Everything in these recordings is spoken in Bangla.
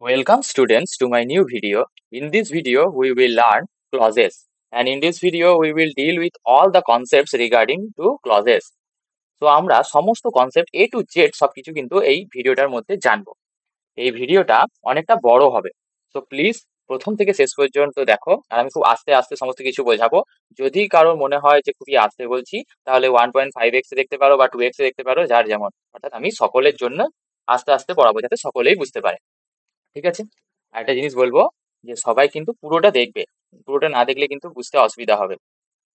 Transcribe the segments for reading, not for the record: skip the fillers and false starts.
Welcome students to my new video. In this video, we will learn clauses, and in this video, we will deal with all the concepts regarding to clauses. So আমরা সমস্ত কনসেপ্ট A to Z সবকিছু কিন্তু এই ভিডিওটার মধ্যে জানবো। এই ভিডিওটা অনেকটা বড় হবে। সো প্লিজ প্রথম থেকে শেষ পর্যন্ত দেখো, আর আমি খুব আস্তে আস্তে সমস্ত কিছু বোঝাবো। যদি কারোর মনে হয় যে খুবই আস্তে বলছি, তাহলে 1.5x এ দেখতে পারো বা 2x এ দেখতে পারো, যার যেমন। অর্থাৎ আমি সকলের জন্য আস্তে আস্তে পড়াবো যাতে সকলেই বুঝতে পারে। ঠিক আছে? আরেকটা জিনিস বলবো যে সবাই কিন্তু পুরোটা দেখবে। পুরোটা না দেখলে কিন্তু বুঝতে অসুবিধা হবে।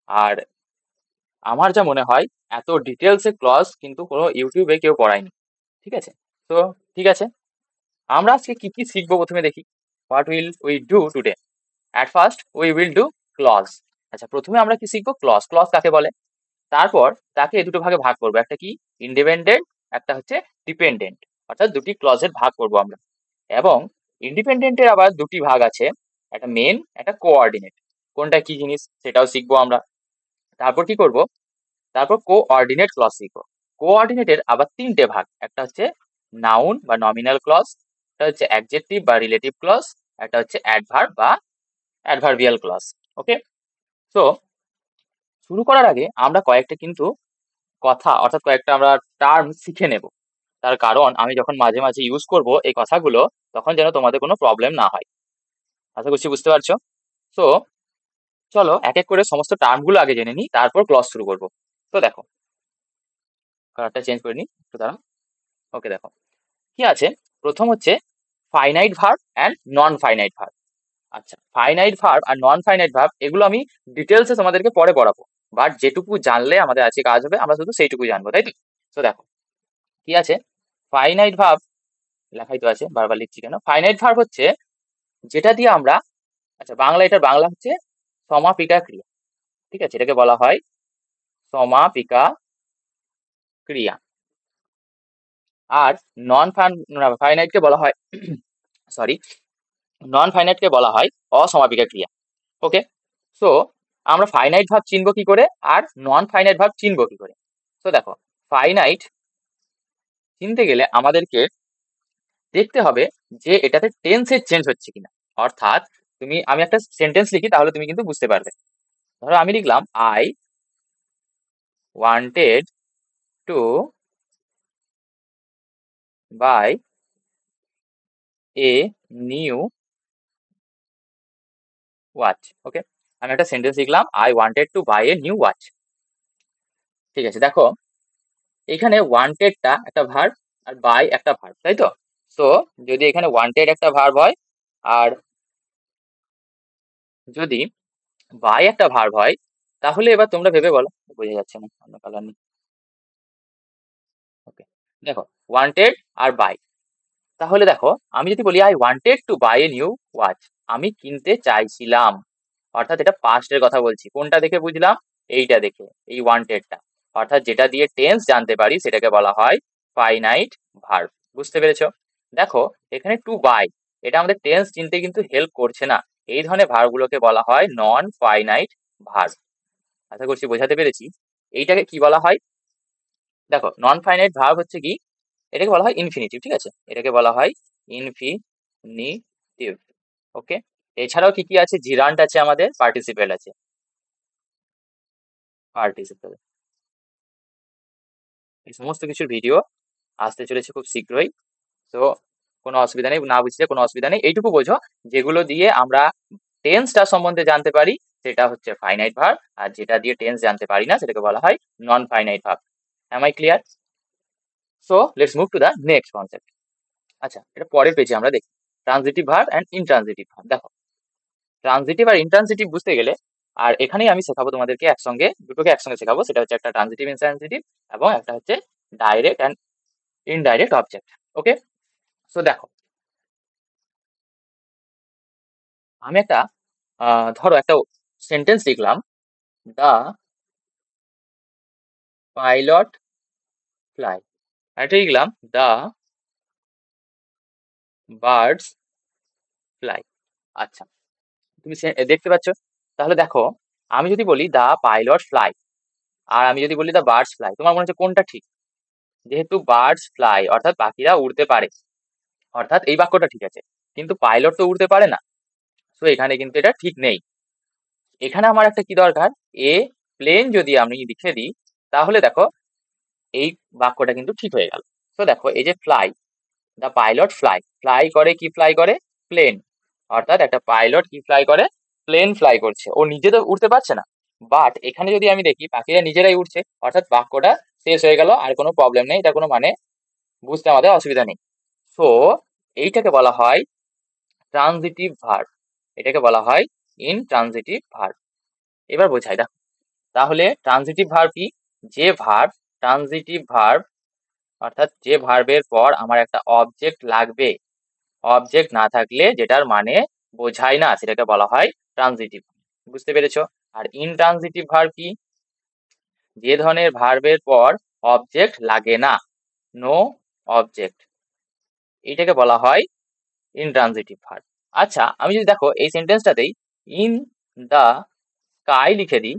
আর আমার যা মনে হয় এত ডিটেলসে ক্লজ কিন্তু কোনো ইউটিউবে কেউ পড়ায়নি। ঠিক আছে? তো ঠিক আছে, আমরা আজকে কি কি শিখবো প্রথমে দেখি। What will we do today? At first we will do clause. আচ্ছা, প্রথমে আমরা কি শিখবো? ক্লজ। ক্লজ কাকে বলে? তারপর তাকে দুটো ভাগে ভাগ করবো, একটা কি ইন্ডিপেন্ডেন্ট, একটা হচ্ছে ডিপেন্ডেন্ট। অর্থাৎ দুটি ক্লজের ভাগ করবো আমরা। এবং ইন্ডিপেন্ডেন্টের আবার দুটি ভাগ আছে, একটা মেন, একটা কোঅর্ডিনেট। কোনটা কি জিনিস সেটাও শিখবো আমরা। তারপর কি করব? তারপর কোঅর্ডিনেট ক্লজ শিখবো। কোঅর্ডিনেটের আবার তিনটে ভাগ, একটা হচ্ছে নাউন বা নমিনাল ক্লজ, একটা হচ্ছে অ্যাডজেক্টিভ বা রিলেটিভ ক্লজ, একটা হচ্ছে অ্যাডভার্ব বা অ্যাডভার্বিয়াল ক্লজ। ওকে, তো শুরু করার আগে আমরা কয়েকটা কিন্তু কথা, অর্থাৎ কয়েকটা আমরা টার্ম শিখে নেব। তার কারণ আমি যখন মাঝে মাঝে ইউজ করব এই কথাগুলো, তখন যেন তোমাদের কোনো প্রবলেম না হয়। আশা করছি বুঝতে পারছো। তো চলো এক এক করে সমস্ত টার্মগুলো আগে জেনে নিই, তারপর ক্লজ শুরু করব। তো দেখো, কালারটা চেঞ্জ করে নিই একটু, দাঁড়াও। ওকে, দেখো কি আছে। প্রথম হচ্ছে finite verb and non finite verb. আচ্ছা, ফাইনাইট ভার্ব আর নন ফাইনাইট ভার্ব এগুলো আমি ডিটেলসে তোমাদেরকে পরে পড়াবো। বাট যেটুকু জানলে আমাদের আজকে কাজ হবে, আমরা শুধু সেইটুকু জানবো, তাই তো? তো দেখো কি আছে। ফাইনাইট ভার্ব, লেখাই তো আছে, বারবার লিখছি কেন? ফাইনাইট ভার্ব হচ্ছে যেটা দিয়ে আমরা, আচ্ছা বাংলা, এটার বাংলা হচ্ছে সমাপিকা ক্রিয়া। ঠিক আছে, এটাকে বলা হয় সমাপিকা ক্রিয়া। আর নন ফাইনাইটকে বলা হয় সরি, নন ফাইনাইটকে বলা হয় অসমাপিকা ক্রিয়া। ওকে, সো আমরা ফাইনাইট ভাব চিনবো কি করে, আর নন ফাইনাইট ভাব চিনবো কি করে? তো দেখো, ফাইনাইট চিনতে গেলে আমাদেরকে দেখতে হবে যে এটাতে টেন্সের চেঞ্জ হচ্ছে কিনা। অর্থাৎ আমি একটা সেন্টেন্স লিখি, তাহলে তুমি কিন্তু বুঝতে পারবে। ধরো আমি লিখলাম I wanted to buy a new watch. Okay, আমি একটা সেন্টেন্স লিখলাম, I wanted to buy a new watch. ঠিক আছে, দেখো এখানে ওয়ান্টেডটা একটা ভার্ব আর বাই একটা ভার্ব, তাই তো? সো যদি এখানে ওয়ান্টেড একটা ভার্ব হয় আর যদি বাই একটা ভার্ব হয়, তাহলে এবার তোমরা ভেবে বলো। বোঝা যাচ্ছে না, অন্য কালার নেই। ওকে, দেখো ওয়ান্টেড আর বাই, তাহলে দেখো আমি যদি বলি I wanted to buy a new watch, আমি কিনতে চাইছিলাম। অর্থাৎ এটা পাস্টের কথা বলছি। কোনটা দেখে বুঝলাম? এইটা দেখে, এই ওয়ান্টেডটা। অর্থাৎ যেটা দিয়ে টেন্স জানতে পারি সেটাকে বলা হয় ফাইনাইট ভার্ব। বুঝতে পেরেছো? দেখো এখানে টু বাই, এটা আমাদের টেন্স চিনতে কিন্তু হেল্প করছে না। এই ধরনের ভার্বগুলোকে বলা হয় নন ফাইনাইট ভার্ব। আশা করছি বোঝাতে পেরেছি। এইটাকে কি বলা হয়? দেখো নন ফাইনাইট ভার্ব হচ্ছে কি, এটাকে বলা হয় ইনফিনিটিভ। ঠিক আছে, এটাকে বলা হয় ইনফিনিটিভ। ওকে, এছাড়াও কি কি আছে? জিরান্ট আছে, আমাদের পার্টিসিপেল আছে। পার্টিসিপেল, এই সমস্ত কিছুর ভিডিও আসতে চলেছে খুব শীঘ্রই। তো কোনো অসুবিধা নেই, না বুঝলে কোনো অসুবিধা নেই। এইটুকু বোঝো, যেগুলো দিয়ে আমরা টেন্সটা সম্বন্ধে জানতে পারি সেটা হচ্ছে ফাইনাইট ভার্ব, আর যেটা দিয়ে টেন্স জানতে পারি না সেটাকে বলা হয় non finite verb. Am I clear? So let's move to the next concept. আচ্ছা, এটা পরের পেজে আমরা দেখি। Transitive verb and intransitive verb. দেখো ট্রানজিটিভ আর ইনট্রানজিটিভ বুঝতে গেলে, আর এখানেই আমি শেখাবো তোমাদেরকে একসঙ্গে, দুটোকে একসঙ্গে শেখাবো। সেটা হচ্ছে একটা ট্রানজিটিভ ইনট্রানজিটিভ, এবং একটা হচ্ছে direct and indirect object. Okay, so দেখো আমি একটা ধরো একটা সেন্টেন্স লিখলাম, দা পাইলট ফ্লাই। একটা লিখলাম দা বার্ডস ফ্লাই। আচ্ছা, তুমি দেখতে পাচ্ছ? তাহলে দেখো, আমি যদি বলি দা পাইলট ফ্লাই, আর আমি যদি বলি দা বার্ডস ফ্লাই, তোমার মনে হচ্ছে কোনটা ঠিক? যেহেতু বার্ডস ফ্লাই অর্থাৎ পাখিরা উড়তে পারে, অর্থাৎ এই বাক্যটা ঠিক আছে। কিন্তু পাইলট তো উড়তে পারে না। সো এখানে কিন্তু এটা ঠিক নেই। এখানে আমার একটা কি দরকার, এ প্লেন যদি আমি লিখে দিই তাহলে দেখো এই বাক্যটা কিন্তু ঠিক হয়ে গেল। তো দেখো এই যে fly, the pilot fly, fly করে কি ফ্লাই করে, প্লেন। অর্থাৎ একটা পাইলট কি ফ্লাই করে, প্লেন ফ্লাই করছে, ও নিজে তো উঠতে পারছে না। বাট এখানে যদি আমি দেখি পাখিরা নিজেরাই উঠছে, অর্থাৎ বাক্যটা শেষ হয়ে গেল, আর কোনো প্রবলেম নেই, এটা কোনো মানে বুঝতে আমাদের অসুবিধা নেই। সো এইটাকে বলা হয় ট্রানজিটিভ ভার্ব, এটাকে বলা হয় ইনট্রানজিটিভ ভার্ব। এবার বোঝাই দেখো, তাহলে ট্রানজিটিভ ভার্ব কি, যে ভার্ব ট্রানজিটিভ ভার্ব, অর্থাৎ যে ভার্বের পর আমার একটা অবজেক্ট লাগবে, অবজেক্ট না থাকলে যেটার মানে বোঝায় না, সেটাকে বলা হয় ট্রানজিটিভ। বুঝতে পেরেছো? আর ইনট্রানজিটিভ ভার্ব কি, যে ধরনের ভার্বের পর অবজেক্ট লাগে না, নো অবজেক্ট, এটাকে বলা হয় ইনট্রানজিটিভ ভার্ব। আচ্ছা, আমি যদি দেখো এই সেন্টেন্সটাতেই ইন দা স্কাই লিখে দিই,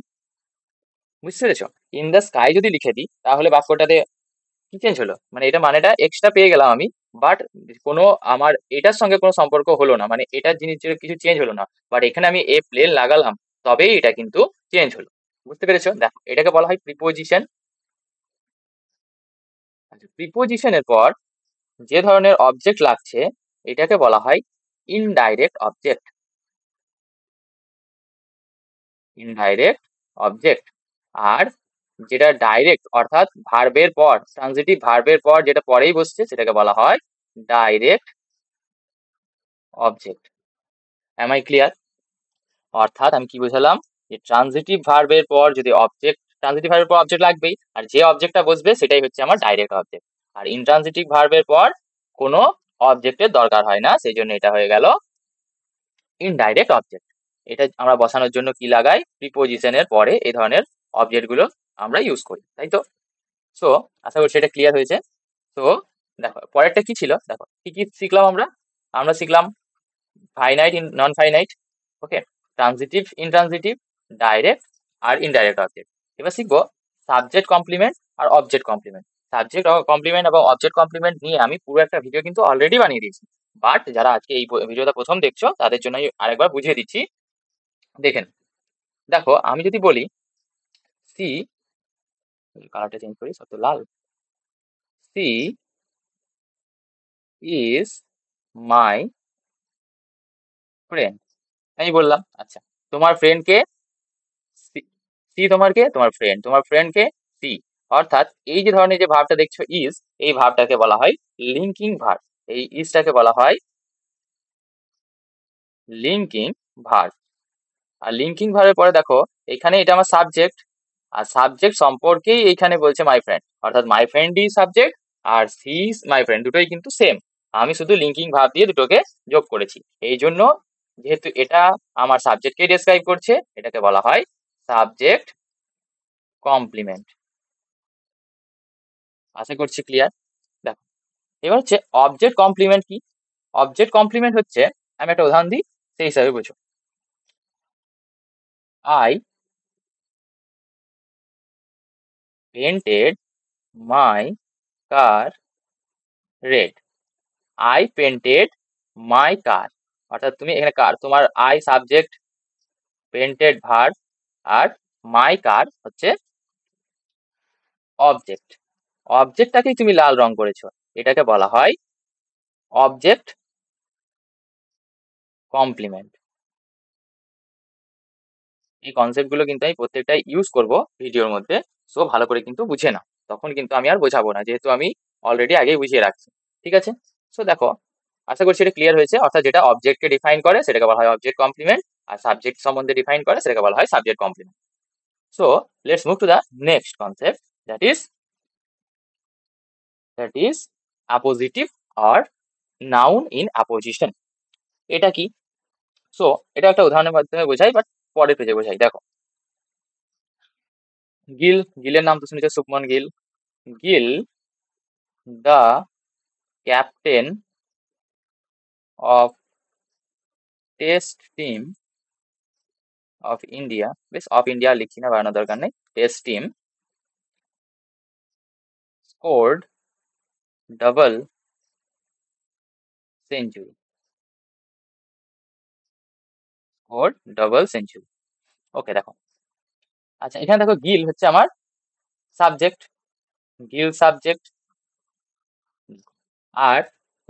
বুঝতে পেরেছো? ইন দা স্কাই যদি লিখে দিই তাহলে বাক্যটাতে কি চেঞ্জ হলো, মানে এটা মানেটা এক্সট্রা পেয়ে গেলাম আমি, বাট কোনো আমার এটার সঙ্গে কোনো সম্পর্ক হলো না, মানে এটার জিনিসের কিছু চেঞ্জ হলো না। বাট এখানে আমি এ প্লেন লাগালাম, তবেই এটা কিন্তু চেঞ্জ হলো। বুঝতে পেরেছো? দেখো এটাকে বলা হয় প্রিপোজিশন। আচ্ছা, প্রিপোজিশনের পর যে ধরনের অবজেক্ট লাগছে এটাকে বলা হয় ইনডাইরেক্ট অবজেক্ট, ইনডাইরেক্ট অবজেক্ট। আর যেটা ডাইরেক্ট, অর্থাৎ ভার্বের পর, ট্রানজিটিভ ভার্বের পর যেটা পরেই বসছে সেটাকে বলা হয় direct object. Am I clear? অর্থাৎ আমি কি বুঝালাম, যে ট্রানজিটিভ ভার্বের পর যদি অবজেক্ট, ট্রানজিটিভ ভার্বের পর অবজেক্ট লাগবেই, আর যে অবজেক্টটা বসবে সেটাই হচ্ছে আমার ডাইরেক্ট অবজেক্ট। আর ইনট্রানজিটিভ ভার্বের পর কোনো অবজেক্টের দরকার হয় না, সেই জন্য এটা হয়ে গেল ইনডাইরেক্ট অবজেক্ট। এটা আমরা বসানোর জন্য কি লাগাই, প্রিপোজিশনের পরে এই ধরনের অবজেক্ট গুলো আমরা ইউজ করি, তাই তো? সো আশা করছি এটা ক্লিয়ার হয়েছে। তো দেখো পরেরটা কি ছিল, দেখো কি কি শিখলাম আমরা, আমরা শিখলাম ফাইনাইট, নন ফাইনাইট, ওকে, ট্রানজিটিভ, ইনট্রানজিটিভ, ডাইরেক্ট আর ইনডাইরেক্ট অবজেক্ট। এবার শিখবো সাবজেক্ট কমপ্লিমেন্ট আর অবজেক্ট কমপ্লিমেন্ট। সাবজেক্ট কমপ্লিমেন্ট এবং অবজেক্ট কমপ্লিমেন্ট নিয়ে আমি পুরো একটা ভিডিও কিন্তু অলরেডি বানিয়ে দিয়েছি, বাট যারা আজকে এই ভিডিওটা প্রথম দেখছো তাদের জন্য আরেকবার বুঝিয়ে দিচ্ছি, দেখেন। দেখো আমি যদি বলি সি, কালারটা চেঞ্জ করি, সব তো লাল, সি ইজ মাই ফ্রেন্ড, আমি বললাম আচ্ছা তোমার ফ্রেন্ড কে, সি তোমার কে, তোমার ফ্রেন্ড, তোমার ফ্রেন্ড কে সি। অর্থাৎ এই যে ধরনের যে ভার্বটা দেখছো ইজ, এই ভার্বটাকে বলা হয় লিঙ্কিং ভার্ব, এই ইজটাকে বলা হয় লিঙ্কিং ভার্ব। আর লিঙ্কিং ভার্বের পরে দেখো এখানে এটা আমার সাবজেক্ট, আর সাবজেক্ট সম্পর্কেই এইখানে বলছে মাই ফ্রেন্ড, অর্থাৎ মাই ফ্রেন্ডই সাবজেক্ট আর সি ইজ মাই ফ্রেন্ড, দুটোই কিন্তু সেম। আমি শুধু লিঙ্কিং ভার্ব দিয়ে দুটোকে যোগ করেছি, এই জন্য যেহেতু এটা আমার সাবজেক্টকে ডেসক্রাইব করছে, এটাকে বলা হয় সাবজেক্ট কমপ্লিমেন্ট। আশা করছি ক্লিয়ার। দেখো এবার হচ্ছে অবজেক্ট কমপ্লিমেন্ট কি, অবজেক্ট কমপ্লিমেন্ট হচ্ছে, আমি একটা উদাহরণ দিই সেই হিসাবে বুঝো। I painted my car red, I painted my car, অর্থাৎ তুমি এখানে কার, তোমার আই সাবজেক্ট, পেন্টেড ভার্ব, আর মাই কার হচ্ছে অবজেক্ট। অবজেক্টটাকেই তুমি লাল রং করেছো, এটাকে বলা হয় অবজেক্ট কমপ্লিমেন্ট। এই কনসেপ্ট গুলো কিন্তু আমি প্রত্যেকটাই ইউজ করব ভিডিওর মধ্যে, সো ভালো করে কিন্তু বুঝে নাও, তখন কিন্তু আমি আর বোঝাবো না, যেহেতু আমি অলরেডি আগেই বুঝিয়ে রাখছি। ঠিক আছে? সো দেখো আশা করছি এটা ক্লিয়ার হয়েছে, অর্থাৎ যেটা অবজেক্টকে ডিফাইন করে সেটাকে বলা হয় অবজেক্ট কমপ্লিমেন্ট, আর সাবজেক্ট সম্বন্ধে ডিফাইন করে সেটাকে বলা হয় subject complement. So let's move to the next concept, that is appositive or noun in apposition. এটা কি? সো এটা একটা উদাহরণের মাধ্যমে বোঝাই, বাট পরের পেজে বোঝাই। দেখো গিল, গিলের নাম তো শুনেছো, Shubman Gill. Gill the captain of test team of India, বেশ অফ ইন্ডিয়া লিখছি না, বানানোর দরকার নেই, test team scored double century. Score double century. Okay দেখো, আচ্ছা এখানে দেখো গিল হচ্ছে আমার সাবজেক্ট, গিল সাবজেক্ট। আর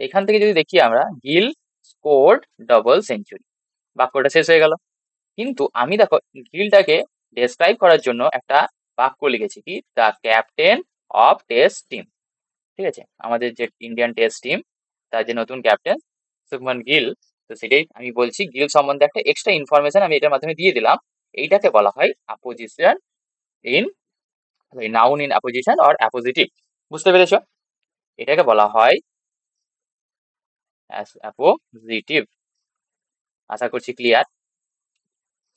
এখান থেকে যদি দেখি আমরা গিল স্কোরড ডাবল সেঞ্চুরি, বাক্যটা শেষ হয়ে গেল। কিন্তু আমি দেখো গিলটাকে ডেসক্রাইব করার জন্য একটা বাক্য লিখেছি, কি the captain of test team. ঠিক আছে, আমাদের যে ইন্ডিয়ান টেস্ট টিম তার যে নতুন ক্যাপ্টেন শুভমান গিল, তো সেটাই আমি বলছি। গিল সম্বন্ধে একটা এক্সট্রা ইনফরমেশন আমি এটার মাধ্যমে দিয়ে দিলাম। এইটাকে বলা হয় apposition in, noun in apposition or appositive. বুঝতে পেরেছো? এটাকে বলা হয় অ্যাপোজিটিভ। আশা করছি ক্লিয়ার।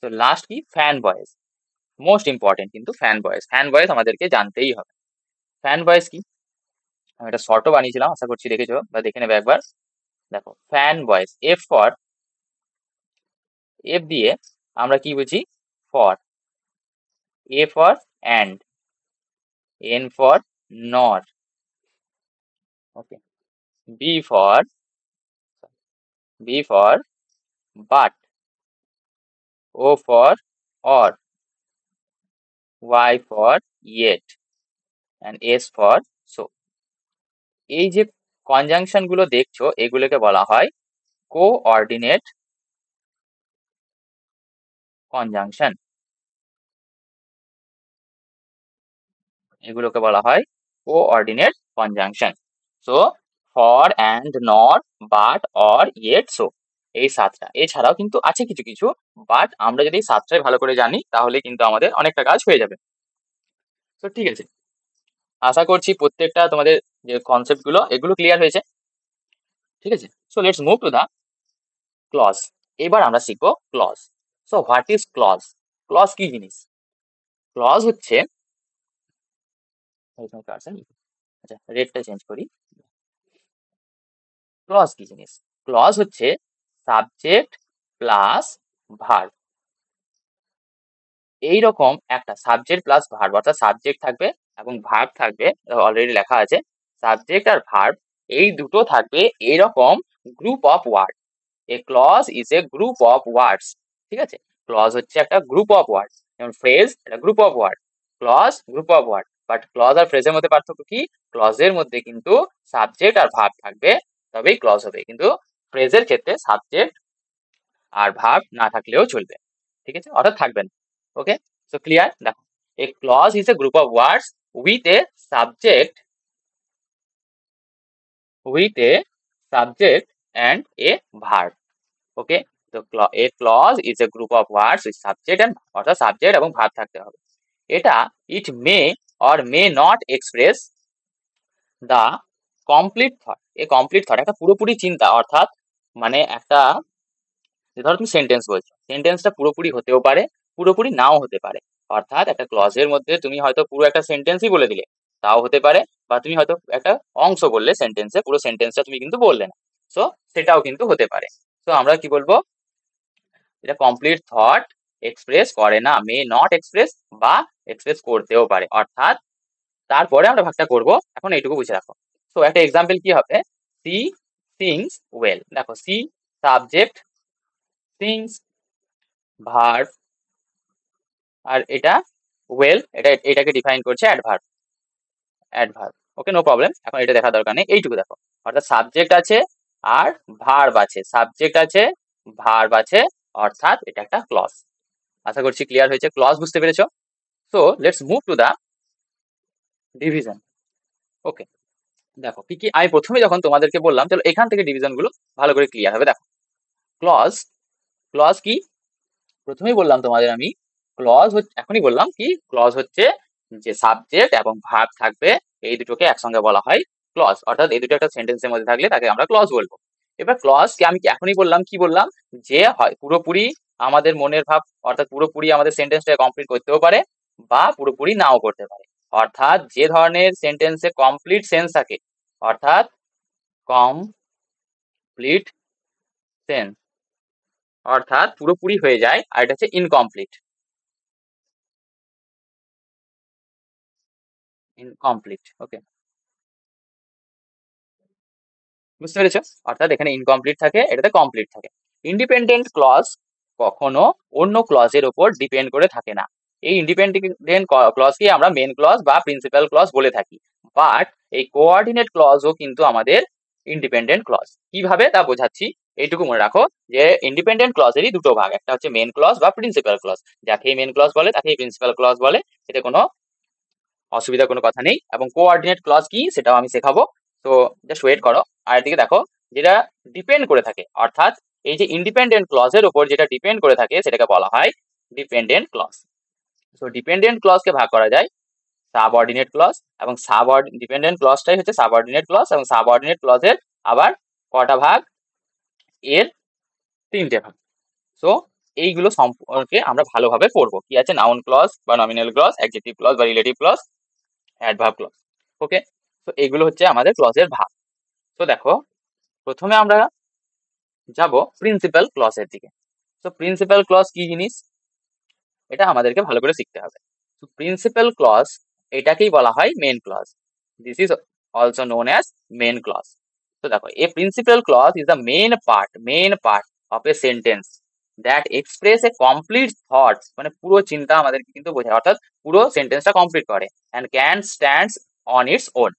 তো লাস্ট কি, ফ্যান বয়েজ, মোস্ট ইম্পর্টেন্ট কিন্তু ফ্যান বয়েজ। ফ্যান বয়েজ আমাদেরকে জানতেই হবে। ফ্যান বয়েজ কি, আমি একটা শর্টও বানিয়েছিলাম, আশা করছি দেখেছো বা দেখে নেবে একবার। দেখো ফ্যান বয়েজ, এফ দিয়ে আমরা কি বুঝি, for, A for and, N for nor, okay, B for, but, O for or, Y for yet, and S for so. এই যে কনজাংশন গুলো দেখছো এগুলোকে বলা হয় কোঅর্ডিনেট কনজাংশন, এগুলোকে বলা হয় coordinate conjunction. So for and নর, বাট, অর, ইয়েট, সো, এই সাতটা। এছাড়াও কিন্তু আছে কিছু কিছু, বাট আমরা যদি এই সাতটাই ভালো করে জানি তাহলে কিন্তু আমাদের অনেকটা কাজ হয়ে যাবে। তো ঠিক আছে, আশা করছি প্রত্যেকটা তোমাদের যে কনসেপ্ট গুলো এগুলো ক্লিয়ার হয়েছে। ঠিক আছে, so let's move to the clause. এবার আমরা শিখবো clause. So what is clause? Clause কি জিনিস? ক্লজ হচ্ছে, আচ্ছা রেডটা চেঞ্জ করি। ক্লজ কি জিনিস? ক্লজ হচ্ছে সাবজেক্ট প্লাস ভার্ব। এইরকম একটা সাবজেক্ট প্লাস ভার্ব, অর্থাৎ সাবজেক্ট থাকবে এবং ভার্ব থাকবে, অলরেডি লেখা আছে সাবজেক্ট আর ভার্ব, এই দুটো থাকবে এরকম group of word. A clause is a group of words. ঠিক আছে, ক্লজ হচ্ছে একটা গ্রুপ অফ ওয়ার্ড, যেমন ফ্রেজ একটা group of word, clause group of word. But clause আর ফ্রেজের মধ্যে পার্থক্য কি, ক্লজের মধ্যে কিন্তু সাবজেক্ট আর ভার্ব থাকবে তবেই ক্লজ হবে, কিন্তু ফ্রেজের ক্ষেত্রে সাবজেক্ট আর ভার্ব না থাকলেও চলবে। ঠিক আছে, অর্থাৎ থাকবে না। Okay, so clear. দেখো, a clause is a group of words with a subject, with a subject and a verb. Okay, তো a clause is a group of words with subject and, অর্থাৎ সাবজেক্ট এবং ভার্ব থাকতে হবে। এটা it may or may not express the complete thought। এই কমপ্লিট থট একটা পুরোপুরি চিন্তা, অর্থাৎ মানে একটা, ধরো তুমি সেন্টেন্স বলছো, সেন্টেন্সটা পুরোপুরি হতেও পারে পুরোপুরি নাও হতে পারে। অর্থাৎ একটা ক্লজের মধ্যে তুমি হয়তো পুরো একটা সেন্টেন্সই বলে দিলে, তাও হতে পারে, বা তুমি হয়তো একটা অংশ বললে সেন্টেন্সে, পুরো সেন্টেন্সটা তুমি কিন্তু বললে না, সো সেটাও কিন্তু হতে পারে। তো আমরা কি বলবো, এটা কমপ্লিট থট এক্সপ্রেস করে না, মে নট এক্সপ্রেস, বা এক্সপ্রেস করতেও পারে। অর্থাৎ তারপরে আমরা ভাগটা করব, এখন এইটুকু বুঝে রাখো। তো একটা এক্সাম্পল কি হবে, সি সিংস ওয়েল। দেখো সি সাবজেক্ট, সিংস ভার্ব, আর এটা ওয়েল, এটাকে ডিফাইন করছে অ্যাডভার্ব, ওকে নো প্রবলেম, এখন এটা দেখা দরকার নেই, এইটুকু দেখো। অর্থাৎ সাবজেক্ট আছে আর ভার্ব আছে, সাবজেক্ট আছে ভার্ব আছে, অর্থাৎ এটা একটা ক্লজ। আশা করছি ক্লিয়ার হয়েছে, ক্লজ বুঝতে পেরেছো। So let's move to the division. Okay, দেখো কি কি আমি প্রথমে যখন তোমাদেরকে বললাম, চলো এখান থেকে ডিভিশন গুলো ভালো করে ক্লিয়ার হবে। দেখো ক্লজ, ক্লজ কি, প্রথমেই বললাম তোমাদের আমি, ক্লজ হচ্ছে, এখনই বললাম কি, ক্লজ হচ্ছে যে সাবজেক্ট এবং ভার্ব থাকবে, এই দুটোকে একসঙ্গে বলা হয় ক্লজ। অর্থাৎ এই দুটো একটা সেন্টেন্সের মধ্যে থাকলে তাকে আমরা ক্লজ বলবো। এবার ক্লজ কে আমি কি এখনই বললাম, কি বললাম, যে হয় পুরোপুরি আমাদের মনের ভাব, অর্থাৎ পুরোপুরি আমাদের সেন্টেন্সটা কমপ্লিট করতেও পারে বা পুরোপুরি নাও করতে পারে। অর্থাৎ যে ধরনের সেন্টেন্সে কমপ্লিট সেন্স থাকে, অর্থাৎ কমপ্লিট সেন্স, অর্থাৎ পুরোপুরি হয়ে যায়, আর এটা হচ্ছে ইনকমপ্লিট, ইনকমপ্লিট। ওকে, বুঝতে পেরেছো? অর্থাৎ এখানে ইনকমপ্লিট থাকে, এটাতে কমপ্লিট থাকে। ইন্ডিপেন্ডেন্ট ক্লজ কখনো অন্য ক্লজের উপর ডিপেন্ড করে থাকে না। এই ইন্ডিপেন্ডেন্ট ক্লজকে আমরা মেন ক্লজ বা প্রিন্সিপাল ক্লজ বলে থাকি। বাট এই কোঅর্ডিনেট ক্লজও কিন্তু আমাদের ইন্ডিপেন্ডেন্ট ক্লজ। কিভাবে তা বোঝাচ্ছি, এইটুকু মনে রাখো যে ইন্ডিপেন্ডেন্ট ক্লজেরই দুটো ভাগ, একটা হচ্ছে মেন ক্লজ বা প্রিন্সিপাল ক্লজ। যাকেই মেন ক্লজ বলে তাকেই প্রিন্সিপাল ক্লজ বলে, এতে কোনো অসুবিধার কোনো কথা নেই। এবং কোঅর্ডিনেট ক্লজ কি সেটাও আমি শেখাবো, তো জাস্ট ওয়েট করো। আর এদিকে দেখো, যেটা ডিপেন্ড করে থাকে, অর্থাৎ এই যে ইন্ডিপেন্ডেন্ট ক্লজের উপর যেটা ডিপেন্ড করে থাকে সেটাকে বলা হয় ডিপেন্ডেন্ট ক্লজ। তো ডিপেন্ডেন্ট ক্লজকে ভাগ করা যায় সাবঅর্ডিনেট ক্লজ এবং ডিপেন্ডেন্ট ক্লজটাই হচ্ছে সাবঅর্ডিনেট ক্লজ, এবং সাবঅর্ডিনেট ক্লজের আবার কটা ভাগ, এর তিনটে ভাগ। সো এইগুলো সম্পর্কে আমরা ভালোভাবে পড়বো, কি আছে নাউন ক্লজ বা নমিনাল ক্লজ, অ্যাডজেক্টিভ ক্লজ বা রিলেটিভ ক্লজ, অ্যাডভার্ব ক্লজ। ওকে, তো এগুলো হচ্ছে আমাদের ক্লজের ভাগ। তো দেখো, প্রথমে আমরা যাব প্রিন্সিপাল ক্লজের দিকে। তো প্রিন্সিপাল ক্লজ কি জিনিস এটা আমাদেরকে ভালো করে শিখতে হবে। তো প্রিন্সিপাল ক্লজ এটাকেই বলা হয় main clause. This is also known as main clause. তো দেখো, a principal clause is the main part of a sentence that express a complete thought, মানে পুরো চিন্তা আমাদেরকে কিন্তু বোঝায়, অর্থাৎ পুরো সেন্টেন্সটা কমপ্লিট করে, and can stands on its own.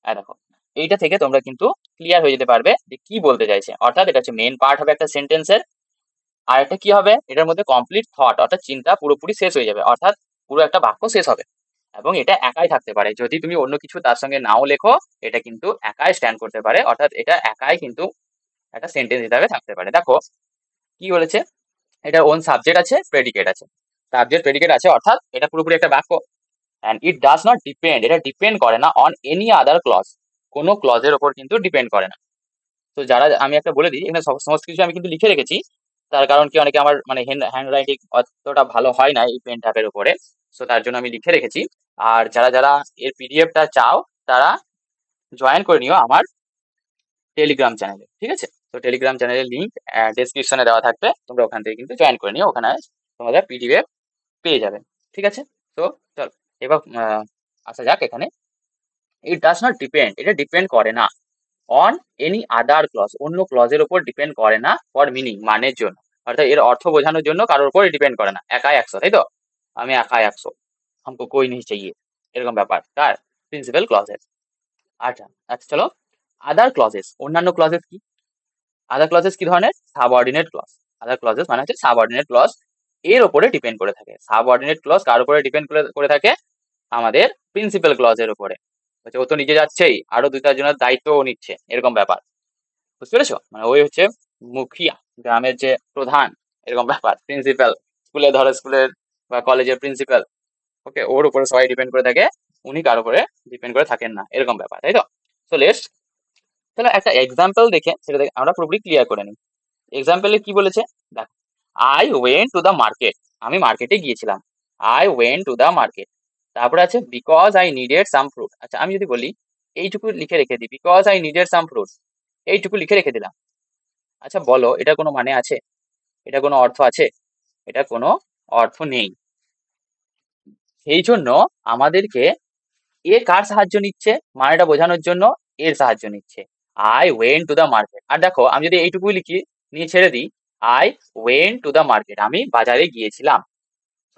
দেখো, এইটা থেকে তোমরা কিন্তু ক্লিয়ার হয়ে যেতে পারবে যে কি বলতে চাইছে। অর্থাৎ এটা হচ্ছে মেন পার্ট হবে একটা সেন্টেন্সের, আর এটা কি হবে, এটার মধ্যে কমপ্লিট থট অর্থাৎ চিন্তা পুরোপুরি শেষ হয়ে যাবে, অর্থাৎ পুরো একটা বাক্য শেষ হবে। এবং এটা একাই থাকতে পারে, যদি তুমি অন্য কিছু তার সঙ্গে নাও লেখো, এটা কিন্তু একাই স্ট্যান্ড করতে পারে, অর্থাৎ এটা একাই কিন্তু একটা সেন্টেন্স হিসাবে থাকতে পারে। দেখো কি বলেছে, এটা ওন সাবজেক্ট আছে, প্রেডিকেট আছে, সাবজেক্ট প্রেডিকেট আছে, অর্থাৎ এটা পুরোপুরি একটা বাক্য। And it does not depend, এটা ডিপেন্ড করে না অন এনি আদার ক্লজ, কোনো ক্লজের ওপর কিন্তু ডিপেন্ড করে না। তো যারা, আমি একটা বলে দিই, এখানে সমস্ত কিছু আমি কিন্তু লিখে রেখেছি, তার কারণ কি অনেকে আমার মানে হ্যান্ড রাইটিং অতটা ভালো হয় না এই পেন ট্যাপের উপরে, সো তার জন্য আমি লিখে রেখেছি। আর যারা যারা এর পিডিএফটা চাও তারা জয়েন করে নিও আমার টেলিগ্রাম চ্যানেলে, ঠিক আছে? তো টেলিগ্রাম চ্যানেলের লিঙ্ক ডেসক্রিপশনে দেওয়া থাকবে, তোমরা ওখান থেকে কিন্তু জয়েন করে নিও, ওখানে তোমাদের পিডিএফ পেয়ে যাবে, ঠিক আছে? তো চল এবার আসা যাক এখানে। ইট ডাজ নট ডিপেন্ড, এটা ডিপেন্ড করে না অন এনি আদার ক্লজ, অন্য ক্লজের উপর ডিপেন্ড করে না ফর মিনিং, মানের জন্য, অর্থাৎ এর অর্থ বোঝানোর জন্য কারোর উপর ডিপেন্ড করে না। একাই 100, তাই তো, আমি একাই 100, हमको कोई नहीं चाहिए, এরকম ব্যাপার কার, প্রিন্সিপাল ক্লজেস। আচ্ছা আচ্ছা, চলো আদার ক্লজেস, অন্যান্য ক্লজেস কি, আদার ক্লজেস কি ধরনের, সাবঅর্ডিনেট ক্লজ। আদার ক্লজেস মানে হচ্ছে সাবঅর্ডিনেট ক্লজ, এর উপরে ডিপেন্ড করে থাকে। সাবঅর্ডিনেট ক্লজ কার উপরে ডিপেন্ড করে থাকে, আমাদের প্রিন্সিপাল ক্লজের উপরে। ও তো নিজে যাচ্ছেই, আরো 2-4 জনের দায়িত্বও নিচ্ছে, এরকম ব্যাপার, বুঝতে পেরেছো? মানে ওই হচ্ছে মুখিয়া, গ্রামের যে প্রধান, এরকম ব্যাপার। প্রিন্সিপাল স্কুলে, ধরো স্কুলের বা কলেজের প্রিন্সিপাল, ওকে, ওর উপরে সবাই ডিপেন্ড করে থাকে, উনি কার উপরে ডিপেন্ড করে থাকেন না, এরকম ব্যাপার, তাই তো? সো লেটস, তাহলে একটা এক্সাম্পল দেখে সেটা আমরা পুরোপুরি ক্লিয়ার করে নিই। এক্সাম্পলে কি বলেছে, দেখো, I went to the market, আমি মার্কেটে গিয়েছিলাম, I went to the market. তারপরে আছে because I needed some fruit. আচ্ছা, আমি যদি বলি এইটুকু লিখে রেখে দিই, because I needed some fruit, এইটুকু লিখে রেখে দিলাম। আচ্ছা বলো, এটা কোনো মানে আছে, এটা কোনো অর্থ আছে? এটা কোনো অর্থ নেই। সেই জন্য আমাদেরকে এ কার সাহায্য নিচ্ছে, মানেটা বোঝানোর জন্য এর সাহায্য নিচ্ছে, I went to the market. আর দেখো, আমি যদি এইটুকুই লিখি, নিয়ে ছেড়ে দিই, I went to the market, আমি বাজারে গিয়েছিলাম।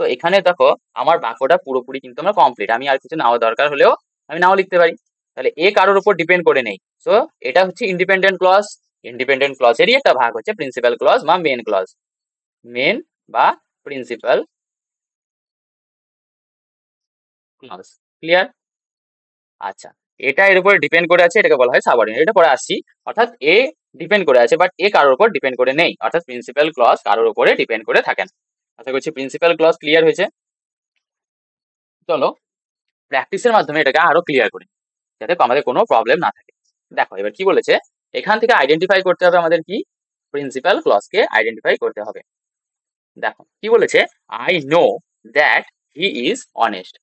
তো এখানে দেখো আমার বাক্যটা পুরোপুরি কিন্তু আমার কমপ্লিট, আমি আর কিছু নাও দরকার হলেও আমি নাও লিখতে পারি, তাহলে এ কারোর উপর ডিপেন্ড করে নেই। সো এটা হচ্ছে ইন্ডিপেন্ডেন্ট ক্লজ। ইন্ডিপেন্ডেন্ট ক্লজেরই একটা ভাগ হচ্ছে প্রিন্সিপাল ক্লজ বা মেন ক্লজ, মেন বা প্রিন্সিপাল ক্লজ। ক্লিয়ার? আচ্ছা, এটা এর উপর ডিপেন্ড করে আছে, এটাকে বলা হয় সাবঅর্ডিনেট। এটা পরে আসছি, অর্থাৎ এ ডিপেন্ড করে আছে বাট এ কারোর উপর ডিপেন্ড করে নেই, অর্থাৎ প্রিন্সিপাল ক্লজ কারোর উপরে ডিপেন্ড করে থাকেন। আশা করছি প্রিন্সিপাল ক্লজ ক্লিয়ার হয়েছে। চলো প্র্যাকটিসের মাধ্যমে এটাকে আরো ক্লিয়ার করি, যাতে আমাদের কোনো প্রবলেম না থাকে। দেখো এবার কি বলেছে, এখান থেকে আইডেন্টিফাই করতে হবে আমাদের কি, প্রিন্সিপাল ক্লজকে আইডেন্টিফাই করতে হবে। দেখো কি বলেছে, I know that he is honest.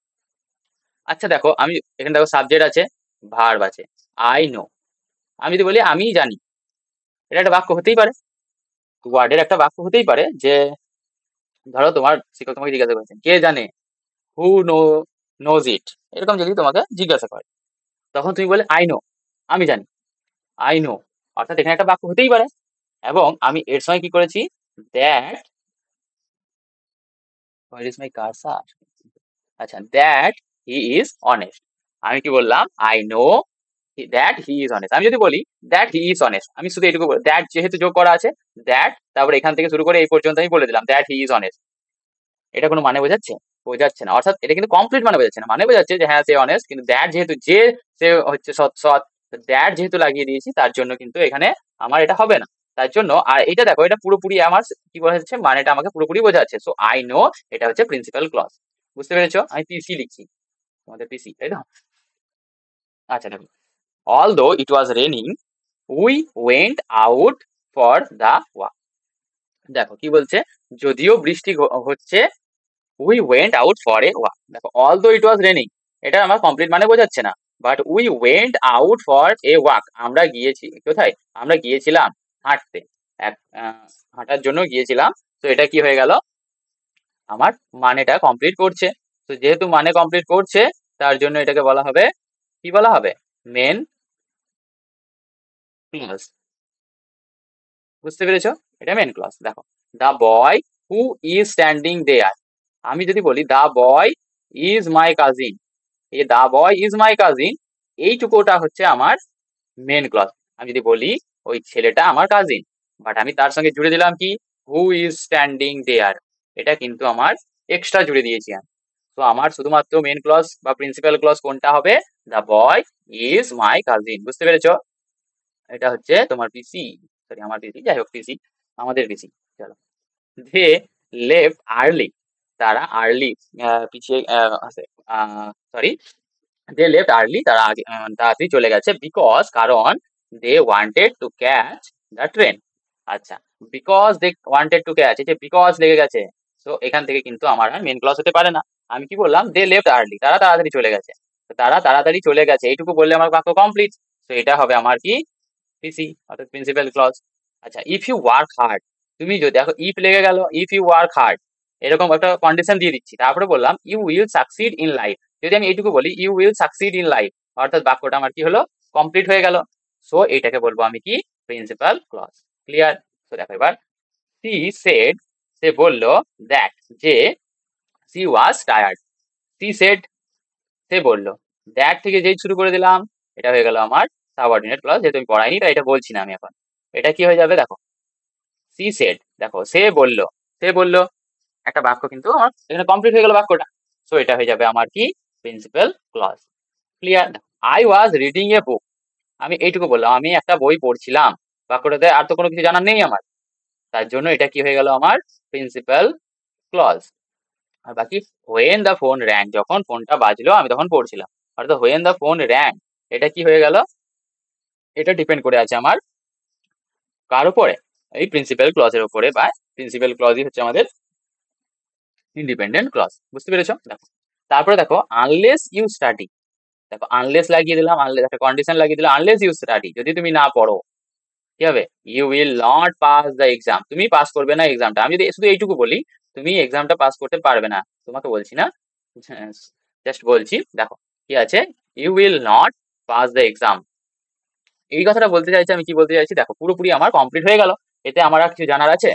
আচ্ছা দেখো, আমি এখানে দেখো সাবজেক্ট আছে, ভার্ব আছে, আই নো। আমি যদি বলি আমি জানি, এটা একটা বাক্য হতেই পারে, ওয়ার্ডের একটা বাক্য হতেই পারে, যে ধরো তোমার শিক্ষক তোমাকে জিজ্ঞাসা করেছেন, কে জানে, হু নোজ ইট, এরকম যদি তোমাকে জিজ্ঞাসা করে, তখন তুমি বলে আই নো, আমি জানি, আই নো, অর্থাৎ এখানে একটা বাক্য হতেই পারে। এবং আমি এর সঙ্গে কি করেছি, that where is my cursor? আচ্ছা, দ্যাট হি ইজ অনেস্ট। আমি কি বললাম? I know that he is honest. আমি যদি বলি দ্যাট হি ইজ অনেস্ট, আমি শুধু এটুকু দ্যাট যেহেতু যোগ করা আছে, দ্যাট তারপরে এখান থেকে শুরু করে এই পর্যন্ত আমি বলে দিলাম দ্যাট হি ইজ অনেস্ট। এটা কোনো মানে বোঝাচ্ছে? বোঝাচ্ছে না। অর্থাৎ এটা কিন্তু কমপ্লিট মানে বোঝাচ্ছে না। মানে বোঝাচ্ছে যে হ্যাঁ সে অনেস্ট, কিন্তু দ্যাট যেহেতু যে সে হচ্ছে সৎ, দ্যাট যেহেতু লাগিয়ে দিয়েছি তার জন্য কিন্তু এখানে আমার এটা হবে না। তার জন্য আর এটা দেখো, এটা পুরোপুরি আমার কি বোঝাচ্ছে, মানেটা আমাকে পুরোপুরি বোঝাচ্ছে। সো আই নো এটা হচ্ছে প্রিন্সিপাল ক্লজ। বুঝতে পেরেছো? আমি পিসি লিখছি, তোমাদের পিসি, তাই তো? আচ্ছা দেখো, although it was raining we went out for the walk। দেখো কি বলছে, যদিও বৃষ্টি হচ্ছে we went out for a walk. দেখো অলদো ইট ওয়াজ রেনিং, এটা আমার কমপ্লিট মানে বোঝাচ্ছে না, but we went out for a walk, আমরা গিয়েছি কোথায়, আমরা গিয়েছিলাম হাঁটতে, এক হাঁটার জন্য গিয়েছিলাম। তো এটা কি হয়ে গেল, আমার মানেটা কমপ্লিট করছে। তো যেহেতু মানে কমপ্লিট করছে তার জন্য এটাকে বলা হবে, কি বলা হবে, মেন ক্লজ। বুঝতে পেরেছো? এটা মেন ক্লজ। দেখো, দা বয় হু ইজ স্ট্যান্ডিং দেয়ার, আমি যদি বলি দা বয় ইজ মাই কাজিন, এই দা বয় ইজ মাই কাজিন, এইটুকুটা হচ্ছে আমার মেন ক্লজ। আমি যদি বলি ওই ছেলেটা আমার কাজিন, বাট আমি তার সঙ্গে জুড়ে দিলাম কি, হু ইজ স্ট্যান্ডিং দেয়ার, এটা কিন্তু আমার এক্সট্রা জুড়ে দিয়েছি আমি। তো আমার শুধুমাত্র মেন ক্লজ বা প্রিন্সিপাল ক্লজ কোনটা হবে, দা বয় ইজ মাই কাজিন। বুঝতে পেরেছো? এটা হচ্ছে তোমার পিসি, সরি আমার পিসি, যাই হোক পিসি, আমাদের পিসি। চলো, দে লেফট আর্লি, তারা আর্লি পিছিয়ে আছে, সরি, দে লেফট আর্লি, তারা আগে তাড়াতাড়ি চলে গেছে, বিকজ কারণ, they wanted to catch the train. আচ্ছা, because they wanted to catch, এই যে বিকজ লেগে গেছে, তো এখান থেকে কিন্তু আমার আর মেন ক্লজ হতে পারে না। আমি কি বললাম, দে লেফট আর্লি, তারা তাড়াতাড়ি চলে গেছে। তো তারা তাড়াতাড়ি চলে গেছে এইটুকু বললে আমার বাক্য কমপ্লিট। তো এটা হবে আমার কি, পিসি, অর্থাৎ প্রিন্সিপাল ক্লজ। আচ্ছা, ইফ ইউ ওয়ার্ক হার্ড, তুমি যদি দেখো ইফ লেগে গেল, ইফ ইউ ওয়ার্ক হার্ড, এরকম একটা কন্ডিশন দিয়ে দিচ্ছি, তারপরে বললাম you will succeed in life, যদি আমি এইটুকু বলি you will succeed in life, অর্থাৎ বাক্যটা আমার কি হলো, কমপ্লিট হয়ে গেল। সো এটাকে বলবো আমি কি, প্রিন্সিপাল ক্লজ। ক্লিয়ার? তো দেখো এবার, সি সেড, সে বলল, দ্যাট যে, she was tired, she said, সে বলল, দ্যাট থেকে যেই শুরু করে দিলাম, এটা হয়ে গেল আমার সাবঅর্ডিনেট ক্লজ, যেহেতু আমি পড়াইনি তাই এটা বলছি না আমি এখন। এটা কি হয়ে যাবে দেখো, সি সেড, দেখো সে বলল, সে বলল, একটা বাক্য কিন্তু আমার এখানে কমপ্লিট হয়ে গেল বাক্যটা। সো এটা হয়ে যাবে আমার কি, principal clause. Clear? I was reading a book, আমি এইটুকু বললাম আমি একটা বই পড়ছিলাম, বাক্যটাতে আর তো কোনো কিছু জানার নেই আমার, তার জন্য এটা কি হয়ে গেল আমার, প্রিন্সিপাল ক্লজ। আর বাকি, হোয়েন দ্য ফোন র্যাং, যখন ফোনটা বাজলো আমি তখন পড়ছিলাম, অর্থাৎ হোয়েন দ্য ফোন র্যাং, এটা কি হয়ে গেল, এটা ডিপেন্ড করে আছে আমার কার উপরে, এই প্রিন্সিপাল ক্লজের উপরে, বা প্রিন্সিপাল ক্লজই হচ্ছে আমাদের ইন্ডিপেন্ডেন্ট ক্লজ। বুঝতে পেরেছো? দেখো, তারপরে দেখো, আনলেস ইউ স্টাডি, দেখো আনলেস লাগিয়ে দিলাম, আনলেস একটা কন্ডিশন লাগিয়ে দিলাম, আনলেস ইউ স্টাডি, যদি তুমি না পড়ো কি হবে, you will not pass the exam, তুমি পাস করবে না এক্সামটা। আমি যদি শুধু এইটুকু বলি, তুমি এক্সামটা পাস করতে পারবে না, তোমাকে বলছি না, জাস্ট বলছি। দেখো কি আছে, you will not pass the exam, এই কথাটা বলতে চাইছি, আমি কি বলতে চাইছি দেখো, পুরোপুরি আমার কমপ্লিট হয়ে গেল, এতে আমার আর কিছু জানার আছে,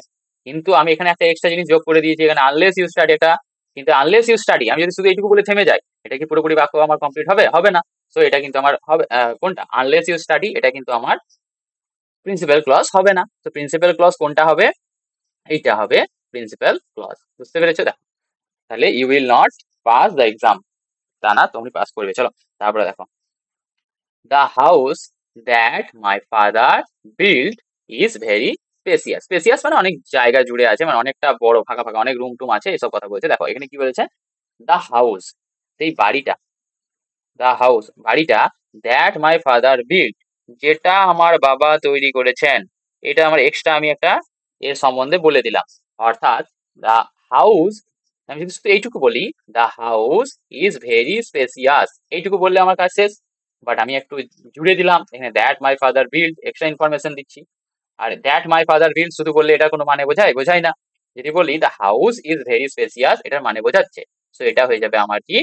কিন্তু আমি এখানে একটা এক্সট্রা জিনিস যোগ করে দিয়েছি এখানে, আনলেস ইউ স্টাডি, এটা কিন্তু আনলেস ইউ স্টাডি, আমি যদি শুধু এইটুকু বলে থেমে যাই, এটা কি পুরোপুরি বাক্য আমার কমপ্লিট হবে, হবে না। সো এটা কিন্তু আমার হবে কোনটা, আনলেস ইউ স্টাডি, এটা কিন্তু আমার প্রিন্সিপাল ক্লজ হবে না। তো প্রিন্সিপাল ক্লজ কোনটা হবে, এইটা হবে প্রিন্সিপাল ক্লজ। বুঝতে পেরেছো? দেখো, তাহলে you will not pass the exam, তা না তুমি পাস করবে। চলো, তারপরে দেখো, the house that my father build is very spacious, spacious মানে অনেক জায়গা জুড়ে আছে, মানে অনেকটা বড়, ফাঁকা ফাঁকা অনেক রুম টুম আছে, এসব কথা বলছে। দেখো এখানে কি বলেছে, দ্য হাউস, সেই বাড়িটা, দ্য হাউস বাড়িটা, দ্যাট মাই ফাদার বিল্ড, যেটা আমার বাবা তৈরি করেছেন, এটা আমার এক্সট্রা আমি একটা এর সম্বন্ধে বলে দিলাম। অর্থাৎ দ্য হাউস, আমি যদি শুধু এইটুকু বলি, the house is very spacious, এইটুকু বললে আমার কাজ শেষ। বাট আমি একটু জুড়ে দিলাম এখানে, that my father build, extra information দিচ্ছি। আর দ্যাট মাই ফাদার বিল্ড শুধু বললে এটা কোনো মানে বোঝায়, বোঝায় না। যদি বলি the house is very spacious, এটার মানে বোঝাচ্ছে। সো এটা হয়ে যাবে আমার কি,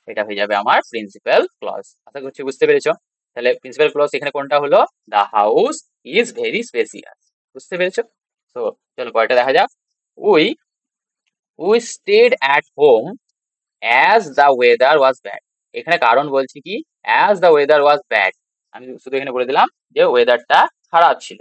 এটা হয়ে যাবে আমার প্রিন্সিপাল ক্লজ। আশা করছি বুঝতে পেরেছো। তাহলে প্রিন্সিপাল ক্লজ এখানে কোনটা হলো, the house is very spacious. বুঝতে পেরেছো? তো চলো পরেরটা দেখা যাক। We we stayed at home as the weather was bad. এখানে কারণ বলছি কি, as the weather was bad, আমি শুধু এখানে বলে দিলাম যে ওয়েদারটা খারাপ ছিল।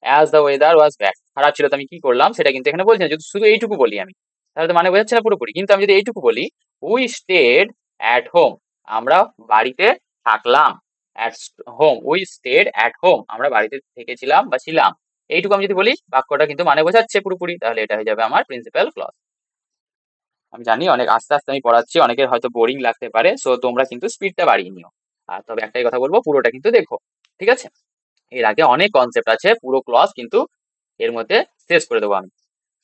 As the weather was bad, খারাপ ছিল তো আমি কি করলাম সেটা কিন্তু এখানে বলছি না। যদি শুধু এইটুকু বলি আমি, তাহলে তো মানে বোঝাচ্ছে না পুরোপুরি। কিন্তু আমি যদি এইটুকু বলি, উই স্টেড অ্যাট হোম, আমরা বাড়িতে থাকলাম। At home, we stayed at home, আমরা বাড়িতে থেকেছিলাম বা ছিলাম। এইটুকু আমি যদি বলি, বাক্যটা কিন্তু মানে বোঝাচ্ছে পুরোপুরি, তাহলে এটা হয়ে যাবে আমার প্রিন্সিপাল ক্লজ। আমি জানি অনেক আস্তে আস্তে আমি পড়াচ্ছি, অনেকের হয়তো বোরিং লাগতে পারে, সো তোমরা কিন্তু স্পিডটা বাড়িয়ে নিও। আর তবে একটাই কথা বলবো, পুরোটা কিন্তু দেখো, ঠিক আছে? এর আগে অনেক কনসেপ্ট আছে, পুরো ক্লজ কিন্তু এর মধ্যে শেষ করে দেবো আমি।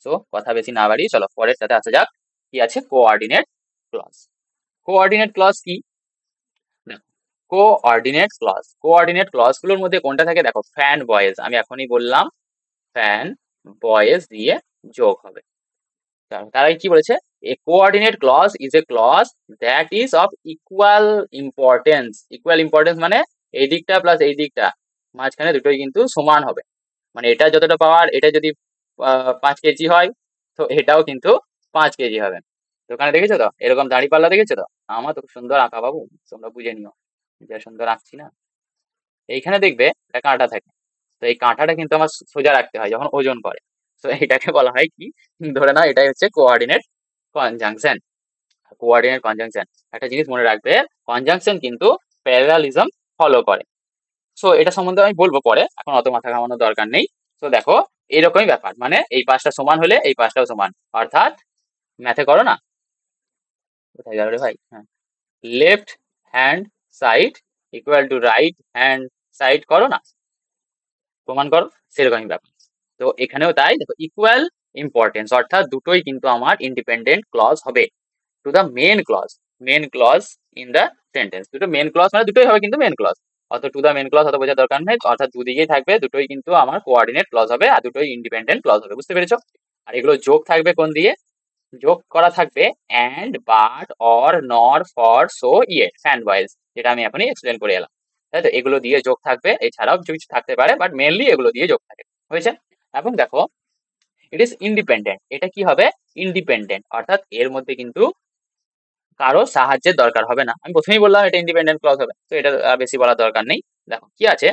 সো কথা বেশি না বাড়িয়ে চলো পরের সাথে আসা যাক। কি আছে? Coordinate clause. কোঅর্ডিনেট ক্লজ কি? কোঅর্ডিনেট ক্লজ, কোঅর্ডিনেট ক্লজ গুলোর মধ্যে কোনটা থাকে দেখো, ফ্যান বয়েজ, আমি এখনই বললাম ফ্যান বয়েজ দিয়ে যোগ হবে। তারা কি বলেছে? A coordinate clause is a clause that is of equal importance. Equal importance মানে এই দিকটা প্লাস এই দিকটা, মাঝখানে দুটোই কিন্তু সমান হবে। মানে এটা যতটা পাওয়ার, এটা যদি 5 কেজি হয়, তো এটাও কিন্তু 5 কেজি হবে। দোকানে দেখেছো তো এরকম দাঁড়িপাল্লা, দেখেছো তো? আমার তো খুব সুন্দর আঁকা বাবু, তোমরা বুঝে নিও যা সুন্দর আঁকছি না। এইখানে দেখবে একটা কাঁটা থাকে, তো এই কাঁটাটা কিন্তু আমার সোজা রাখতে হয় যখন ওজন করে। তো এটাকে বলা হয় কি, ধরে নাও এটাই হচ্ছে কোঅর্ডিনেট কনজাংশন। কোঅর্ডিনেট কনজাংশন, একটা জিনিস মনে রাখবে, কনজাংশন কিন্তু প্যারালালিজম ফলো করে। সো এটা সম্বন্ধে আমি বলবো পরে, এখন অত মাথা ঘামানোর দরকার নেই। তো দেখো, এরকমই ব্যাপার, মানে এই পাশটা সমান হলে এই পাশটাও সমান, অর্থাৎ ম্যাথে করো না, কোথায় গেল রে ভাই, হ্যাঁ, left hand side equal to right hand side, করো না, প্রমাণ করো, সেরকমই ব্যাপার। তো এখানেও তাই, দেখো ইকুয়াল ইম্পর্টেন্স, অর্থাৎ দুটোই কিন্তু আমার ইন্ডিপেন্ডেন্ট ক্লজ হবে to the main clause. Main clause in the sentence, দুটো মেন ক্লজ মানে দুটোই হবে কিন্তু মেন ক্লজ, অত টু দ্য মেন ক্লজ অত বোঝার দরকার নেই, অর্থাৎ দুদিকেই থাকবে, দুটোই কিন্তু আমার কোঅর্ডিনেট ক্লজ হবে আর দুটোই ইন্ডিপেন্ডেন্ট ক্লজ হবে, বুঝতে পেরেছো? আর এগুলো যোগ থাকবে কোন দিয়ে? যোগ করা থাকবে অ্যান্ড, বাট, অর, নর, for, so, yet, fan voice, যেটা আমি এখনই এক্সপ্লেন করে এলাম। তাই তো, এগুলো দিয়ে যোগ থাকবে, এছাড়াও কিছু কিছু থাকতে পারে, বাট মেনলি এগুলো দিয়ে যোগ থাকে, হয়েছে? এবং দেখো, ইট ইজ ইন্ডিপেন্ডেন্ট, এটা কি হবে? ইন্ডিপেন্ডেন্ট, অর্থাৎ এর মধ্যে কিন্তু কারো সাহায্যের দরকার হবে না। আমি প্রথমেই বললাম এটা ইন্ডিপেন্ডেন্ট ক্লজ হবে, তো এটা বেশি বলার দরকার নেই। দেখো কি আছে,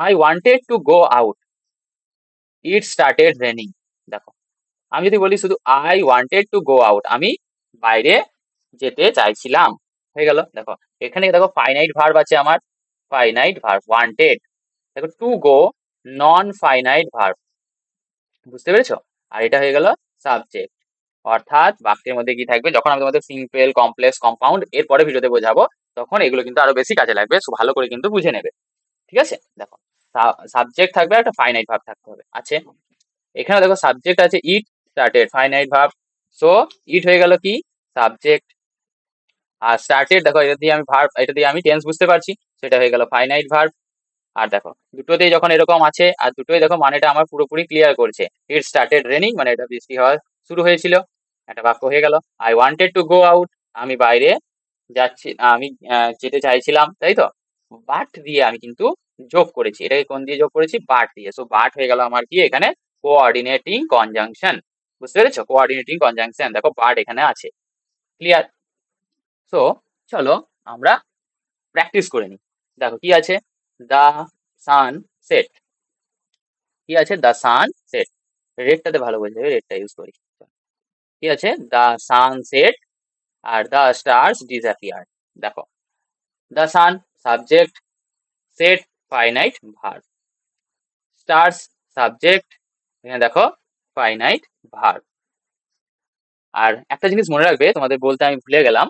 I wanted to go out, it started raining. দেখো, আমি যদি বলি শুধু I wanted to go out, আমি বাইরে যেতে চাইছিলাম, হয়ে গেল। দেখো এখানে দেখো ফাইনাইট ভার্ব আছে আমার, ফাইনাইট ভার্ব, ওয়ান্টেড, দেখো to go non finite verb, বুঝতে পেরেছো? আর এটা হয়ে গেল সাবজেক্ট। অর্থাৎ বাক্যের মধ্যে কি থাকবে, যখন আমি তোমাদের সিম্পল, কমপ্লেক্স, কম্পাউন্ড এর পরে ভিডিওতে বোঝাবো, তখন এগুলো কিন্তু আরো বেশি কাজে লাগবে, ভালো করে কিন্তু বুঝে নেবে, ঠিক আছে? দেখো, সাবজেক্ট থাকবে, একটা ফাইনাইট ভার্ব থাকতে হবে, আছে। এখানে দেখো সাবজেক্ট আছে it, started, finite verb, so it হয়ে গেল কি, সাবজেক্ট। আর স্টার্টেড দেখো, এটা দিয়ে আমি ভার্ব, এটা দিয়ে আমি টেন্স বুঝতে পারছি, সেটা হয়ে গেল ফাইনাইট ভার্ব। আর দেখো দুটোতেই যখন এরকম আছে, আর দুটোই দেখো মানেটা আমার পুরোপুরি ক্লিয়ার করছে, ইট স্টার্টেড রেনিং মানে এটা বৃষ্টি হওয়া শুরু হয়েছিল, একটা বাক্য হয়ে গেল। I wanted to go out, আমি বাইরে যাচ্ছি, আমি যেতে চাইছিলাম, তাই তো? বাট দিয়ে আমি কিন্তু যোগ করেছি, এটাকে কোন দিয়ে যোগ করেছি? বাট দিয়ে। সো বাট হয়ে গেল আমার কি এখানে? কোঅর্ডিনেটিং কনজাংশন, বুঝতে পেরেছো? কোঅর্ডিনেটিং কনজাংশন, দেখো বাট এখানে আছে, ক্লিয়ার? সো চলো আমরা প্র্যাকটিস করে নিই। দেখো কি আছে, দা সান সেট, কি আছে? দা সান সেট, রেডটাতে ভালো বোঝা যাবে, রেডটা ইউজ করি। কি আছে? দা সান সেট আর দা স্টার্স ডিসঅ্যাপিয়ার। দেখো, the sun subject, set finite verb, stars subject, এখানে দেখো ফাইনাইট ভার্ব। আর একটা জিনিস মনে রাখবে, তোমাদের বলতে আমি ভুলে গেলাম,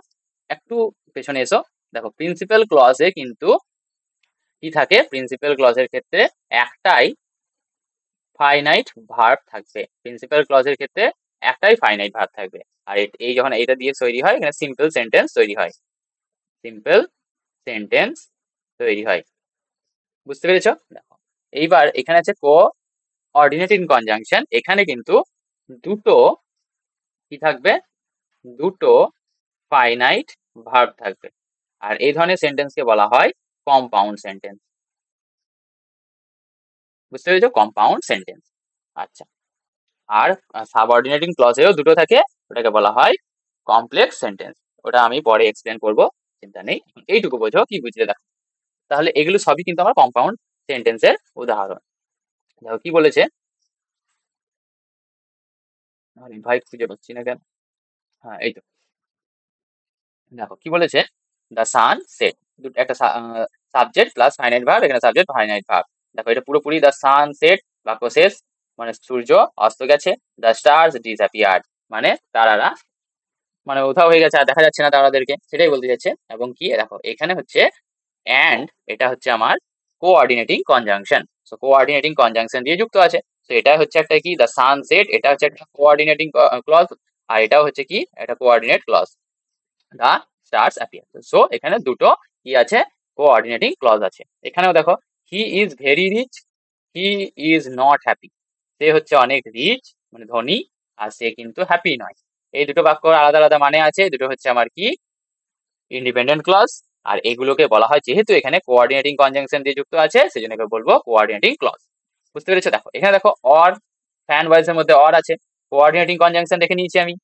একটু পেছনে এসো। দেখো প্রিন্সিপাল ক্লজে কিন্তু কি থাকে, প্রিন্সিপাল ক্লজের ক্ষেত্রে একটাই ফাইনাইট ভার্ব থাকবে, প্রিন্সিপাল ক্লজের ক্ষেত্রে একটাই ফাইনাইট ভার্ব থাকবে। আর এই যখন এইটা দিয়ে তৈরি হয়, এখানে সিম্পল সেন্টেন্স তৈরি হয়, সিম্পল সেন্টেন্স তৈরি হয়, বুঝতে পেরেছো? দেখো এইবার এখানে আছে কোঅর্ডিনেটিং কনজাংশন, এখানে কিন্তু দুটো কি থাকবে? দুটো ফাইনাইট ভার্ব থাকবে, আর এই ধরনের সেন্টেন্সকে বলা হয় কম্পাউন্ড সেন্টেন্স, বুঝতে পেরেছো? Compound sentence. আচ্ছা, আর সাবঅর্ডিনেটিং ক্লজেও দুটো থাকে, ওটাকে বলা হয় কমপ্লেক্স সেন্টেন্স। ওটা আমি পরে এক্সপ্লেন করব, চিন্তা নেই। এইটুকু বোঝো, কি বুঝলে দেখো। তাহলে এগুলো সবই কিন্তু আমার কম্পাউন্ড সেন্টেন্সের উদাহরণ। দেখো কি বলেছে, ভাই খুঁজে পাচ্ছি না কেন। হ্যাঁ, এই তো দেখো কি বলেছে, দ্য সান সেট, একটা সাবজেক্ট প্লাস ফাইনাইট ভার্ব, এখানে সাবজেক্ট ফাইনাইট ভার্ব। দেখো এটা পুরোপুরি দ্য সান সেট, বাক্য শেষ, মানে সূর্য অস্ত গেছে। দ্য স্টার্স ডিসঅ্যাপিয়ার্ড, মানে তারারা মানে উধাও হয়ে গেছে, আর দেখা যাচ্ছে না তারাদেরকে, সেটাই বলতে যাচ্ছে। এবং কি দেখো এখানে হচ্ছে অ্যান্ড, এটা হচ্ছে আমার coordinating conjunction. So coordinating conjunction দিয়ে যুক্ত আছে। তো এটা হচ্ছে একটা কি, দ্য সান সেট, এটা হচ্ছে একটা কোঅর্ডিনেটিং ক্লজ, আর এটাও হচ্ছে কি একটা coordinate clause, the stars appear. So এখানে দুটো কি আছে, কোঅর্ডিনেটিং ক্লজ আছে। এখানেও দেখো, he is very rich, he is not happy, সে হচ্ছে অনেক রিচ মানে ধনী, আর সে কিন্তু হ্যাপি নয়। এই দুটো বাক্য আলাদা আলাদা মানে আছে, দুটো হচ্ছে আমার কি ইন্ডিপেন্ডেন্ট ক্লজ। আর এগুলোকে বলা হয়, যেহেতু এখানে কোঅর্ডিনেটিং কনজাংশন দিয়ে যুক্ত আছে, সেজন্য একে বলবো কোঅর্ডিনেটিং ক্লজ। বুঝতে পেরেছো? দেখো এখানে দেখো অর, ফ্যান ভয়েস এর মধ্যে অর আছে, কোঅর্ডিনেটিং কনজাংশন দেখে নিয়েছি আমি।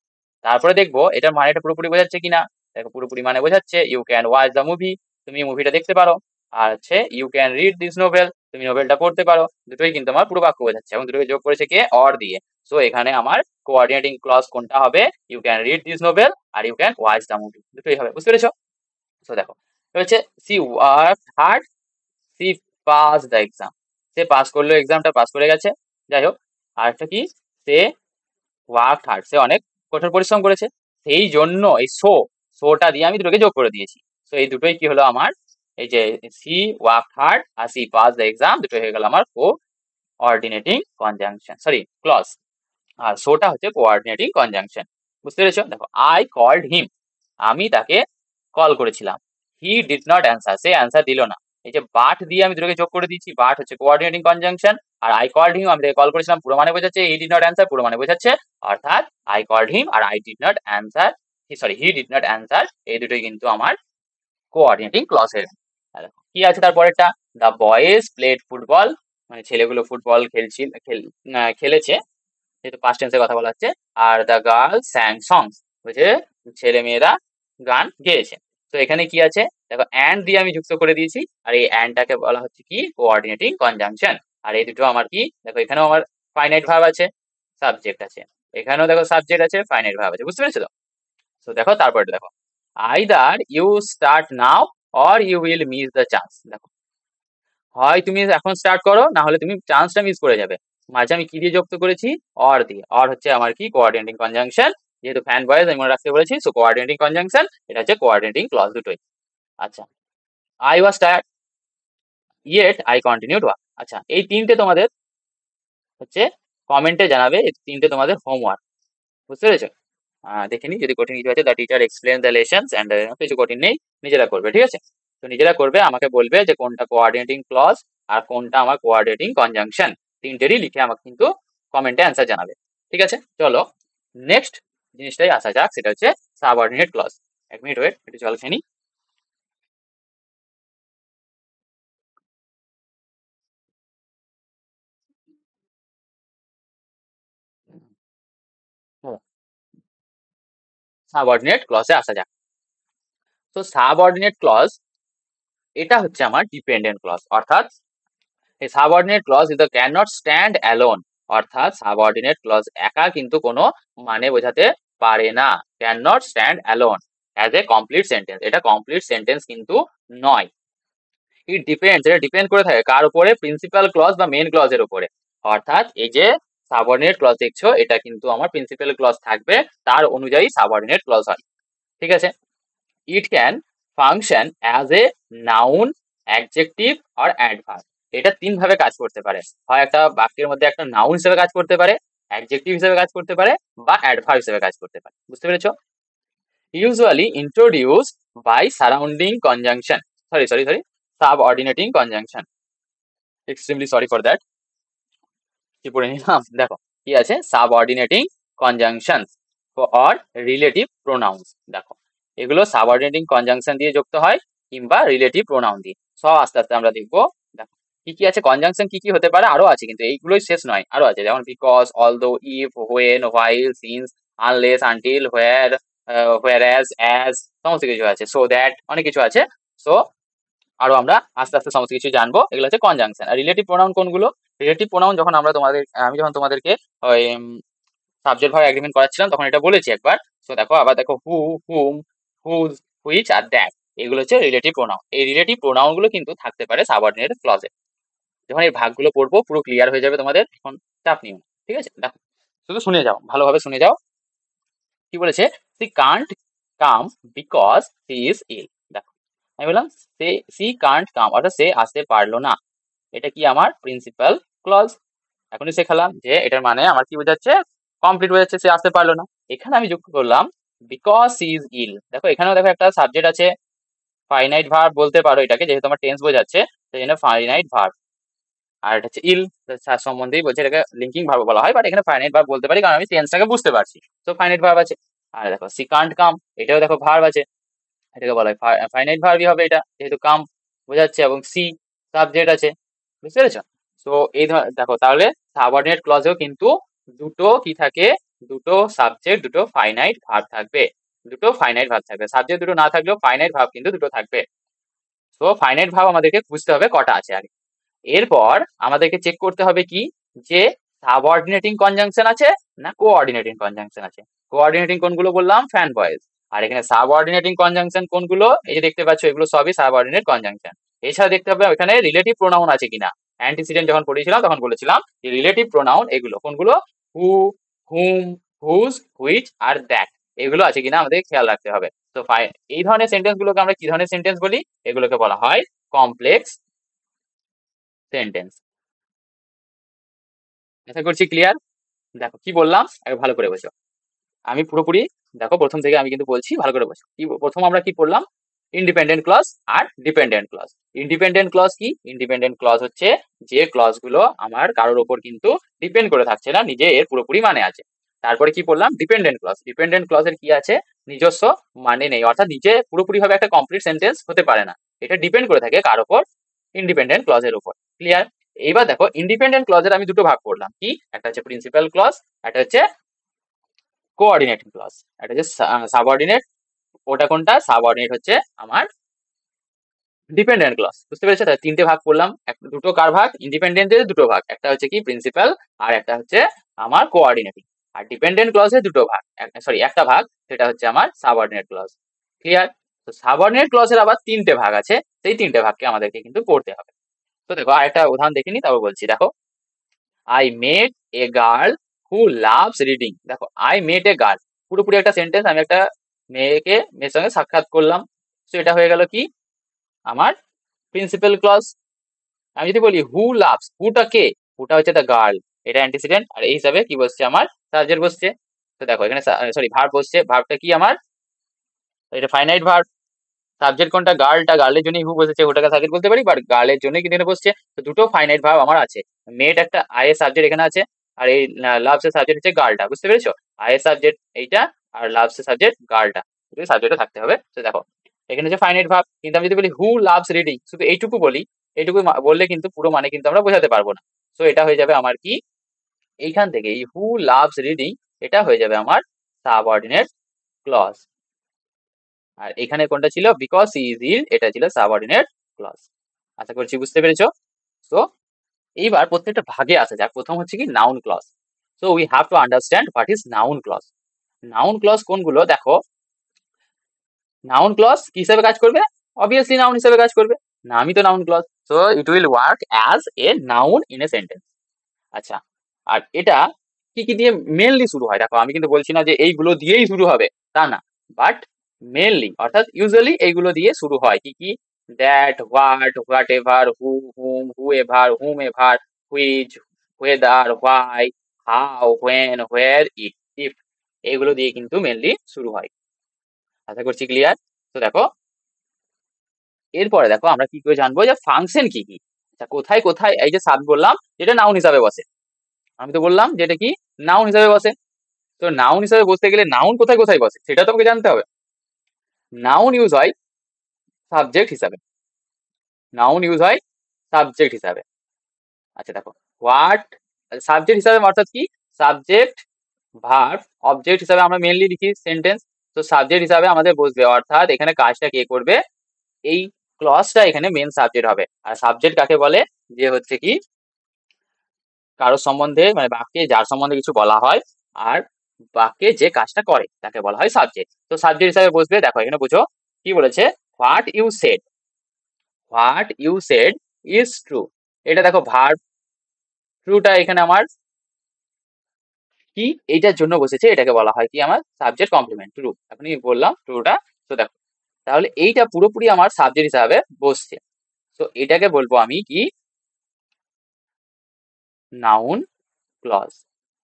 তারপরে দেখবো এটার মানেটা পুরোপুরি বোঝাচ্ছে কিনা। দেখো পুরোপুরি মানে বোঝাচ্ছে, you can watch the movie, তুমি মুভিটা দেখতে পারো। আর হচ্ছে you can read this novel, তুমি নোভেলটা পড়তে পারো। দুটোই কিন্তু আমার পুরো বাক্য বোঝাচ্ছে, এবং দুটোকে যোগ করেছে কে, অর দিয়ে। সো এখানে আমার কোঅর্ডিনেটিং ক্লজ কোনটা হবে, you can read this novel আর you can watch the movie, দুটোই হবে। বুঝতে পেরেছো? তো দেখো হচ্ছে she work hard, she pass the exam, সে পাস করলো, এক্সামটা পাস করে গেছে। যাই হোক, আরেকটা কি, সে ওয়ার্ক হার্ড, সে অনেক কঠোর পরিশ্রম করেছে। সেই জন্য এই সোটা দিয়ে আমি দুটোকে যোগ করে দিয়েছি। তো এই দুটোই কি হলো আমার, এই যে সি ওয়ার্ক হার্ড আর সি পাস দ্য এক্সাম, দুটো হয়ে গেল আমার কোঅর্ডিনেটিং কনজাংশন, সরি ক্লজ। আর সোটা হচ্ছে কোঅর্ডিনেটিং কনজাংশন। বুঝতে পেরেছো? দেখো আই কল্ড হিম, আমি তাকে কল করেছিলাম। হি did not answer, say answer দিল না। এই যে বাট দিয়ে আমি দুটোকে যোগ করে দিচ্ছি, বাট হচ্ছে কোঅর্ডিনেটিং কনজাংশন, আর আই কল্ড হিম, আমি তাকে কল করেছিলাম, পুরো মানে বোঝাচ্ছে। হি ডিড নট অ্যান্সার, পুরো মানে বোঝাচ্ছে। অর্থাৎ আই কল্ড হিম আর I did not answer, sorry he did not answer, এই দুটোই কিন্তু আমার কোঅর্ডিনেটিং ক্লজের। কি আছে তারপরেরটা, দ্য বয়েজ প্লেড ফুটবল, মানে ছেলেগুলো ফুটবল খেলেছে, যেহেতু পাস্ট টেন্সের কথা বলা হচ্ছে। আর দ্য গার্ল স্যাং সংস, বলছে ছেলে মেয়েরা গান গেয়েছে। তো এখানে কি আছে, দেখো অ্যান্ড দিয়ে আমি যুক্ত করে দিয়েছি, আর এই অ্যান্ডটাকে বলা হচ্ছে কি কোঅর্ডিনেটিং কনজাংশন। আর এই দুটো আমার কি, দেখো এখানেও আমার ফাইনাইট ভার্ব আছে, সাবজেক্ট আছে, এখানেও দেখো সাবজেক্ট আছে, ফাইনাইট ভার্ব আছে। বুঝতে পেরেছো তো? তো দেখো তারপরে দেখো, either you start now or you will miss the chance. দেখো হয় তুমি এখন স্টার্ট করো, না হলে তুমি চান্সটা মিস করে যাবে। মাঝে আমি কি দিয়ে যুক্ত করেছি, অর দিয়ে। অর হচ্ছে আমার কি কোঅর্ডিনেটিং কনজাংশন, যেহেতু ফ্যান ভয়েস আমি মনে রাখতে বলেছি, সো কোঅর্ডিনেটিং কনজাংশন, এটা হচ্ছে কোঅর্ডিনেটিং ক্লজ দুটোই। আচ্ছা, I was tired yet I continued work. আচ্ছা, এই তিনটে তোমাদের হচ্ছে কমেন্টে জানাবে, এই তিনটে তোমাদের হোমওয়ার্ক। বুঝতে পেরেছো? দেখে নি, যদি কঠিন কিছু আছে, the teacher explain the lessons and, কিছু কঠিন নেই, নিজেরা করবে, ঠিক আছে? তো নিজেরা করবে, আমাকে বলবে যে কোনটা কোঅর্ডিনেটিং ক্লজ আর কোনটা আমার কোঅর্ডিনেটিং কনজাংশন, তিনটেরই লিখে আমাকে কিন্তু কমেন্টে অ্যান্সার জানাবে। ঠিক আছে, চলো নেক্সট জিনিসটাই আসা যাক, সেটা হচ্ছে সাবঅর্ডিনেট ক্লজ। 1 মিনিট ওয়েট, একটু জল খেয়ে নি। সাবঅর্ডিনেট ক্লজে আসা যাক। তো সাবঅর্ডিনেট ক্লজ, এটা হচ্ছে আমার ডিপেন্ডেন্ট ক্লজ, অর্থাৎ এই subordinate clause is the can not stand alone, অর্থাৎ সাবঅর্ডিনেট ক্লজ একা কিন্তু কোনো মানে বোঝাতে পারে না। Can not stand alone as a complete sentence, এটা কমপ্লিট সেন্টেন্স কিন্তু নয়। ইট ডিপেন্ডস, এটা ডিপেন্ড করে থাকে কার উপরে, প্রিন্সিপাল ক্লজ বা মেন ক্লজের উপরে। অর্থাৎ এই যে সাবঅর্ডিনেট ক্লজ দেখছো, এটা কিন্তু আমার প্রিন্সিপাল ক্লজ থাকবে, তার অনুযায়ী সাবঅর্ডিনেট ক্লজ হয়। ঠিক আছে, it can function as a noun, adjective আর অ্যাডভার্ব। এটা তিন ভাবে কাজ করতে পারে, হয় একটা বাক্যের মধ্যে একটা নাউন হিসেবে কাজ করতে পারে, অ্যাডজেক্টিভ হিসেবে কাজ করতে পারে, বা অ্যাডভার্ব হিসেবে কাজ করতে পারে। বুঝতে পেরেছো? Usually introduced by surrounding conjunction, sorry subordinating conjunction, extremely sorry for that, কি পড়ে নিলাম। দেখো কি আছে, subordinating conjunction or relative pronouns. দেখো এগুলো সাবঅর্ডিনেটিং কনজাংশন দিয়ে যুক্ত হয়, কিংবা রিলেটিভ প্রোনাউন দিয়ে। সব আস্তে আস্তে আমরা দেখবো। দেখো কি কি আছে কনজাংশন কি কি হতে পারে আরো আছে, কিন্তু এইগুলোই শেষ নয়, আরো আছে, যেমন because, although, if, when, while, since, unless, until, where, as সমস্ত কিছু আছে, সো দ্যাট, অনেক কিছু আছে। সো আরো আমরা আস্তে আস্তে সমস্ত কিছু জানবো। এগুলো হচ্ছে কনজাংশন। আর রিলেটিভ প্রোনাউন কোনগুলো? রিলেটিভ প্রোনাউন যখন আমি যখন তোমাদেরকে ওই সাবজেক্ট ভার্ব এগ্রিমেন্ট করাচ্ছিলাম তখন এটা বলেছি একবার। সো দেখো আবার দেখো, হু, হুম, হুজ, হুইচ আর দ্যাট, এগুলো হচ্ছে রিলেটিভ প্রোনাউন। এই রিলেটিভ প্রোনাউন গুলো কিন্তু থাকতে পারে সাবঅর্ডিনেট ক্লজে। যখন এই ভাগগুলো পড়বো পুরো ক্লিয়ার হয়ে যাবে তোমাদের, এখন চাপ নিও না, ঠিক আছে? দেখো শুধু শুনে যাও, ভালোভাবে শুনে যাও। কি বলেছে? She can't come because she is ill. দেখো আমি বললাম সি কান্ট কাম, অর্থাৎ সে আসতে পারলো না। এটা কি আমার প্রিন্সিপাল ক্লজ। এখনই শেখালাম যে এটার মানে আমার কি বোঝাচ্ছে, কমপ্লিট বোঝাচ্ছে, সে আসতে পারলো না। এখানে আমি যুক্ত করলাম বিকজ সি ইজ ইল। দেখো এখানেও দেখো একটা সাবজেক্ট আছে, ফাইনাইট ভার্ব বলতে পারো এটাকে, যেহেতু আমার টেন্স বোঝাচ্ছে সেই জন্য ফাইনাইট ভার্ব। আর এটা হচ্ছে ইল সম্বন্ধেই বলছে, এটাকে লিঙ্কিং ভার্ব বলা হয়, বাট এখানে ফাইনাইট ভার্ব বলতে পারি কারণ আমি টেন্সটাকে বুঝতে পারছি। তো ফাইনাইট ভার্ব আছে। আর দেখো সি কান্ট কাম, এটাও দেখো ভার্ব আছে, এটাকে বলা হয় ফাইনাইট ভার্বই হবে এটা, যেহেতু কাম বোঝাচ্ছে এবং সি সাবজেক্ট আছে। বুঝতে পেরেছো? তো এই দেখো তাহলে সাবঅর্ডিনেট ক্লজেও কিন্তু দুটো কি থাকে, দুটো সাবজেক্ট, দুটো ফাইনাইট ভার্ব থাকবে। দুটো ফাইনাইট ভার্ব থাকবে, সাবজেক্ট দুটো না থাকলেও ফাইনাইট ভার্ব কিন্তু দুটো থাকবে। তো ফাইনাইট ভার্ব আমাদেরকে বুঝতে হবে কটা আছে আগে। এরপর আমাদেরকে চেক করতে হবে কি, যে সাবঅর্ডিনেটিং কনজাংশন আছে না কোঅর্ডিনেটিং কনজাংশন আছে। কোঅর্ডিনেটিং কোনগুলো বললাম? Fan voice. আর এখানে সাবঅর্ডিনেটিং কনজাংশন কোনগুলো? এই যে দেখতে পাচ্ছ এগুলো সবই সাবঅর্ডিনেট কনজাংশন। এছাড়া দেখতে হবে এখানে রিলেটিভ প্রোনাউন আছে কিনা। অ্যান্টিসিডেন্ট যখন পড়েছিলাম তখন বলেছিলাম যে রিলেটিভ প্রোনাউন এগুলো কোনগুলো, হু, হুম, হুজ, হুইচ আর দ্যাট, এগুলো আছে কিনা আমাদের খেয়াল রাখতে হবে। তো এই ধরনের সেন্টেন্স গুলোকে আমরা কি ধরনের সেন্টেন্স বলি? এগুলোকে বলা হয় কমপ্লেক্স সেন্টেন্স। আশা করছি ক্লিয়ার। দেখো কি বললাম আগে ভালো করে বোঝো। আমি পুরোপুরি দেখো প্রথম থেকে আমি কিন্তু বলছি, ভালো করে বোঝো। কি প্রথম আমরা কি পড়লাম? ইন্ডিপেন্ডেন্ট ক্লজ আর ডিপেন্ডেন্ট ক্লজ। ইন্ডিপেন্ডেন্ট ক্লজ কি? ইন্ডিপেন্ডেন্ট ক্লজ হচ্ছে যে ক্লজ গুলো আমার কারোর ওপর কিন্তু ডিপেন্ড করে থাকছে না, নিজে এর পুরোপুরি মানে আছে। তারপরে কি পড়লাম? Dependent clause. ডিপেন্ডেন্ট ক্লজের কি আছে? নিজস্ব মানে নেই, অর্থাৎ নিজে পুরোপুরি ভাবে একটা কমপ্লিট সেন্টেন্স হতে পারে না, এটা ডিপেন্ড করে থাকে কার ওপর? ইন্ডিপেন্ডেন্ট ক্লজের উপর। ক্লিয়ার? এইবার দেখো ইন্ডিপেন্ডেন্ট ক্লজের আমি দুটো ভাগ করলাম, কি? একটা হচ্ছে প্রিন্সিপাল ক্লজ, একটা হচ্ছে কোঅর্ডিনেটিং ক্লজ। একটা হচ্ছে সাবঅর্ডিনেট, ওটা কোনটা? সাবঅর্ডিনেট হচ্ছে আমার ডিপেন্ডেন্ট ক্লজ। বুঝতে পেরেছো? তাহলে তিনটে ভাগ করলাম, দুটো কার ভাগ? ইন্ডিপেন্ডেন্টের দুটো ভাগ, একটা হচ্ছে কি প্রিন্সিপাল আর একটা হচ্ছে আমার কোঅর্ডিনেটিং। আর ডিপেন্ডেন্ট ক্লজের দুটো ভাগ, সরি একটা ভাগ, সেটা হচ্ছে আমার সাবঅর্ডিনেট ক্লজ। ক্লিয়ার? তো সাবঅর্ডিনেট ক্লজের আবার তিনটে ভাগ আছে, সেই তিনটে ভাগকে আমাদেরকে কিন্তু পড়তে হবে। তো দেখো আরেকটা উদাহরণ দেখে নি, তারপর বলছি। দেখো I met a girl who loves reading. দেখো আই মেট এ গার্ল পুরোপুরি একটা সেন্টেন্স, আমি একটা মেয়ের সঙ্গে সাক্ষাৎ করলাম। তো এটা হয়ে গেল কি আমার প্রিন্সিপাল ক্লজ। আমি যদি বলি হু লাভস, হুটা কে? হুটা হচ্ছে দ্য গার্ল, এটা অ্যান্টিসিডেন্ট। আর এই হিসাবে কি বসছে? আমার সাবজেক্ট বসছে। তো দেখো এখানে সরি ভার্ব বসছে, ভার্বটা কি আমার? এটা ফাইনাইট ভার্ব। সাবজেক্ট কোনটা? গার্লটা, গার্লের জন্য হু বসেছে, ওটাকে সাবজেক্ট বলতে পারি, বাট গার্লের জন্য কিন্তু এখানে বসছে। তো দুটো ফাইনাইট ভার্ব আমার আছে। মেট একটা আই এর সাবজেক্ট এখানে আছে, আর এই লাভস এর সাবজেক্ট হচ্ছে গার্লটা। বুঝতে পেরেছো? আই এর সাবজেক্ট এইটা আর লাভস এর সাবজেক্ট গার্লটা, দুটো সাবজেক্টও থাকতে হবে। তো দেখো এখানে হচ্ছে ফাইনাইট ভার্ব, কিন্তু আমি যদি বলি হু লাভস রিডিং, শুধু এইটুকু বলি, এইটুকু বললে কিন্তু পুরো মানে কিন্তু আমরা বোঝাতে পারবো না। তো এটা হয়ে যাবে আমার কি, এইখান থেকে এই হু লাভস রিডিং এটা হয়ে যাবে আমার সাবঅর্ডিনেট ক্লজ। আর এখানে কোনটা ছিল? বিকজ হি ইজ ইল, এটা ছিল সাবঅর্ডিনেট ক্লজ। আশা করছি বুঝতে পেরেছো। তো এইবার প্রত্যেকটা ভাগে আসা যাক। প্রথম হচ্ছে কি noun clause. So we have to understand what is noun clause. Noun clause কোনগুলো? দেখো নাউন ক্লজ কি হিসেবে কাজ করবে? অবভিয়াসলি নাউন হিসেবে কাজ করবে, নামই তো noun clause. So it will work as a noun in a sentence. আচ্ছা, আর এটা কি কি দিয়ে মেনলি শুরু হয়? দেখো আমি কিন্তু বলছি না যে এইগুলো দিয়েই শুরু হবে, তা না, বাট মেনলি অর্থাৎ ইউজুয়ালি এইগুলো দিয়ে শুরু হয়। কি কি? That, what, what ever, who, hmm, who ever, hmm ever, which, whether, why, how, when, where, it, if, এগুলো দিয়ে কিন্তু মেনলি শুরু হয়। আশা করছি ক্লিয়ার। তো দেখো এরপরে দেখো আমরা কি করে জানবো যে ফাংশন কি কি। আচ্ছা, কোথায় কোথায় এই যে সাব বললাম যেটা নাউন হিসাবে বসে, আমি তো বললাম যে এটা কি নাউন হিসাবে বসে। তো নাউন হিসাবে বসতে গেলে নাউন কোথায় কোথায় বসে সেটা তোমাকে জানতে হবে। নাউন ইউজ হয় সাবজেক্ট হিসাবে, নাউন ইউজ হয় সাবজেক্ট হিসাবে। আচ্ছা দেখো, হোয়াট সাবজেক্ট হিসাবে অর্থাৎ কি, সাবজেক্ট ভার্ব অবজেক্ট হিসাবে আমরা মেনলি লিখি সেন্টেন্স। তো সাবজেক্ট হিসাবে আমাদের বসবে, অর্থাৎ এখানে কাজটা কে করবে, এই ক্লজটা এখানে মেন সাবজেক্ট হবে। আর সাবজেক্ট কাকে বলে, যে হচ্ছে কি কারো সম্বন্ধে মানে বাক্যে যার সম্বন্ধে কিছু বলা হয় আর বাক্যে যে কাজটা করে তাকে বলা হয় সাবজেক্ট। তো সাবজেক্ট হিসাবে বসবে, দেখো এখানে বুঝো কি বলেছে, what you said is true. এটা দেখো ভার্ব, ট্রুটা এখানে আমার কি এইটার জন্য বসেছে, এটাকে বলা হয় কি আমার সাবজেক্ট কমপ্লিমেন্ট ট্রু, এখনই বললাম ট্রুটা। তো দেখো তাহলে এইটা পুরোপুরি আমার সাবজেক্ট হিসাবে বসছে। তো এটাকে বলবো আমি কি, নাউন ক্লজ।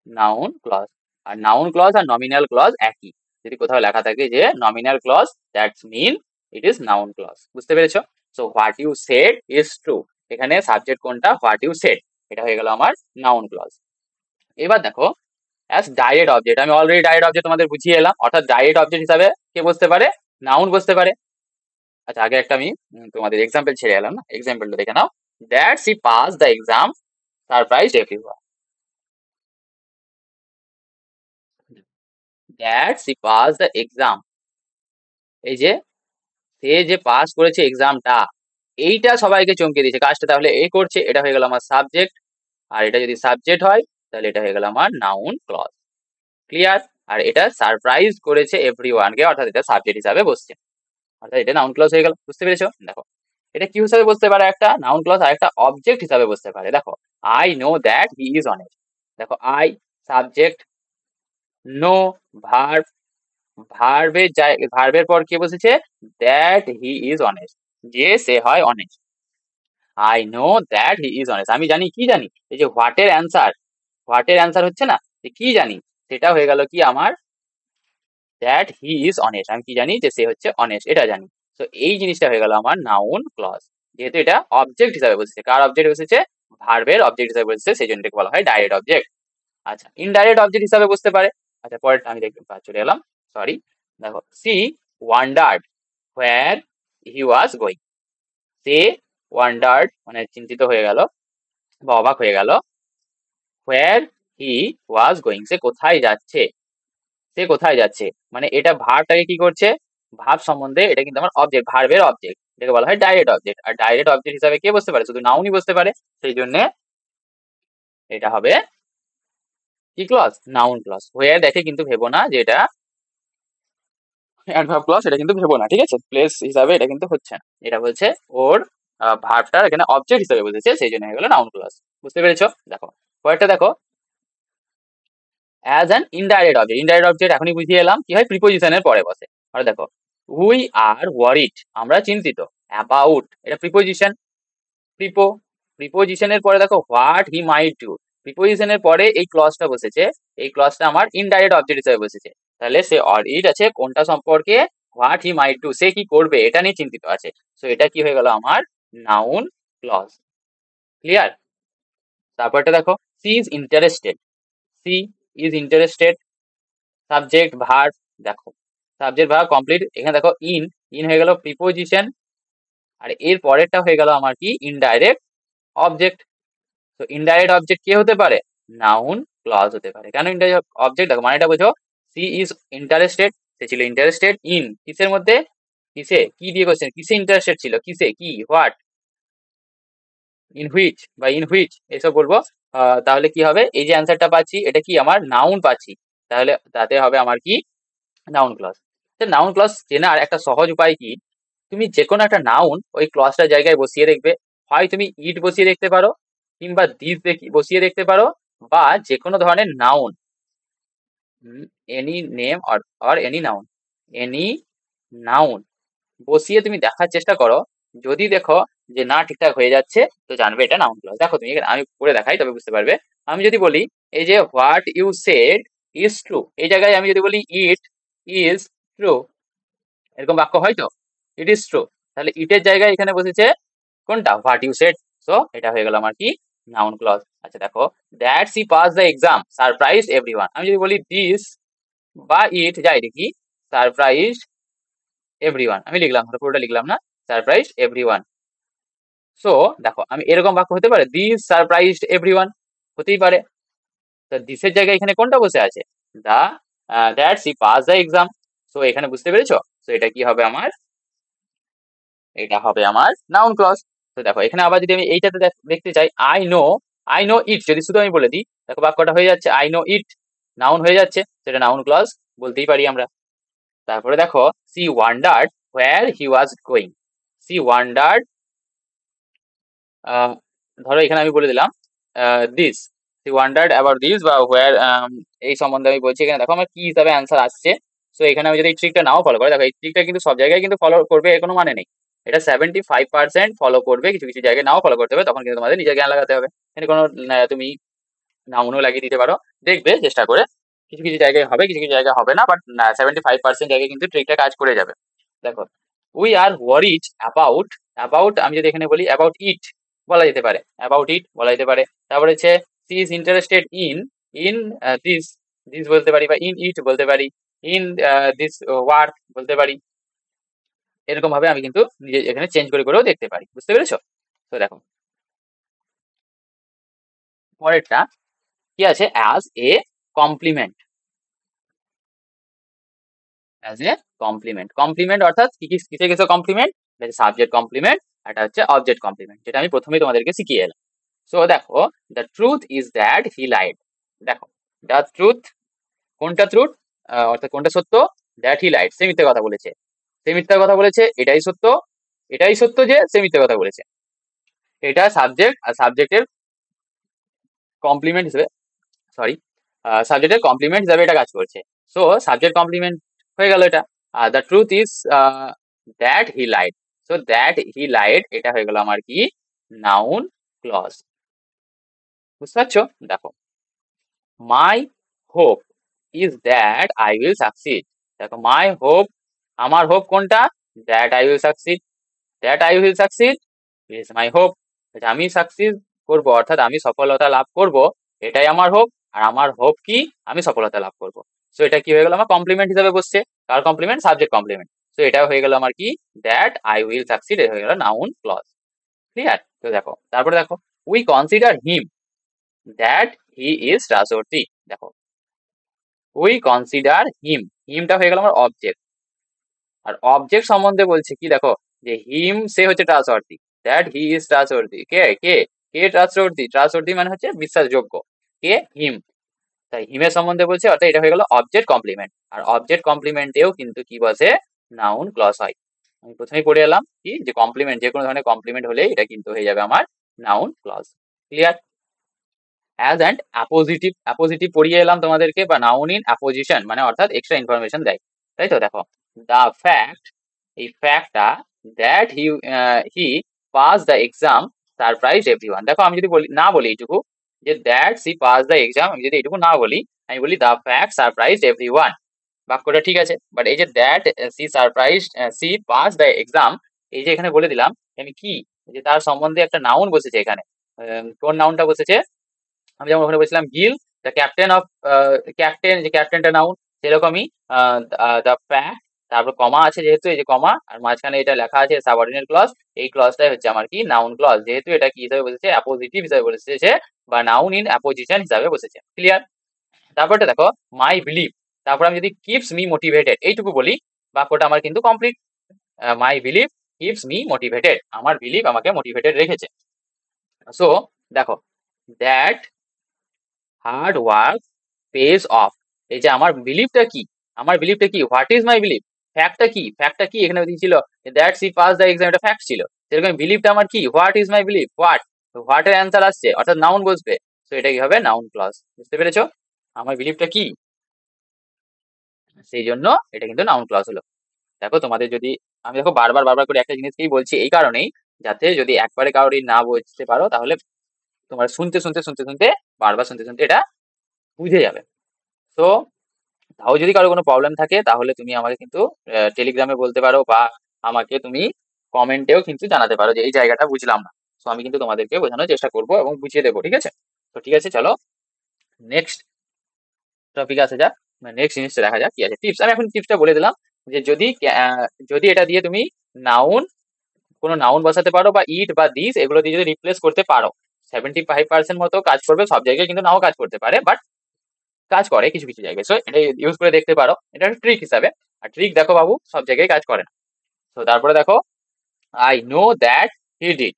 নাউন ক্লজ, আর নাউন ক্লজ আর নমিনাল ক্লজ একই। যদি কোথাও লেখা থাকে যে nominal clause, that's mean it is noun clause. বুঝতে পেরেছো? So what you said is true, এখানে সাবজেক্ট কোনটা, হোয়াট ইউ সেড, এটা হয়ে গেল আমার নাউন ক্লজ। এবার দেখো অ্যাজ ডাইরেক্ট অবজেক্ট, আমি অলরেডি ডাইরেক্ট অবজেক্ট তোমাদের বুঝিয়ে এলাম, অর্থাৎ ডাইরেক্ট অবজেক্ট হিসাবে কে বসতে পারে, নাউন বসতে পারে। আচ্ছা আগে একটা আমি তোমাদের এক্সাম্পল ছেড়ে এলাম না, এক্সাম্পলটা দেখে নাও। That she pass the exam surprise everyone. That she pass the exam, এই যে সে যে পাস করেছে এক্সামটা, এইটা সবাইকে চমকে দিয়েছে, কাজটা তাহলে এ করছে, এটা হয়ে গেল আমার সাবজেক্ট। আর এটা যদি সাবজেক্ট হয় তাহলে এটা হয়ে গেল আমার নাউন ক্লজ। ক্লিয়ার? আর এটা সারপ্রাইজ করেছে এভরিওয়ানকে, অর্থাৎ এটা সাবজেক্ট হিসাবে বসছে, অর্থাৎ এটা নাউন ক্লজ হয়ে গেল। বুঝতে পেরেছো? দেখো এটা কি হিসাবে বসতে পারে, একটা নাউন ক্লজ আর একটা অবজেক্ট হিসাবে বসতে পারে। দেখো I know that he is honest, দেখো আই সাবজেক্ট, নো ভার্ব, ভার্বের পর কে বসেছে, দ্যাট হি ইজ অনেস্ট, যে সে হয় honest. I know that he is honest, আমি জানি, কি জানি, এই যে হোয়াটের অ্যান্সার হচ্ছে না, যে কি জানি, সেটা হয়ে গেল কি আমার দ্যাট হি ইজ অনেস্ট, আমি কি জানি, যে সে হচ্ছে অনেস্ট, এটা জানি। তো এই জিনিসটা হয়ে গেল আমার নাউন ক্লজ, যেহেতু এটা অবজেক্ট হিসাবে বসেছে। কার অবজেক্ট বসেছে, ভার্বের অবজেক্ট হিসাবে বসেছে, সেই জন্য এটাকে বলা হয় ডাইরেক্ট অবজেক্ট। আচ্ছা ইনডাইরেক্ট অবজেক্ট হিসাবে বসতে পারে। আচ্ছা পরেরটা আমি চলে এলাম, সরি। দেখো she wondered where he was going, সে ওয়ান্ডার্ড মানে চিন্তিত হয়ে গেল বা অবাক হয়ে গেল, হোয়ার হি ওয়াজ গোয়িং সে কোথায় যাচ্ছে, সে কোথায় যাচ্ছে, মানে এটা ভার্বটাকে কি করছে, ভার্ব সম্বন্ধে, এটা কিন্তু আমার অবজেক্ট, ভার্বের অবজেক্ট, এটাকে বলা হয় ডাইরেক্ট অবজেক্ট। আর ডাইরেক্ট অবজেক্ট হিসাবে কে বসতে পারে, শুধু নাউনই বসতে পারে, সেই জন্য এটা হবে কি ক্লজ, নাউন ক্লজ। হোয়ার দেখে কিন্তু ভেবো না যে এটা অ্যাডভার্ব ক্লজ, এটা কিন্তু ভেবো না, ঠিক আছে, প্লেস হিসাবে এটা কিন্তু হচ্ছে না, এটা বলছে ওর ভার্বটার এখানে অবজেক্ট হিসাবে বসেছে, সেই জন্য হয়ে গেল নাউন ক্লজ। বুঝতে পেরেছো? দেখো পরেরটা দেখো, as an indirect object, indirect object এখনই বুঝিয়ে এলাম কি হয়, প্রিপোজিশনের পরে বসে। আর দেখো উই আর ওয়ারিড, আমরা চিন্তিত, অ্যাবাউট এটা প্রিপোজিশন, প্রিপো, প্রিপোজিশনের পরে দেখো হোয়াট হি মাইট ডু, প্রিপোজিশনের পরে এই ক্লজটা বসেছে, এই ক্লজটা আমার ইনডাইরেক্ট অবজেক্ট হিসেবে বসেছে, তাহলে সে অরিড আছে কোনটা সম্পর্কে, হোয়াট হি মাইট ডু, সে কি করবে এটা নিয়ে চিন্তিত আছে। সো এটা কি হয়ে গেল আমার নাউন ক্লজ। ক্লিয়ার? তারপরটা দেখো she is interested, she is interested, subject verb, দেখো সাবজেক্ট ভার্ব কমপ্লিট, এখানে দেখো ইন, ইন হয়ে গেল প্রিপোজিশন, আর এর পরেরটা হয়ে গেল আমার কি ইনডাইরেক্ট অবজেক্ট। তো ইনডাইরেক্ট অবজেক্ট কে হতে পারে, নাউন ক্লজ হতে পারে। কেন ইনডাইরেক্ট অবজেক্ট, দেখো মানেটা বোঝো, সি ইজ ইন্টারেস্টেড, সে ছিল ইন্টারেস্টেড ইন, কিসের মধ্যে, কিসে, কি দিয়ে কোশ্চেন, কিসে ইন্টারেস্টেড ছিল, কিসে, কি, হোয়াট, ইন হুইচ বা ইন হুইচ এসব বলবো। তাহলে কি হবে, এই যে অ্যান্সারটা পাচ্ছি এটা কি আমার নাউন পাচ্ছি, তাহলে তাতে হবে আমার কি নাউন ক্লজ। নাউন ক্লজ চেনার একটা সহজ উপায় কি, তুমি যে কোনো একটা নাউন ওই ক্লজটার জায়গায় বসিয়ে দেখবে, হয় তুমি ইট বসিয়ে দেখতে পারো, কিংবা দিস বসিয়ে দেখতে পারো, বা যে কোনো ধরনের noun, any name or any noun, any noun বসিয়ে তুমি দেখার চেষ্টা করো। যদি দেখো যে না ঠিকঠাক হয়ে যাচ্ছে, তো জানবে এটা নাউন ক্লজ। দেখো তুমি এখানে আমি করে দেখাই তবে বুঝতে পারবে। আমি যদি বলি এই যে what you said is true, এই জায়গায় আমি যদি বলি ইট ইজ ট্রু, এরকম বাক্য হয় তো, ইট ইজ ট্রু, তাহলে ইটের জায়গায় এখানে বসেছে কোনটা, হোয়াট ইউ সেড। সো এটা হয়ে গেল আমার কি নাউন ক্লজ। আচ্ছা দেখো that she pass the exam surprise everyone, আমি যদি বলি দিস বা ইট যাই দেখি, সারপ্রাইজ এভরিওয়ান আমি লিখলাম, পুরোটা লিখলাম না, সারপ্রাইজ এভরিওয়ান। সো দেখো আমি এরকম বাক্য হতে পারে, দিস সারপ্রাইজড এভরিওয়ান, হতেই পারে। তো দিসের জায়গায় এখানে কোনটা বসে আছে, the that she pass the exam. So এখানে বুঝতে পেরেছো? সো এটা কি হবে আমার, এটা হবে আমার নাউন ক্লজ। তো দেখো এখানে আবার যদি আমি এইটাতে দেখতে চাই, আই নো ইট, যদি শুধু আমি বলে দিই, দেখো বাক্যটা হয়ে যাচ্ছে আই নো ইট, নাউন হয়ে যাচ্ছে, সেটা নাউন ক্লজ বলতেই পারি আমরা। তারপরে দেখো she wondered where he was going, she wondered, ধরো এখানে আমি বলে দিলাম this, she wondered about this বা হোয়ার, এই সম্বন্ধে আমি বলছি। এখানে দেখো আমার কি হিসাবে অ্যান্সার আসছে। সো এখানে আমি যদি এই ট্রিকটা নাও ফলো করে, দেখো এই ট্রিকটা কিন্তু সব জায়গায় কিন্তু ফলো করবে এর কোনো মানে নেই। এটা 75% ফলো করবে, কিছু কিছু জায়গায় নাও ফলো করতে হবে, তখন কিন্তু তোমাদের নিজের জ্ঞান লাগাতে হবে। এখানে কোনো তুমি নাউনও লাগিয়ে দিতে পারো, দেখবে চেষ্টা করে, কিছু কিছু জায়গায় হবে, কিছু কিছু জায়গায় হবে না, বাট 75% জায়গায় কিন্তু ট্রিকটা কাজ করে যাবে। দেখো we are worried about, about আমি যদি এখানে বলি অ্যাবাউট ইট বলা যেতে পারে, অ্যাবাউট ইট বলা যেতে পারে। তারপরে হচ্ছে she is interested in, in this, this বলতে পারি, বা ইন ইট বলতে পারি, ইন দিস ওয়ার্ক বলতে পারি। এরকম ভাবে আমি কিন্তু নিজে এখানে চেঞ্জ করে করেও দেখতে পারি, বুঝতে পেরেছো? তো দেখো পরেরটা কি আছে, as a complement, as a complement, complement অর্থাৎ কি কি কিসে কিসে কমপ্লিমেন্ট, সাবজেক্ট কমপ্লিমেন্ট, এটা হচ্ছে অবজেক্ট কমপ্লিমেন্ট, যেটা আমি প্রথমেই তোমাদেরকে শিখিয়ে এলাম। সো দেখো the truth is that he lied, দেখো দ্য ট্রুথ, কোনটা ট্রুথ, অর্থাৎ কোনটা সত্য, দ্যাট হি লাইড, সে মিথ্যে কথা বলেছে, সে মিথ্যা কথা বলেছে, এটাই সত্য, এটাই সত্য যে সে মিথ্যে কথা বলেছে। এটা সাবজেক্ট, আর সাবজেক্টের কমপ্লিমেন্ট হিসেবে, সরি, সাবজেক্টের কমপ্লিমেন্ট হিসাবে এটা কাজ করছে। সো সাবজেক্ট কমপ্লিমেন্ট হয়ে গেল এটা। Are the truth is that he lied, so that he lied এটা হয়ে গেল আমার কি, নাউন ক্লজ। বুঝতে পারছো? দেখো my hope is that I will succeed, দেখো মাই হোপ, আমার হোপ কোনটা, that I will succeed, that I will succeed is my hope, আমি সাকসিড করবো অর্থাৎ আমি সফলতা লাভ করব, এটাই আমার হোপ। আর আমার হোপ কি, আমি সফলতা লাভ করব। সো এটা কি হয়ে গেল আমার কমপ্লিমেন্ট হিসেবে বসছে, কার কমপ্লিমেন্ট, সাবজেক্ট কমপ্লিমেন্ট। সো এটা হয়ে গেল আমার কি, দ্যাট আই উইল সাকসিড, এটা হয়ে গেল নাউন ক্লজ। ক্লিয়ার? তো দেখো তারপরে দেখো we consider him that he is trustworthy, দেখো উই কনসিডার হিম, হিমটা হয়ে গেল আমার অবজেক্ট, আর অবজেক্ট সম্বন্ধে বলছে কি, দেখো যে হিম সে হচ্ছে ট্রাস্টওয়ার্থি, দ্যাট হি ইজ ট্রাস্টওয়ার্থি, কে কে কে ট্রাস্টওয়ার্থি, ট্রাস্টওয়ার্থি মানে হচ্ছে বিশ্বাসযোগ্য, কে, হিম। তাই হিমের সম্বন্ধে বলছে, অর্থাৎ এটা হয়ে গেল অবজেক্ট কমপ্লিমেন্ট। আর অবজেক্ট কমপ্লিমেন্টেও কিন্তু কি বসে, নাউন ক্লজ হয়। আমি প্রথমেই পড়ে এলাম কি, যে কমপ্লিমেন্ট, যে কোনো ধরনের কমপ্লিমেন্ট হলে এটা কিন্তু হয়ে যাবে আমার noun clause. Clear? As and appositive, appositive পড়িয়ে এলাম তোমাদেরকে, বা নাউন ইন অ্যাপোজিশন মানে অর্থাৎ এক্সট্রা ইনফরমেশন দেয়, তাই তো? দেখো দ্য ফ্যাক্ট, এই ফ্যাক্টটা, that he pass the exam surprise everyone, দেখো আমি যদি বলি, না বলি এইটুকু, যে that she pass the exam, আমি যদি এইটুকু না বলি, আমি বলি দ্য ফ্যাক্ট সারপ্রাইজ এভরিওয়ান, বাক্যটা ঠিক আছে। বাট এই যে that she surprise, she pass the exam, এই যে এখানে বলে দিলাম আমি কি, যে তার সম্বন্ধে একটা নাউন বসেছে এখানে, কোন নাউনটা বসেছে, আমি যেমন ওখানে বলছিলাম Gill the captain of, captain, যে ক্যাপ্টেনটা নাউন, সেরকমই দ্য ফ্যাক্ট, তারপর কমা আছে যেহেতু, এই যে কমা, আর মাঝখানে এটা লেখা আছে সাবঅর্ডিনেট ক্লজ, এই ক্লজটাই হচ্ছে আমার কি, নাউন ক্লজ, যেহেতু এটা কি হিসাবে বসেছে, অ্যাপোজিটিভ হিসাবে বসেছে, বা নাউন ইন অ্যাপোজিশন হিসাবে বসেছে। ক্লিয়ার? তারপরটা দেখো মাই বিলিভ, তারপর আমি যদি কিপস মি মোটিভেটেড এইটুকু বলি, বাক্যটা আমার কিন্তু complete. My believe keeps me motivated, আমার বিলিভ আমাকে মোটিভেটেড রেখেছে। সো দেখো that hard work pays off, এই যে আমার বিলিভটা কি, আমার বিলিভটা কি, হোয়াট ইজ মাই বিলিভ, ফ্যাক্টটা কি, ফ্যাক্টটা কি এখানে দিয়েছিল, that she pass the exam, এটা ফ্যাক্ট ছিল, সেরকম বিলিভটা আমার কি, what is my believe, what, what এর অ্যান্সার আসছে অর্থাৎ নাউন বসবে। তো এটা কি হবে, নাউন ক্লজ। বুঝতে পেরেছো? আমার বিলিভটা কি, সেই জন্য এটা কিন্তু নাউন ক্লজ হলো। দেখো তোমাদের যদি, আমি দেখো বারবার বারবার করে একটা জিনিসকেই বলছি এই কারণেই, যাতে যদি একবারে কারোরই না বুঝতে পারো, তাহলে তোমার শুনতে শুনতে শুনতে শুনতে, বারবার শুনতে শুনতে এটা বুঝে যাবে। তো তাও যদি কারো কোনো প্রবলেম থাকে, তাহলে তুমি আমাকে কিন্তু টেলিগ্রামে বলতে পারো, বা আমাকে তুমি কমেন্টেও কিন্তু জানাতে পারো যে এই জায়গাটা বুঝলাম না। তো আমি কিন্তু তোমাদেরকে বোঝানোর চেষ্টা করবো এবং বুঝিয়ে দেবো, ঠিক আছে? তো ঠিক আছে, চলো নেক্সট টপিক আসা যাক, নেক্সট জিনিসটা দেখা যাক কি আছে। টিপস, আমি এখন টিপসটা বলে দিলাম, যে যদি যদি এটা দিয়ে তুমি নাউন কোনো নাউন বসাতে পারো বা ইট বা দিস এগুলো দিয়ে যদি রিপ্লেস করতে পারো 75% মতো কাজ করবে, সব জায়গায় কিন্তু নাও কাজ করতে পারে, বাট কাজ করে কিছু কিছু জায়গায়। সো এটা ইউজ করে দেখতে পারো, এটা একটা ট্রিক হিসাবে। আর ট্রিক দেখো বাবু, সব জায়গায় কাজ করে না। তো তারপরে দেখো, I know that he did,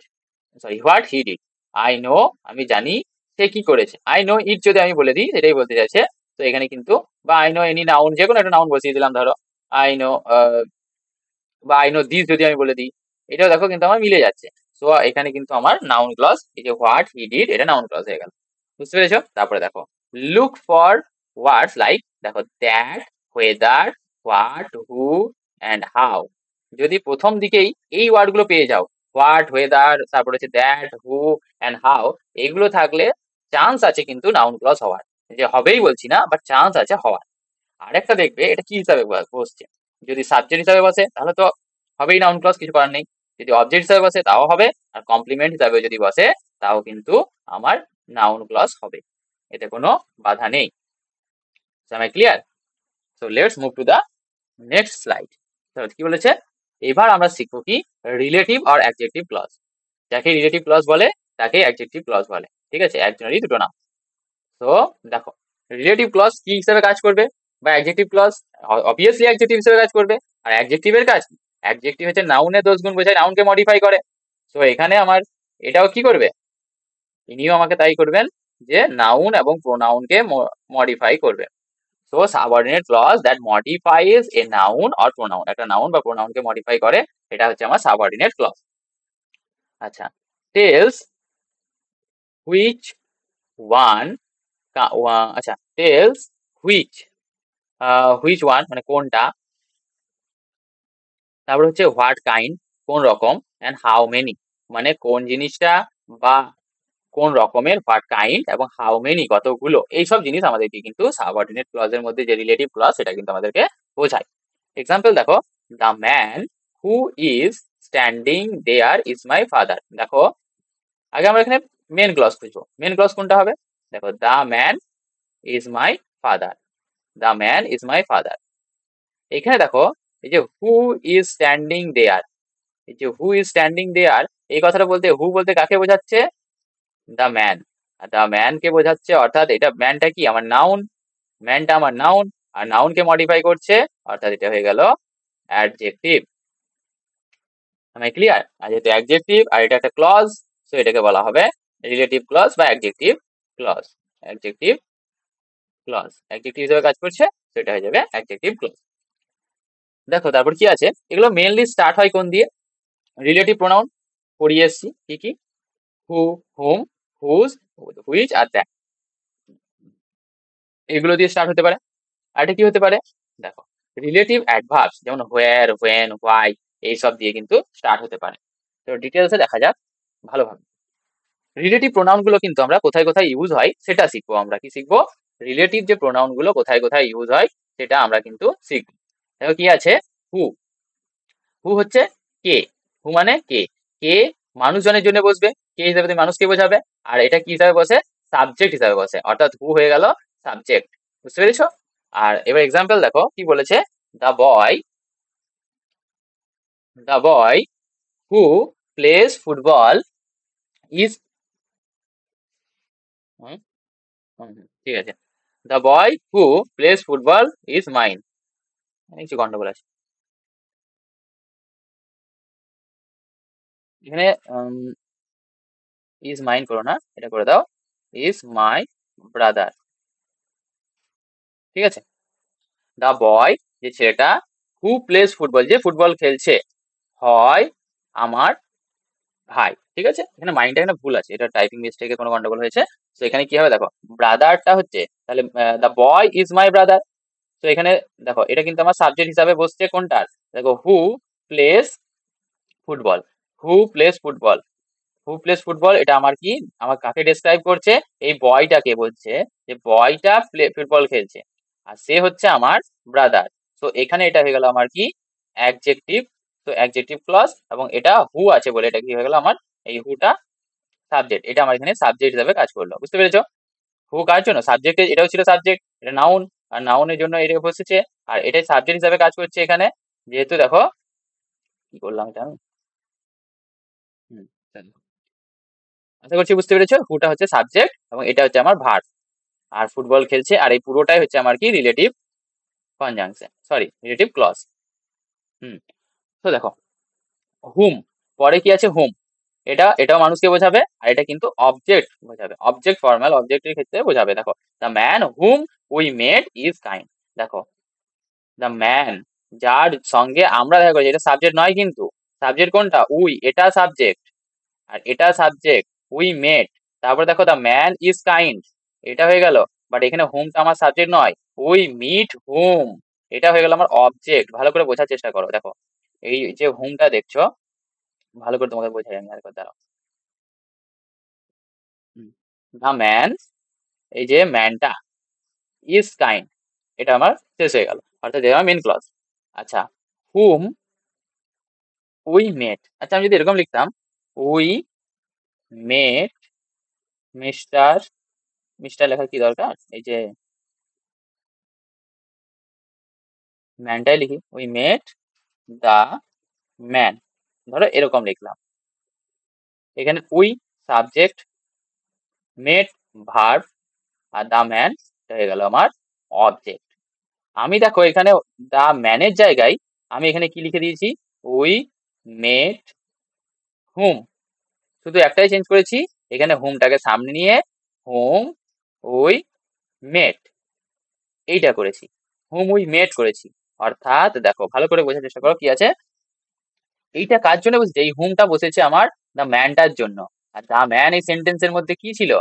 sorry what he did. I know, আমি জানি সে কি করেছে। আই নো ইট যদি আমি বলে দিই, সেটাই বলতে চাইছে। তো এখানে কিন্তু, বা আই নো এনি নাউন, যে কোনো একটা নাউন বসিয়ে দিলাম ধরো আই নো, বা আই নো দিস যদি আমি বলে দিই, এটাও দেখো কিন্তু আমার মিলে যাচ্ছে। সো এখানে কিন্তু আমার নাউন ক্লজ, এই যে হোয়াট হি ডিড, এটা নাউন ক্লজ হয়ে গেল। বুঝতে পেরেছো? তারপরে দেখো, লুক ফর ওয়ার্ডস লাইক, দেখো that, whether, what, who and how. যদি প্রথম দিকেই এই ওয়ার্ড গুলো পেয়ে যাও, হোয়াট, হোয়েদার, তারপরে হচ্ছে দ্যাট, হু অ্যান্ড হাউ, এগুলো থাকলে চান্স আছে কিন্তু নাউন ক্লজ হওয়ার। যে হবেই বলছি না, বাট চান্স আছে হওয়ার। আরেকটা দেখবে এটা কি হিসাবে বসছে, যদি সাবজেক্ট হিসাবে বসে তাহলে তো হবেই নাউন ক্লজ, কিছু করার নেই। যদি অবজেক্ট হিসাবে বসে তাও হবে, আর কমপ্লিমেন্ট হিসাবে যদি বসে তাও কিন্তু আমার নাউন ক্লজ হবে, এতে কোনো বাধা নেই। Am I clear? So let's move to the next slide. তো কি বলেছে, এবার আমরা শিখবো কি রিলেটিভ আর অ্যাডজেক্টিভ ক্লজ। যাকে রিলেটিভ ক্লজ বলে তাকে অ্যাডজেক্টিভ ক্লজ বলে, ঠিক আছে, একজনেরই দুটো নাম। তো দেখো, রিলেটিভ ক্লজ কি হিসেবে কাজ করবে, বা অ্যাডজেক্টিভ ক্লজ অবভিয়াসলি অ্যাডজেক্টিভ হিসেবে কাজ করবে। আর অ্যাডজেক্টিভের কাজ, অ্যাডজেক্টিভ হচ্ছে নাউনের দোষ গুণ বোঝায়, নাউনকে মডিফাই করে। তো এখানে আমার এটাও কি করবে, ইনিও আমাকে তাই করবেন, যে নাউন এবং প্রোনাউনকে মডিফাই করবে। So subordinate clause that modifies a noun or pronoun, একটা নাউন বা প্রোনাউনকে মডিফাই করে, এটা হচ্ছে আমার সাবঅর্ডিনেট ক্লজ। আচ্ছা, টেলস হুইচ ওয়ান, আচ্ছা টেলস হুইচ, হুইচ ওয়ান মানে কোনটা, তারপর হচ্ছে হোয়াট কাইন্ড কোন রকম, এন্ড হাউ মেনি মানে কোন জিনিসটা বা কোন রকমের, হোয়াট কাইন্ড এবং হাউ মেনি কতগুলো, এইসব জিনিস আমাদেরকে কিন্তু সাবঅর্ডিনেট ক্লজের মধ্যে যে রিলেটিভ ক্লজ সেটা কিন্তু আমাদেরকে বোঝায়। এক্সাম্পল দেখো, the man who is standing there is my father. দেখো আগে আমরা এখানে মেন ক্লজ খুঁজবো, মেন ক্লজ কোনটা হবে, দেখো the man is my father, the man is my father. এখানে দেখো, এই যে হু ইজ স্ট্যান্ডিং দেয়ার, এই যে হু ইজ স্ট্যান্ডিং দেয়ার, এই কথাটা বলতে হু বলতে কাকে বোঝাচ্ছে, দ্য ম্যান। দ্য ম্যান কে বোঝাচ্ছে, অর্থাৎ এটা ম্যানটা কি আমার নাউন, ম্যানটা আমার নাউন, আর নাউনকে মডিফাই করছে, অর্থাৎ এটা হয়ে গেল অ্যাডজেক্টিভ। আমি ক্লিয়ার? আর যেহেতু অ্যাডজেক্টিভ আর এটা একটা ক্লজ, সো এটাকে বলা হবে রিলেটিভ ক্লজ বা adjective clause. Adjective clause adjective হিসেবে কাজ করছে, তো এটা হয়ে যাবে অ্যাডজেক্টিভ ক্লজ। দেখো তারপর কি আছে, এগুলো মেনলি স্টার্ট হয় কোন দিয়ে, রিলেটিভ প্রোনাউন পড়িয়ে এসছি কি কি, হু, হুম, হুজ, হুইচ আর দ্যাট, এগুলো দিয়ে স্টার্ট হতে পারে। আর এটা কি হতে পারে, দেখো রিলেটিভ অ্যাডভার্বস যেমন হোয়ার, হোয়েন, হোয়াই, এইসব দিয়ে কিন্তু স্টার্ট হতে পারে। তো ডিটেলসে দেখা যাক ভালোভাবে। রিলেটিভ প্রোনাউন গুলো কিন্তু আমরা কোথায় কোথায় ইউজ হয় সেটা শিখবো। আমরা কি শিখবো, রিলেটিভ যে প্রোনাউন গুলো কোথায় কোথায় ইউজ হয় সেটা আমরা কিন্তু শিখবো। দেখো কি আছে, হু, হু হচ্ছে কে, হু মানে কে, কে মানুষজনের জন্য বসবে, কে হিসাবে তুমি মানুষকে বোঝাবে, আর এটা কি হিসাবে বসে, সাবজেক্ট হিসাবে বসে, অর্থাৎ হু হয়ে গেল সাবজেক্ট। বুঝতে পেরেছো? আর এবার এক্সাম্পল দেখো কি বলেছে, the boy, the boy who plays football is, ঠিক আছে, the boy who plays football is mine, কিছু গন্ডগোল আছে এখানে, ইজ মাইন করো না, এটা করে দাও ইজ মাই ব্রাদার, ঠিক আছে। দ্য বয় যে ছেলেটা, হু প্লেস ফুটবল যে ফুটবল খেলছে, হয় আমার ভাই, ঠিক আছে। এখানে মাইন্ডটা এখানে ভুল আছে, এটা টাইপিং মিস্টেকে কোনো গন্ডগোল হয়েছে। তো এখানে কি হবে দেখো, ব্রাদারটা হচ্ছে তাহলে the boy is my brother. তো এখানে দেখো এটা কিন্তু আমার সাবজেক্ট হিসাবে বসছে কোনটার, দেখো হু প্লেস ফুটবল, হু প্লেস ফুটবল, হু প্লেস ফুটবল, এটা আমার কি, আমার কাকে ডেসক্রাইব করছে, এই বয়টাকে বলছে যে বয়টা ফুটবল খেলছে, আর সে হচ্ছে আমার ব্রাদার। তো এখানে এটা হয়ে গেল আমার কি, অ্যাডজেক্টিভ। তো অ্যাডজেক্টিভ ক্লজ, এবং এটা হু আছে বলে এটা কি হয়ে গেল আমার, এই হুটা সাবজেক্ট, এটা আমার এখানে সাবজেক্ট হিসাবে কাজ করলো। বুঝতে পেরেছো? হু কার জন্য, সাবজেক্টে, এটাও ছিল সাবজেক্ট, এটা নাউন, আর নাউনের জন্য এটা বসেছে, আর এটাই সাবজেক্ট হিসাবে কাজ করছে এখানে। যেহেতু দেখো কি করলাম এটা আমি, আশা করছি বুঝতে পেরেছো। হুটা হচ্ছে সাবজেক্ট এবং এটা হচ্ছে আমার ভার্ব। আর ফুটবল খেলছে, আর এই পুরোটাই হচ্ছে আমার কি relative conjunction, sorry relative clause. তো দেখো হুম, পরে কি আছে হুম, এটাও মানুষকে বোঝাবে, আর এটা কিন্তু অবজেক্ট বোঝাবে, অবজেক্ট ফর্মাল অবজেক্টের ক্ষেত্রে বোঝাবে। দেখো the man whom we met is kind. দেখো দ্য ম্যান, যার সঙ্গে আমরা দেখা করেছি, এটা সাবজেক্ট নয় কিন্তু। সাবজেক্ট কোনটা? উই, এটা সাবজেক্ট, আর এটা সাবজেক্ট উই মেট। তারপর দেখো দ্য ম্যান ইজ কাইন্ড, এটা হয়ে গেল। বাট এখানে হুমটা আমার সাবজেক্ট নয়, উই মিট হুম, এটা হয়ে গেল আমার অবজেক্ট। ভালো করে বোঝার চেষ্টা করো। দেখো এই যে হুমটা দেখছো, ভালো করে তোমাকে বোঝাই আমি আরেকবার, দাঁড়াও। দ্য ম্যান, এই যে ম্যানটা, ইজ কাইন্ড, এটা আমার শেষ হয়ে গেল, অর্থাৎ এটা আমার মেন ক্লজ। আচ্ছা, হুম উই মেট, আচ্ছা আমি যদি এরকম লিখতাম, উই মেট মিস্টার, মিস্টার লেখার কি দরকার, এই যে ম্যানটাই লিখি, উই মেট দা ম্যান, ধরো এরকম লিখলাম। এখানে উই সাবজেক্ট, মেট ভার্ব, আর দা ম্যান হয়ে গেল আমার অবজেক্ট। আমি দেখো এখানে দা ম্যানের জায়গায় আমি এখানে কি লিখে দিয়েছি, উই মেট হুম, শুধু একটাই চেঞ্জ করেছি, এখানে হুমটাকে সামনে নিয়ে হুম উই মেট, এইটা করেছি, হুম উই মেট করেছি। অর্থাৎ দেখো ভালো করে বোঝার চেষ্টা করো কি আছে, এইটা কার জন্য বসেছে, এই হুমটা বসেছে আমার দ্য ম্যানটার জন্য। আর দ্য ম্যান এই সেন্টেন্সের মধ্যে কি ছিল,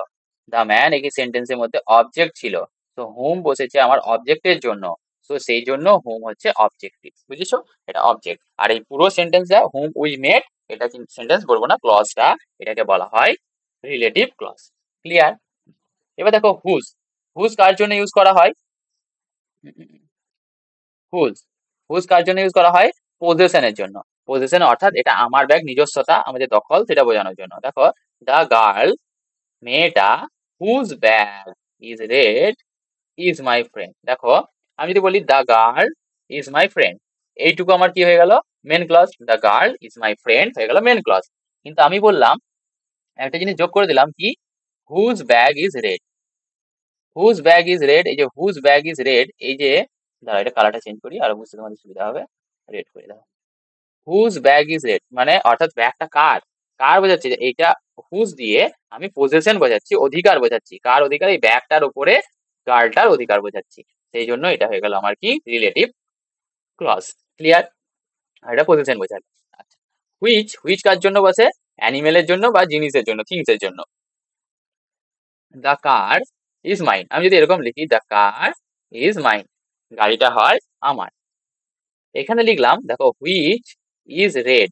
দ্য ম্যান এই সেন্টেন্সের মধ্যে অবজেক্ট ছিল। তো হুম বসেছে আমার অবজেক্টের জন্য, তো সেই জন্য হুম হচ্ছে অবজেক্টিভ, বুঝেছো? এটা অবজেক্ট। আর এই পুরো সেন্টেন্সটা হুম উই মেট, এটা কিন্তু সেন্টেন্স বলবো না, ক্লজটা, এটাকে বলা হয় রিলেটিভ ক্লজ। ক্লিয়ার? এবার দেখো হুজ, হুজ কার জন্য ইউজ করা হয়, হুজ, হুজ কার জন্য ইউজ করা হয়, পজেশনের জন্য। পজেশন অর্থাৎ এটা আমার ব্যাগ, নিজস্বতা, আমাদের দখল, সেটা বোঝানোর জন্য। দেখো দ্য গার্ল, মেয়েটা, whose bag is red is my friend. দেখো আমি যদি বলি the girl is my friend, এইটুকু আমার কি হয়ে গেল, main clause. The girl is my friend হয়ে গেল মেন ক্লজ। কিন্তু আমি বললাম, একটা জিনিস যোগ করে দিলাম কি, whose bag is red, whose bag is red, এই যে হুজ ব্যাগ ইজ রেড, এই যে দাঁড়া এটা কালারটা চেঞ্জ করি আর বুঝতে তোমাদের সুবিধা হবে, রেড করে দাও। হুজ ব্যাগ ইজ রেড মানে অর্থাৎ ব্যাগটা কার, কার বোঝাচ্ছে, যে এইটা হুজ দিয়ে আমি পজেশন বোঝাচ্ছি, অধিকার বোঝাচ্ছি, কার অধিকার, এই ব্যাগটার উপরে গার্লটার অধিকার বোঝাচ্ছি। সেই জন্য এটা হয়ে গেল আমার কি রিলেটিভ ক্লজ। ক্লিয়ার? আর এটা পজিশন বোঝাবে। আচ্ছা, হুইচ, হুইচ কার জন্য বসে, অ্যানিমেলের জন্য বা জিনিসের জন্য, থিংসের জন্য। দ্য কার ইজ মাইন, আমি যদি এরকম লিখি দ্য কার ইজ মাইন, গাড়িটা হয় আমার। এখানে লিখলাম দেখো হুইচ ইজ রেড,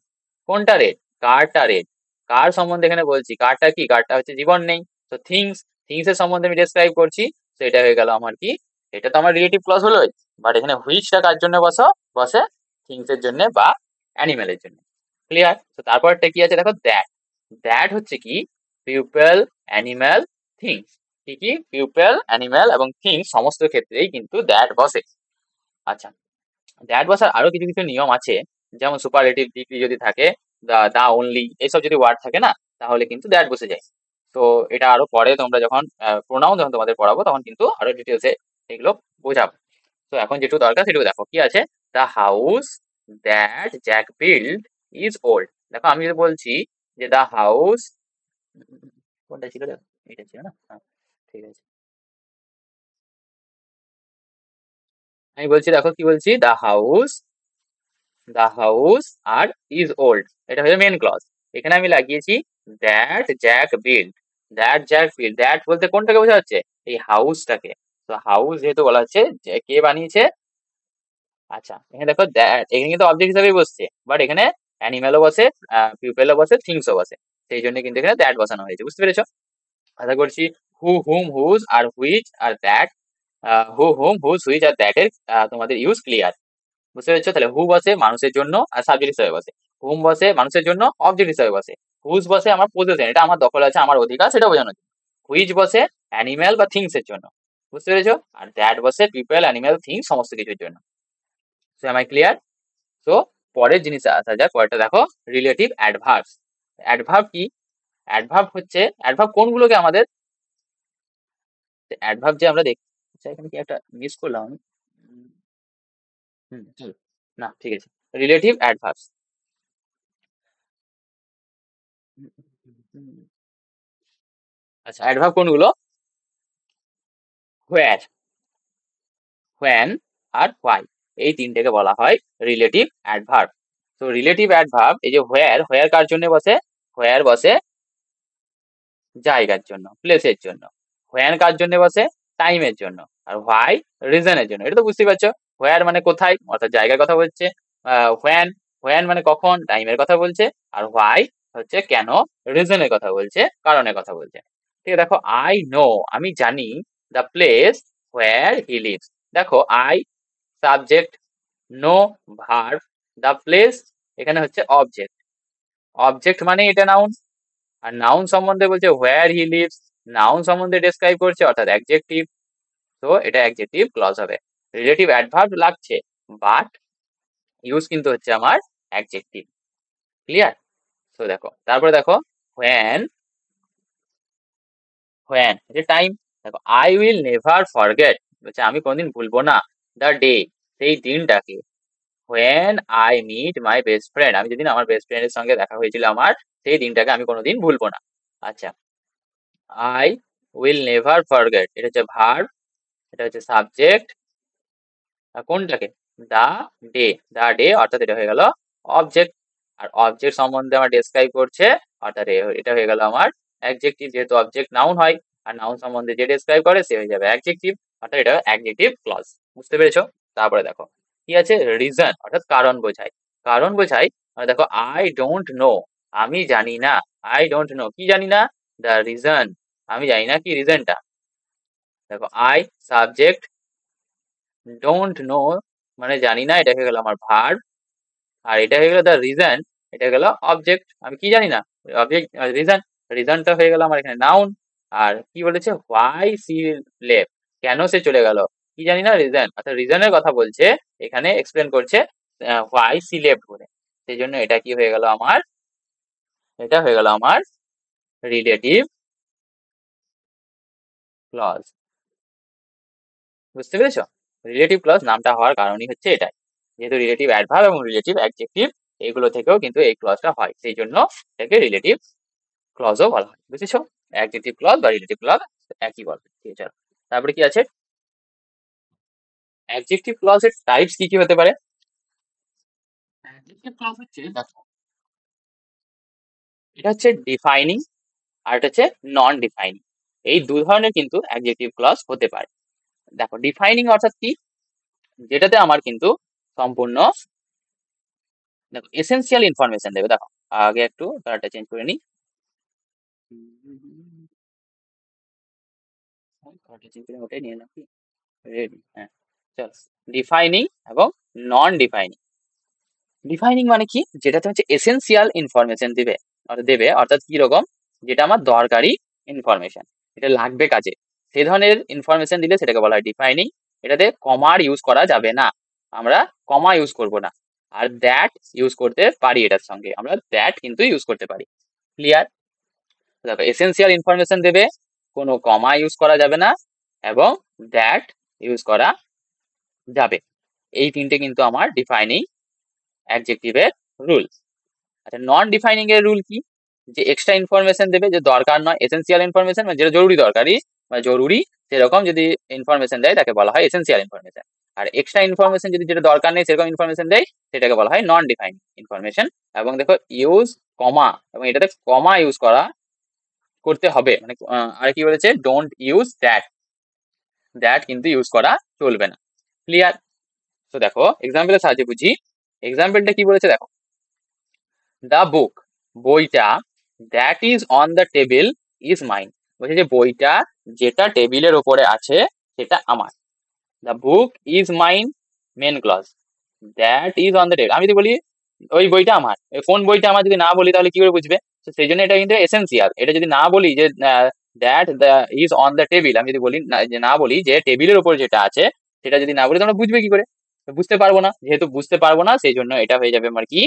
কোনটা রেড, কারটা রেড। কার সম্বন্ধে এখানে বলছি, কারটা কি, কারটা হচ্ছে জীবন নেই, তো থিংস, থিংস এর সম্বন্ধে আমি ডেসক্রাইব করছি। তো এটা হয়ে গেল আমার কি, এটা তো আমার রিলেটিভ ক্লজ হলোই। বাট এখানে হুইচটা কার জন্য বসে, থিংস এর জন্য বা অ্যানিমেলের জন্য। ক্লিয়ার? তো তারপরটা কি আছে দেখো, দ্যাট, দ্যাট হচ্ছে কি পিপল, অ্যানিম্যাল, থিংস। কি কি, পিপল, অ্যানিম্যাল এবং থিংস সমস্ত ক্ষেত্রেই কিন্তু দ্যাট বসে। আচ্ছা, দ্যাট বসার আরো কিছু কিছু নিয়ম আছে, যেমন সুপারলেটিভ ডিগ্রি যদি থাকে, দা অনলি, এইসব যদি ওয়ার্ড থাকে না, তাহলে কিন্তু দ্যাট বসে যায়। তো এটা আরো পরে তোমরা যখন প্রোনাউন যখন তোমাদের পড়াবো তখন কিন্তু আরো ডিটেলসে এগুলো বোঝাবো। তো এখন যেটুকু দরকার সেটুকু দেখো কি আছে, the house that Jack build is old. দেখো আমি যদি বলছি যে দ্য হাউস, কোনটা ছিল রে? এটা ছিল না, হ্যাঁ ঠিক আছে। আমি বলছি দেখো কি বলছি, দ্য হাউস আর ইজ ওল্ড, এটা হচ্ছে মেন ক্লজ। এখানে আমি লাগিয়েছি that Jack build, that Jack build, that বলতে কোনটাকে বোঝা যাচ্ছে, এই হাউসটাকে। তো হাউস যেহেতু বলা হচ্ছে যে কে বানিয়েছে, আচ্ছা এখানে দেখো দ্যাট, এখানে কিন্তু অবজেক্ট হিসাবেই বসছে, বাট এখানে অ্যানিমেলও বসে, পিপলও বসে, থিংসও বসে, সেই জন্য কিন্তু এখানে দ্যাট বসানো হয়েছে। বুঝতে পেরেছো? আশা করছি হু হুম হুজ আর হুইচ আর that, who whom whose which আর দ্যাট এর তোমাদের ইউজ ক্লিয়ার। বুঝতে পেরেছো? তাহলে হু বসে মানুষের জন্য আর সাবজেক্ট হিসেবে বসে, হুম বসে মানুষের জন্য অবজেক্ট হিসেবে বসে, হুজ বসে আমার পজেশন, এটা আমার দখল আছে, আমার অধিকার, সেটা বোঝানোর জন্য, হুইচ বসে অ্যানিম্যাল বা থিংস এর জন্য। বুঝতে পেরেছো? আর দ্যাট বসে পিপল, অ্যানিম্যাল, থিংস সমস্ত কিছুর জন্য। So am I clear? তো পরের জিনিস আসা যাক, পরেরটা দেখো রিলেটিভ অ্যাডভার্বস। অ্যাডভার্ব কি? অ্যাডভার্ব কোনগুলোকে আমাদের অ্যাডভার্ব যে আমরা দেখছি, আচ্ছা এখানে কি একটা মিস করলাম আমি? চলো। না ঠিক আছে, রিলেটিভ অ্যাডভার্বস। আচ্ছা অ্যাডভার্ব কোনগুলো? হোয়ার, হোয়েন আর হোয়াই, এই তিনটেকে বলা হয় রিলেটিভ অ্যাডভার্ব। তো রিলেটিভ অ্যাডভার্ব, এই যে হোয়ার, হোয়ার কার জন্য বসে? হোয়ার বসে জায়গার জন্য, প্লেসের জন্য। হোয়েন কার জন্য বসে? টাইমের জন্য। আর হোয়াই রিজনের জন্য। এটা তো বুঝতেই পারছো, হোয়ার মানে কোথায়, অর্থাৎ জায়গার কথা বলছে। হোয়েন, হোয়েন মানে কখন, টাইমের কথা বলছে। আর হোয়াই হচ্ছে কেন, রিজনের কথা বলছে, কারণের কথা বলছে। ঠিক আছে, দেখো আই নো, আমি জানি, the place where he lives. দেখো I subject, know verb, the place এখানে হচ্ছে অবজেক্ট। অবজেক্ট মানে এটা নাউন, আর নাউন সম্বন্ধে বলছে হোয়ার হি লিভস, নাউন সম্বন্ধে ডেসক্রাইব করছে অর্থাৎ অ্যাডজেক্টিভ। তো এটা অ্যাডজেক্টিভ ক্লজ হবে। রিলেটিভ অ্যাডভার্ব লাগছে, বাট ইউজ কিন্তু হচ্ছে আমার অ্যাডজেক্টিভ। ক্লিয়ার? তো দেখো তারপরে দেখো হোয়েন, হোয়েন যে টাইম। দেখো আই উইল নেভার ফরগেট, বলছে আমি কোনদিন ভুলবো না, দ্য ডে সেই দিনটাকে, when I meet my best friend, আমি যেদিন আমার বেস্ট ফ্রেন্ডের সঙ্গে দেখা হয়েছিল আমার, সেই দিনটাকে আমি কোনোদিন ভুলবো না। আচ্ছা আই উইল নেভার ফরগেট, এটা হচ্ছে ভার্ব, এটা হচ্ছে সাবজেক্ট, কোনটাকে, দা ডে, দা ডে অর্থাৎ এটা হয়ে গেল অবজেক্ট। আর অবজেক্ট সম্বন্ধে আমার ডেসক্রাইব করছে অর্থাৎ এটা হয়ে গেল আমার অ্যাডজেক্টিভ, যেহেতু অবজেক্ট নাউন হয়, আর নাউন সম্বন্ধে যে ডেসক্রাইব করে সে হয়ে যাবে অ্যাডজেক্টিভ, অর্থাৎ এটা অ্যাডজেক্টিভ ক্লজ। বুঝতে পেরেছো? তারপরে দেখো কি আছে, রিজন অর্থাৎ কারণ বোঝায়। কারণ বোঝায় মানে দেখো আই ডোন্ট নো, আমি জানি না, আই ডোন্ট নো কি জানি না, দ্য রিজন, আমি জানি না কি রিজনটা। দেখো আই সাবজেক্ট, ডোন্ট নো মানে জানি না, এটা হয়ে গেল আমার ভার্ব। আর এটা হয়ে গেল দ্য রিজন, এটা গেল অবজেক্ট, আমি কি জানি না, অবজেক্ট রিজন, রিজনটা হয়ে গেল আমার এখানে নাউন। আর কি বলেছে, হোয়াই সি লেফট, কেন সে চলে গেল, কি জানি না রিজন, অর্থাৎ রিজনের কথা বলছে এখানে, এক্সপ্লেন করছে হোয়াই সি লেফট বলে। সেই জন্য এটা কি হয়ে গেল আমার, এটা হয়ে গেল আমার রিলেটিভ ক্লজ। বুঝতে পেরেছো? রিলেটিভ ক্লজ নামটা হওয়ার কারণই হচ্ছে এটাই, যেহেতু রিলেটিভ অ্যাডভার্ব এবং রিলেটিভ অ্যাডজেক্টিভ এগুলো থেকেও কিন্তু এই ক্লজটা হয়, সেই জন্য এটাকে রিলেটিভ ক্লজও বলা হয়। বুঝেছো? অ্যাডজেক্টিভ ক্লজ বা রিলেটিভ ক্লজ একই বলে। ঠিক আছে, তারপরে কি আছে, অ্যাডজেক্টিভ ক্লজের টাইপস কি কি হতে পারে? অ্যাডজেক্টিভ ক্লজ হচ্ছে দেখো, এটা হচ্ছে ডিফাইনিং আর এটা হচ্ছে নন ডিফাইনিং, এই দুই ধরনের কিন্তু অ্যাডজেক্টিভ ক্লজ হতে পারে। দেখো ডিফাইনিং অর্থাৎ কি, যেটাতে আমার কিন্তু সম্পূর্ণ দেখো এসেনশিয়াল ইনফরমেশন দেবে। দেখো আগে একটু কালারটা চেঞ্জ করে নিই, কালারটা চেঞ্জ করে ওটাই নিয়ে নাকি, রেডি, হ্যাঁ চল। ডিফাইনিং এবং নন ডিফাইনিং। ডিফাইনিং মানে কি, যেটাতে হচ্ছে এসেনশিয়াল ইনফরমেশন দিবে, দেবে অর্থাৎ কি রকম, যেটা আমার দরকারি ইনফরমেশন, এটা লাগবে কাজে, সেই ধরনের ইনফরমেশন দিলে সেটাকে বলা হয় ডিফাইনিং। এটাতে কমার ইউজ করা যাবে না, আমরা কমা ইউজ করব না। আর দ্যাট ইউজ করতে পারি, এটার সঙ্গে আমরা দ্যাট কিন্তু ইউজ করতে পারি। ক্লিয়ার? দেখো এসেনশিয়াল ইনফরমেশন দেবে, কোনো কমা ইউজ করা যাবে না, এবং দ্যাট ইউজ করা যাবে। এই তিনটে কিন্তু আমার ডিফাইনিং অ্যাডজেক্টিভের রুল। আচ্ছা নন ডিফাইনিং এর রুল কি, যে এক্সট্রা ইনফরমেশন দেবে, যে দরকার নয়, এসেনশিয়াল ইনফরমেশন মানে যেটা জরুরি দরকারি বা জরুরি সেরকম যদি ইনফরমেশন দেয় তাকে বলা হয় এসেনশিয়াল ইনফরমেশন। আর এক্সট্রা ইনফরমেশন যদি যেটা দরকার নেই সেরকম ইনফরমেশন দেয় সেটাকে বলা হয় নন ডিফাইনিং ইনফরমেশন। এবং দেখো ইউজ কমা, এবং এটাতে কমা ইউজ করা করতে হবে, মানে আর কি বলেছে, ডোন্ট ইউজ দ্যাট, দ্যাট কিন্তু ইউজ করা চলবে না। ক্লিয়ার? তো দেখো এক্সাম্পলের সাহায্যে বুঝি, এক্সাম্পলটা কি বলেছে দেখো, দ্য বুক, বইটা, that is on the table is mine, বলছে যে বইটা যেটা টেবিলের ওপরে আছে সেটা আমার। The book is mine, main clause, that is on the table, আমি যদি বলি ওই বইটা আমার, কোন বইটা আমার যদি না বলি তাহলে কি করে বুঝবে? তো সেই জন্য এটা কিন্তু এসেন্সিয়াল, এটা যদি না বলি যে that is on the table, আমি যদি বলি যে না বলি যে টেবিলের ওপর যেটা আছে সেটা যদি না বলি তোমরা বুঝবে কি করে? বুঝতে পারবো না, যেহেতু বুঝতে পারবো না সেই জন্য এটা হয়ে যাবে আমার কি,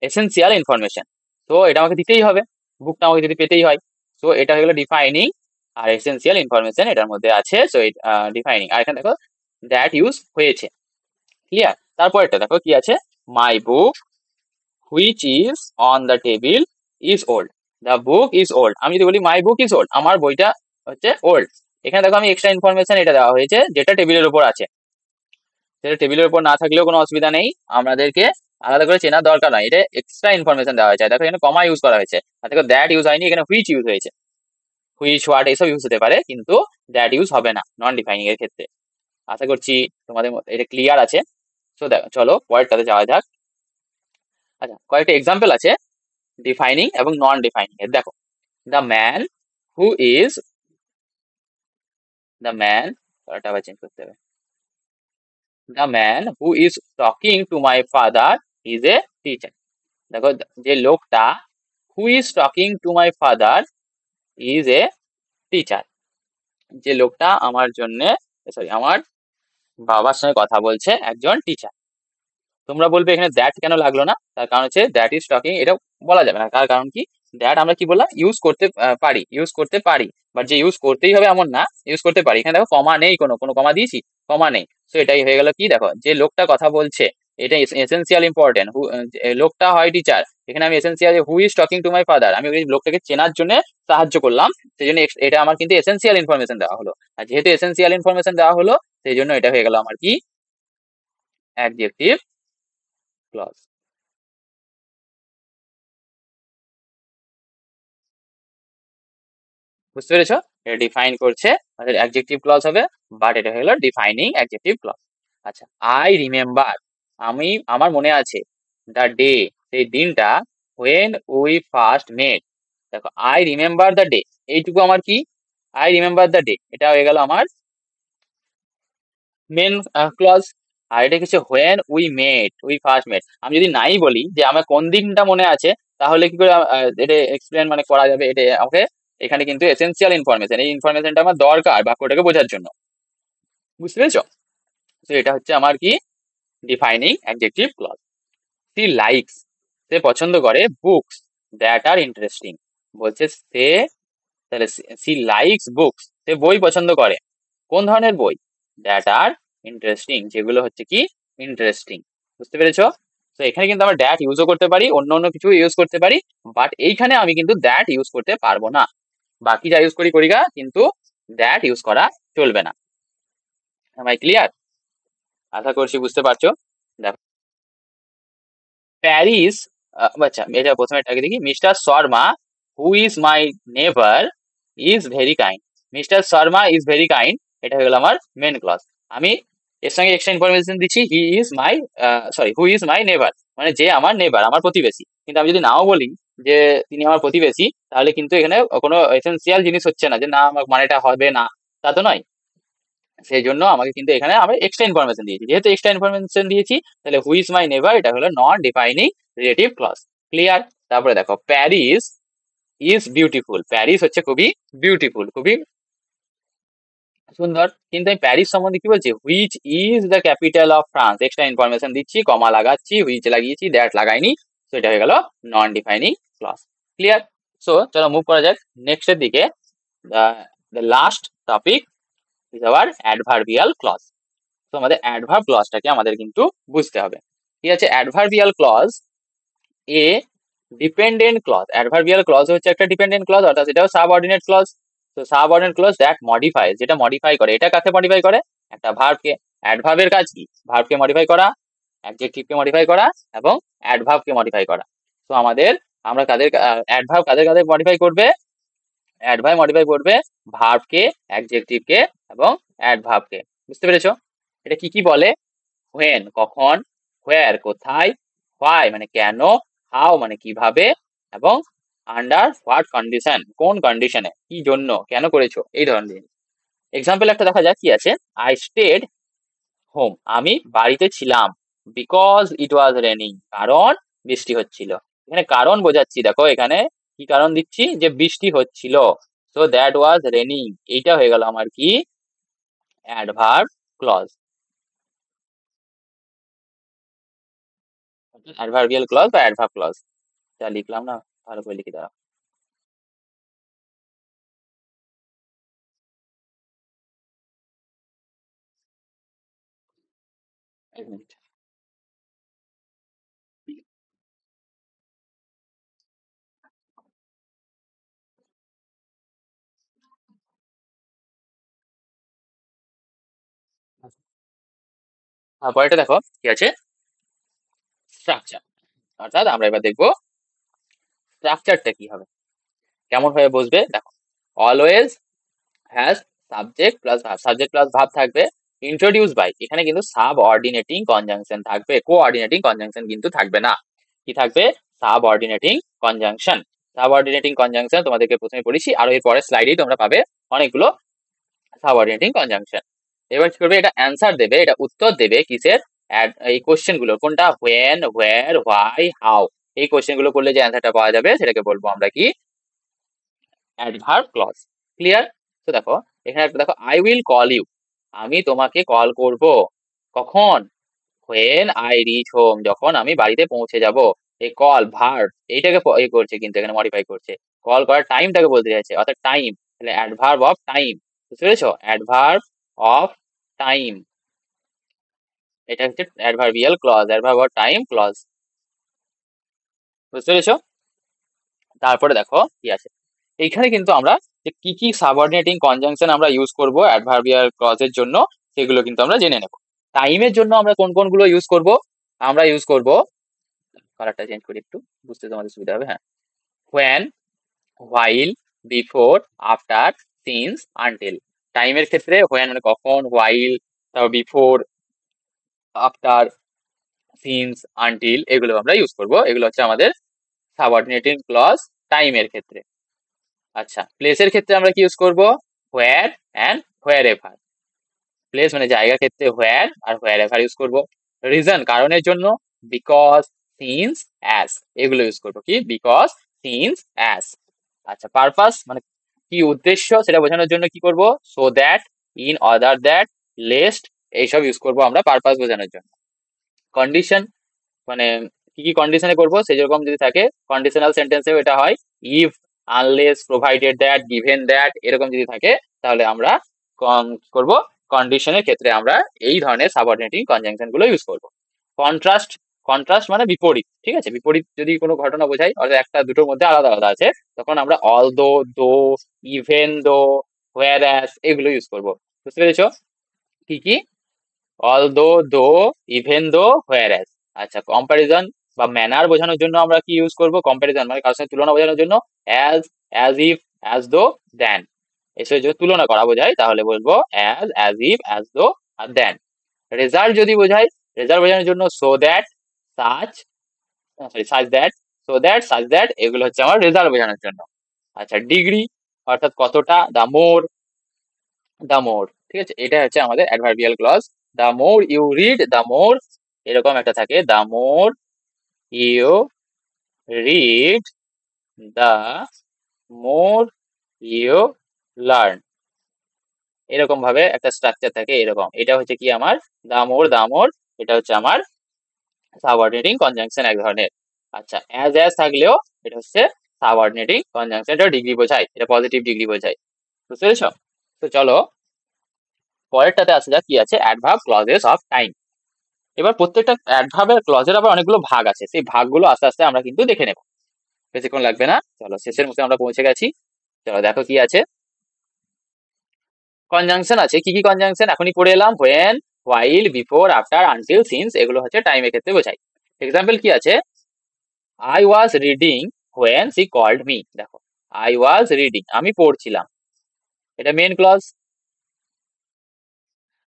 এসেনশিয়াল ইনফরমেশন। তো এটা আমাকে দিতেই হবে, বুকটা আমাকে যদি পেতেই হয়। তো এটা হয়ে গেল ডিফাইনিং, আর এসেন্সিয়াল ইনফরমেশন এটার মধ্যে আছে। সো ডিফাইনিং, আর এখানে দেখো দ্যাট ইউজ হয়েছে। ক্লিয়ার? তারপরটা দেখো কি আছে, my book which is on the table is old. The book is old, আমি যদি বলি মাই বুক ইজ ওল্ড, আমার বইটা হচ্ছে ওল্ড। এখানে দেখো আমি এক্সট্রা ইনফরমেশন এটা দেওয়া হয়েছে যেটা টেবিলের উপর আছে। সেটা টেবিলের উপর না থাকলেও কোনো অসুবিধা নেই, আমাদেরকে আলাদা করে চেনার দরকার নাই, এটা এক্সট্রা ইনফরমেশন দেওয়া হয়েছে। দেখো এখানে কমা ইউজ করা হয়েছে, আর দেখো দ্যাট ইউজ হয়নি, এখানে হুইচ ইউজ হয়েছে। হুইচ, হোয়াট এসব ইউজ হতে পারে, কিন্তু দ্যাট ইউজ হবে না নন ডিফাইনিং এর ক্ষেত্রে। আশা করছি তোমাদের এটা ক্লিয়ার আছে। তো দেখো চলো পরেরটাতে যাওয়া যাক। আচ্ছা, কয়েকটা এক্সাম্পল আছে ডিফাইনিং এবং নন ডিফাইনিং এর। দেখো, the man who is, the man, ওটা আবার চেঞ্জ করতে হবে, the man who is talking to my father is a teacher. দেখো, যে লোকটা who is talking to my father is a teacher, যে লোকটা আমার জন্য, সরি আমার বাবার সঙ্গে কথা বলছে একজন টিচার। তোমরা বলবে এখানে দ্যাট কেন লাগলো না, তার কারণ হচ্ছে দ্যাট ইজ টকিং, এটা বলা যাবে না। তার কারণ কি, দ্যাট আমরা কি বললাম, ইউজ করতে পারি, ইউজ করতে পারি, বাট যে ইউজ করতেই হবে এমন না, ইউজ করতে পারি। এখানে দেখো কমা নেই, কোনো কোনো কমা দিয়েছি, কমা নেই। তো এটাই হয়ে গেল কি, দেখো যে লোকটা কথা বলছে, এটা এসেন্সিয়াল ইম্পর্টেন্ট, লোকটা হয় টিচার। এখানে আমি essential who is talking to my father, আমি ওই লোকটাকে চেনার জন্য সাহায্য করলাম, সেই জন্য এটা আমার কিন্তু এসেন্সিয়াল ইনফরমেশন দেওয়া হলো। আর যেহেতু এসেন্সিয়াল ইনফরমেশন দেওয়া হলো, সেই জন্য এটা হয়ে গেল আমার কি, অ্যাডজেক্টিভ ক্লজ। বুঝতে পেরেছো? এটা ডিফাইন করছে, আমাদের অ্যাডজেক্টিভ ক্লজ হবে, বাট এটা হলো ডিফাইনিং অ্যাডজেক্টিভ ক্লজ। আচ্ছা, আই রিমেম্বার, আমি, আমার মনে আছে, দ্য ডে, সেই দিনটা, হোয়েন উই ফার্স্ট মেট। দেখো আই রিমেম্বার দ্য ডে, এইটুকু আমার কি, আই রিমেম্বার দ্য ডে, এটা হয়ে গেল আমার মেন ক্লজ। আর এটা কিছু when we met, we first met, আমি যদি নাই বলি যে আমার কোন দিনটা মনে আছে, তাহলে কি করে এটা এক্সপ্লেন মানে করা যাবে, এটা ওকে, এখানে কিন্তু এসেন্সিয়াল ইনফরমেশন, এই ইনফরমেশনটা আমার দরকার বাক্যটাকে বোঝার জন্য। বুঝতে পেরেছো? তো এটা হচ্ছে আমার কি, defining adjective clause. She likes, সে পছন্দ করে, বুকস দ্যাট আর ইন্টারেস্টিং, বলছে সে, তাহলে সি লাইকস বুকস, সে বই পছন্দ করে, কোন ধরনের বই, দ্যাট আর ইন্টারেস্টিং, যেগুলো হচ্ছে কি ইন্টারেস্টিং। বুঝতে পেরেছো? তো এখানে কিন্তু আমরা দ্যাট ইউজও করতে পারি, অন্য অন্য কিছু ইউজ করতে পারি, বাট এইখানে আমি কিন্তু দ্যাট ইউজ করতে পারবো না। বাকি যা ইউজ করি করিগা, কিন্তু দ্যাট ইউজ করা চলবে না। আমায় ক্লিয়ার? আশা করছি বুঝতে পারছো। দেখো, প্যারিস, আচ্ছা এটা প্রথমে এটাকে দেখি, mister Sharma who is my never is very kind. Mister Sharma is very kind, এটা হয়ে গেল আমার মেন ক্লজ। আমি এর সঙ্গে এক্সট্রা ইনফরমেশন দিচ্ছি, he is my, sorry who is my never, মানে যে আমার নেভার, আমার প্রতিবেশী। কিন্তু আমি যদি নাও বলি যে তিনি আমার প্রতিবেশী, তাহলে কিন্তু এখানে কোনো এসেন্সিয়াল জিনিস হচ্ছে না, যে না আমার মানেটা হবে না, তা তো নয়। সেই জন্য আমাকে কিন্তু এখানে আমি এক্সট্রা ইনফরমেশন দিয়েছি, যেহেতু এক্সট্রা ইনফরমেশন দিয়েছি, তাহলে হু ইজ মাই নেভার এটা হলো নন ডিফাইনিং রিলেটিভ ক্লজ। ক্লিয়ার? তারপরে দেখো, প্যারিস ইজ বিউটিফুল, প্যারিস হচ্ছে খুবই বিউটিফুল, খুবই সুন্দর। কিন্তু আমি প্যারিস সম্বন্ধে কি বলছি, which is the capital of France, extra information দিচ্ছি, কমা লাগাচ্ছি, হুইচ লাগিয়েছি, দ্যাট লাগাইনি। তো এটা হয়ে গেল non defining clause. Clear? So চলো মুভ করা যাক নেক্সটের দিকে। The last topic is our adverbial clause. তো আমাদের অ্যাডভার্ব ক্লজটাকে আমাদের কিন্তু বুঝতে হবে। ঠিক আছে, adverbial clause a dependent clause, adverbial clause হচ্ছে একটা ডিপেন্ডেন্ট ক্লজ, অর্থাৎ এটাও সাবঅর্ডিনেট ক্লজ। তো সাবঅর্ডিনেট ক্লজ দ্যাট মডিফাই, যেটা মডিফাই করে, এটা কাকে মডিফাই করে, একটা ভার্বকে। অ্যাডভার্বের কাজ কি, ভার্বকে মডিফাই করা, অ্যাডজেক্টিভকে মডিফাই করা এবং অ্যাডভার্বকে মডিফাই করা। তো আমাদের, আমরা কাদের, অ্যাডভার্ব কাদের কাদের মডিফাই করবে, অ্যাডভার্ব মডিফাই করবে ভার্বকে, অ্যাডজেক্টিভকে এবং অ্যাডভার্বকে। বুঝতে পেরেছো? এটা কি কি বলে, হোয়েন কখন, হোয়ার কোথায়, হোয়াই মানে কেন, হাউ মানে কিভাবে, এবং আন্ডার হোয়াট কন্ডিশন কোন কন্ডিশনে, কি জন্য, কেন করেছো, এই ধরনের। এক্সাম্পল একটা দেখা যাক কি আছে, আই স্টেড হোম, আমি বাড়িতে ছিলাম, বিকজ ইট ওয়াজ রেনিং, কারণ বৃষ্টি হচ্ছিল। এখানে কারণ বোঝাচ্ছি, দেখো এখানে কি কারণ দিচ্ছি, যে বৃষ্টি হচ্ছিল। সো দ্যাট ওয়াজ রেনিং, এইটা হয়ে গেল আমার কি, অ্যাডভার্ব ক্লজ, অ্যাডভার্বিয়াল ক্লজ বা অ্যাডভার্ব ক্লজ, যা লিখলাম না। ভালো করে লিখে দাও। এক মিনিট। পরেরটা দেখো কি আছে, স্ট্রাকচার। অর্থাৎ আমরা এবার দেখবো স্ট্রাকচারটা কি হবে, কেমন ভাবে বসবে। দেখো, always has subject plus verb, subject plus verb থাকবে, ইন্ট্রোডিউস বাই, এখানে কিন্তু সাব অর্ডিনেটিং কনজাংশন থাকবে, কোঅর্ডিনেটিং কনজাংশন কিন্তু থাকবে না। কি থাকবে? Sub ordinating conjunction. Sub ordinating conjunction তোমাদেরকে প্রথমে পড়েছি, আর এর পরের স্লাইডেই তোমরা পাবে অনেকগুলো সাব অর্ডিনেটিং কনজাংশন। এবার কি করবে, এটা অ্যান্সার দেবে, এটা উত্তর দেবে কিসের, এই কোশ্চেন গুলো, কোনটা, হোয়েন, হোয়ার, হোয়াই, হাউ, এই কোশ্চেন গুলো করলে যে অ্যান্সারটা পাওয়া যাবে সেটাকে বলবো আমরা কি, অ্যাডভার্ব ক্লজ। ক্লিয়ার? তো দেখো এখানে একটা দেখো, আই উইল কল ইউ, আমি তোমাকে কল করব, কখন, when I reach home, যখন আমি বাড়িতে পৌঁছে যাব। এই কল ভার্ব এইটাকে করছে, কিন্তু এখানে মডিফাই করছে, কল করার টাইমটাকে বলতে চাইছে, অর্থাৎ টাইম, তাহলে অ্যাডভার্ব অফ টাইম। বুঝতে পেরেছো? অ্যাডভার্ব অফ টাইম, এটা হচ্ছে adverbial clause, adverb of time clause. বুঝতে পেরেছো? তারপরে দেখো কি আছে, এইখানে কিন্তু আমরা যে কি কি সাবঅর্ডিনেটিং কনজাংশন আমরা ইউজ করব অ্যাডভার্বিয়াল ক্লজের জন্য, সেগুলো কিন্তু আমরা জেনে নেব। টাইমের জন্য আমরা কোন কোনগুলো ইউজ করব, আমরা ইউজ করব, কালারটা চেঞ্জ করি একটু, বুঝতে তোমাদের সুবিধা হবে। হ্যাঁ, when, while, before, after, since, until। টাইমের ক্ষেত্রে when মানে কখন, while, তারপর before, after, since, until, এগুলো আমরা ইউজ করব, এগুলো হচ্ছে আমাদের সাবঅর্ডিনেটিং ক্লজ টাইমের ক্ষেত্রে। আচ্ছা, প্লেসের ক্ষেত্রে আমরা কি ইউজ করব, where and wherever। প্লেস মানে জায়গা ক্ষেত্রে where আর wherever ইউজ করব। রিজন কারণের জন্য বিকজ, সিন্স, অ্যাজ, এগুলো ইউজ করব, কি, বিকজ, সিন্স, অ্যাজ। আচ্ছা, পারপাস মানে কি উদ্দেশ্য সেটা বোঝানোর জন্য কি করব, so that, in order that, lest, এইসব ইউজ করব আমরা পারপাস বোঝানোর জন্য। কন্ডিশন মানে কি কি কন্ডিশনে করব, সেই রকম যদি থাকে কন্ডিশনাল সেন্টেন্সেও এটা হয়, if, unless, provided that, given that, এরকম যদি থাকে তাহলে আমরা করব, কন্ডিশনের ক্ষেত্রে আমরা এই ধরনের সাবঅর্ডিনেটিং কনজাংশন গুলো ইউজ করব। কন্ট্রাস্ট, কন্ট্রাস্ট মানে বিপরীত, ঠিক আছে, বিপরীত যদি কোনো ঘটনা বোঝাই, অর্থাৎ একটা দুটোর মধ্যে আলাদা আলাদা আছে, তখন আমরা অল দো, দো, ইভেন দো, হোয়ার অ্যাজ, এগুলো ইউজ করব। বুঝতে পেরেছো? কি কি, অলদো, দো, ইভেন দো, হোয়ার অ্যাজ। আচ্ছা, কম্পারিজন বা ম্যানার বোঝানোর জন্য আমরা কি ইউজ করব, কম্পারিজন মানে কারোর সাথে তুলনা বোঝানোর জন্য as, as if, as though, দেন, এসে যদি তুলনা করা বোঝায় তাহলে বলবো as if, as though, R then. Result যদি বোঝায়, রেজাল্ট বোঝানোর জন্য so that, such, sorry such that, so that, such that, এগুলো হচ্ছে আমার রেজাল্ট বোঝানোর জন্য। আচ্ছা, ডিগ্রি অর্থাৎ কতটা, দা মোর, দা মোর, ঠিক আছে, এটা হচ্ছে আমাদের adverbial clause. The more you read, the more, এরকম একটা থাকে, the more you read, the more you learn, এরকম ভাবে একটা স্ট্রাকচার থাকে এরকম। এটা হচ্ছে কি আমার দা মোর, দা মোর, এটা হচ্ছে আমার সাবঅর্ডিনেটিং কনজাংশন এক ধরনের। আচ্ছা, অ্যাজ থাকলেও এটা হচ্ছে সাবঅর্ডিনেটিং কনজাংশন, এটা ডিগ্রি বোঝায়, এটা পজিটিভ ডিগ্রি বোঝায়। বুঝতে পেরেছো? তো চলো পরেরটাতে আসা যাক, কি আছে, অ্যাডভার্ব ক্লজেস অফ টাইম। এবার প্রত্যেকটা অ্যাডভার্বের ক্লজের আবার অনেকগুলো ভাগ আছে, সেই ভাগগুলো আস্তে আস্তে আমরা কিন্তু দেখে নেব, বেশিক্ষণ লাগবে না। চলো শেষের মুখে আমরা পৌঁছে গেছি। চলো দেখো কি আছে, কনজাংশন আছে, কি কি কনজাংশন এখনই পড়ে এলাম, when, while, before, after, until, since, এগুলো হচ্ছে টাইমের ক্ষেত্রে বোঝায়। এক্সাম্পল কি আছে, I was reading when she called me. দেখো, আই ওয়াজ রিডিং, আমি পড়ছিলাম, এটা মেন ক্লজ।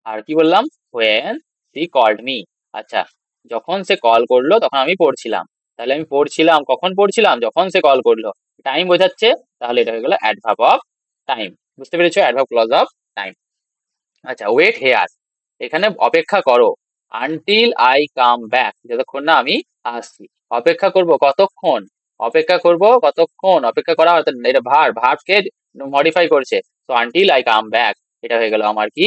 আর কি বললাম, হোয়েন সি কল্ড মি, আচ্ছা, যখন সে কল করলো তখন আমি পড়ছিলাম, তাহলে আমি পড়ছিলাম, কখন পড়ছিলাম, যখন সে কল করলো, টাইম বোঝাচ্ছে, তাহলে এটা হয়ে গেল অ্যাডভার্ব অফ টাইম। বুঝতে পেরেছো? Adverb clause of time. আচ্ছা, ওয়েট হেয়ার, এখানে অপেক্ষা করো, আনটিল আই কাম ব্যাক, যতক্ষণ না আমি আসছি। অপেক্ষা করব কতক্ষণ, অপেক্ষা করব কতক্ষণ, অপেক্ষা করা অর্থাৎ এটা ভার্বকে মডিফাই করছে, তো আনটিল আই কাম ব্যাক, এটা হয়ে গেল আমার কি,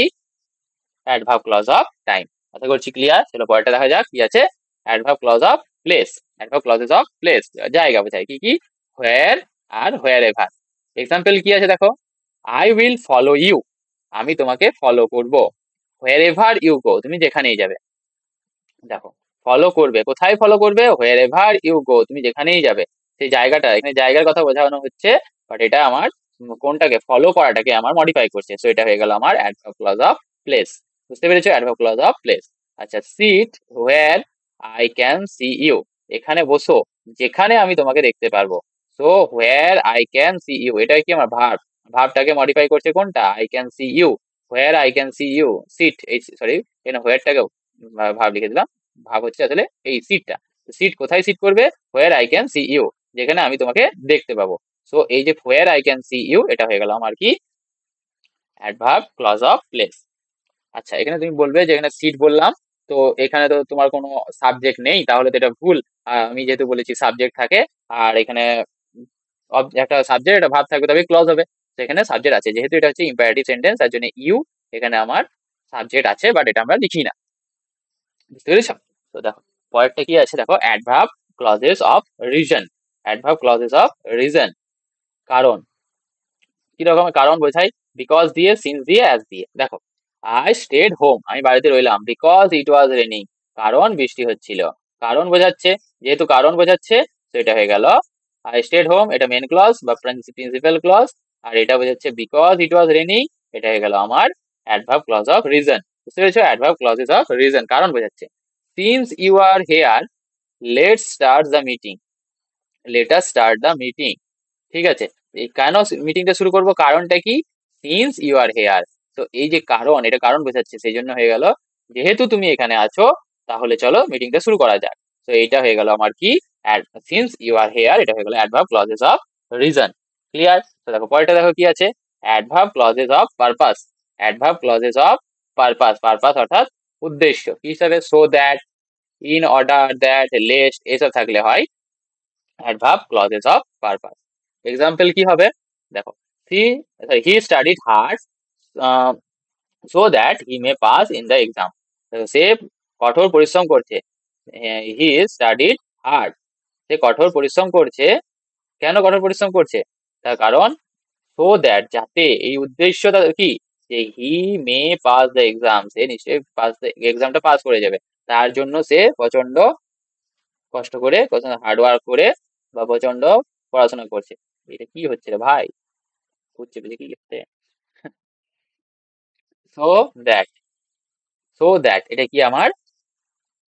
অ্যাডভার্ব ক্লজ অফ টাইম। আশা করছি ক্লিয়ার। চলো পরেরটা দেখা যাক কি আছে, adverb clause of place. Adverb clauses of place, জায়গা বোঝায়, কি কি, হোয়ার আর হোয়ার এভার। এক্সাম্পল কি আছে দেখো, আই উইল ফলো ইউ, আমি তোমাকে ফলো করব। হোয়ার এভার ইউ গো, তুমি যেখানেই যাবে। দেখো, ফলো করবে, কোথায় ফলো করবে? হোয়ার এভার ইউ গো, তুমি যেখানেই যাবে সেই জায়গাটা, এখানে জায়গার কথা বোঝানো হচ্ছে, বাট এটা আমার কোনটাকে, ফলো করাটাকে আমার মডিফাই করছে। সো এটা হয়ে গেল আমার অ্যাডভার্ব ক্লজ অফ প্লেস। বুঝতে পেরেছো? Adverb clause of place. আচ্ছা, sit where I can see you, এখানে বসো যেখানে আমি তোমাকে দেখতে পারবো। So where I can see you, এটা কি আমার ভার্ব, ভার্বটাকে মডিফাই করছে কোনটা? I can see you. Where I can see you, sit, এই সরি, এখানে হোয়ারটাকে ভার্ব লিখে দিলাম, ভাব হচ্ছে আসলে এই সিটটা। সিট কোথায় সিট করবে? Where I can see you, যেখানে আমি তোমাকে দেখতে পাবো। সো এই যে where I can see you, এটা হয়ে গেল আমার কি? Adverb clause of place. আচ্ছা, এখানে তুমি বলবে যে এখানে সিট বললাম, তো এখানে তো তোমার কোনো সাবজেক্ট নেই, তাহলে তো এটা ভুল। আমি যেহেতু বলেছি সাবজেক্ট থাকে, আর এখানে একটা সাবজেক্ট একটা ভাব থাকবে তবে ক্লজ হবে। সেখানে সাবজেক্ট আছে, যেহেতু এটা হচ্ছে ইম্পারেটিভ সেন্টেন্স, তার জন্য ইউ এখানে আমার সাবজেক্ট আছে, বাট এটা আমরা লিখি না। বুঝতে পেরেছো? তো দেখো পরেরটা কি আছে, দেখো adverb clauses of reason. Adverb clauses of reason, কারণ। কি রকমের কারণ বোঝাই? বিকজ দিয়ে, সিন্স দিয়ে, অ্যাজ দিয়ে। দেখো, আই স্টেড হোম, আমি বাড়িতে রইলাম, বিকজ ইট ওয়াজ রেনিং, কারণ বৃষ্টি হচ্ছিল। কারণ বোঝাচ্ছে, যেহেতু কারণ বোঝাচ্ছে, তো এটা হয়ে গেল আই স্টেড হোম, এটা মেন ক্লজ বা প্রিন্সিপাল ক্লজ। আর এটা বোঝাচ্ছে বিকজ ইট ওয়াজ রেনিং, এটা হয়ে গেল আমার অ্যাডভার্ব ক্লজ অফ রিজন। বুঝতে পেরেছো? অ্যাডভার্ব ক্লজেস অফ রিজন, কারণ বোঝাচ্ছে। Since you are here, let's start the meeting, let us start the meeting. ঠিক আছে, এই কেন মিটিংটা শুরু করব? কারণটা কি? Since you are here. তো এই যে কারণ, এটা কারণ বোঝাচ্ছে, সেই জন্য হয়ে গেল যেহেতু তুমি এখানে আছো, তাহলে চলো মিটিংটা শুরু করা যাক। তো এইটা হয়ে গেল আমার কি? সিন্স ইউ আর হেয়ার, এটা হয়ে গেল adverb clauses of reason. Clear? তো দেখো পরেরটা, দেখো কি আছে, adverb clauses of purpose. Adverb clauses of purpose, purpose অর্থাৎ উদ্দেশ্য। কি হিসাবে? So that, in order, that, lest, এসব থাকলে হয় adverb clauses of purpose. Example কি হবে? দেখো, he studied hard so that he may pass in the exam. সে কঠোর পরিশ্রম করছে, হি স্টাডিড হার্ড, সে কঠোর পরিশ্রম করছে। কেন কঠোর পরিশ্রম করছে? তার কারণ সো দ্যাট, যাতে, এই উদ্দেশ্যটা কি, যে হি মে পাস দ্য এক্সাম, সে নিশ্চয়ই পাস, এক্সামটা পাস করে যাবে, তার জন্য সে প্রচন্ড কষ্ট করে, হার্ড ওয়ার্ক করে, বা প্রচন্ড পড়াশোনা করছে। এটা কি হচ্ছে রে ভাই, হচ্ছে বুঝে কি লিখতে? সো দ্যাট, সো দ্যাট এটা কি আমার,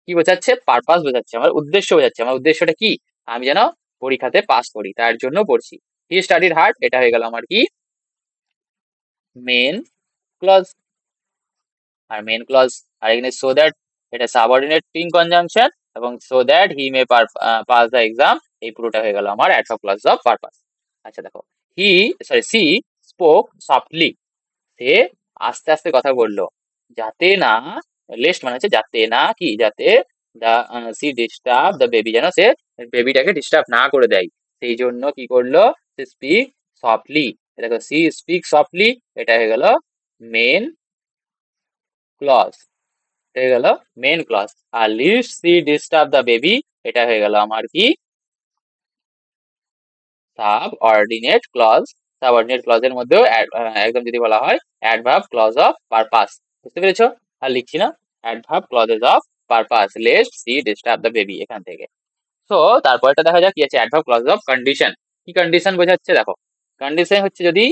কি বোঝাচ্ছে? পারপাস বোঝাচ্ছে, আমার উদ্দেশ্য বোঝাচ্ছে। আমার উদ্দেশ্যটা কি? আমি যেন পরীক্ষাতে পাস করি, তার জন্য পড়ছি। হি স্টাডিড হার্ড, এটা হয়ে গেল আমার কি? Main clause. আর মেন ক্লজ, আর এখানে সো দ্যাট, এটা সাবঅর্ডিনেট পিং কনজাংশন, এবং so that he may pass the exam, এই পুরোটা হয়ে গেল আমার অ্যাডভার্ব ক্লজ অফ পারপাস। আচ্ছা দেখো, হি, সরি, সি স্পোক সফটলি, সে আস্তে আস্তে কথা বললো, যাতে না, লেস্ট মানে হচ্ছে যাতে না, কি, যাতে দা সি ডিস্টার্ব দ্য বেবি, যেন সে বেবিটাকে ডিস্টার্ব না করে দেয়, সেই জন্য কি করলো? সে স্পিক সফটলি। দেখো, সি স্পিক সফটলি, এটা হয়ে গেল মেন ক্লজ, হয়ে গেল মেন ক্লজ। আর lest she disturb the baby, এটা হয়ে গেল আমার কি? Subordinate clause. সাবঅর্ডিনেট ক্লজের মধ্যেও একদম যদি বলা হয় অ্যাডভার্ব ক্লজ অফ পারপাস। বুঝতে পেরেছো? আর লিখছি না, adverb clauses of purpose, lest she disturb the baby, এখান থেকে। তো তারপরটা দেখা যাক কি আছে, অ্যাডভার্ব ক্লজ অফ কন্ডিশন। কি কন্ডিশন বোঝাচ্ছে? দেখো, কন্ডিশন হচ্ছে যদি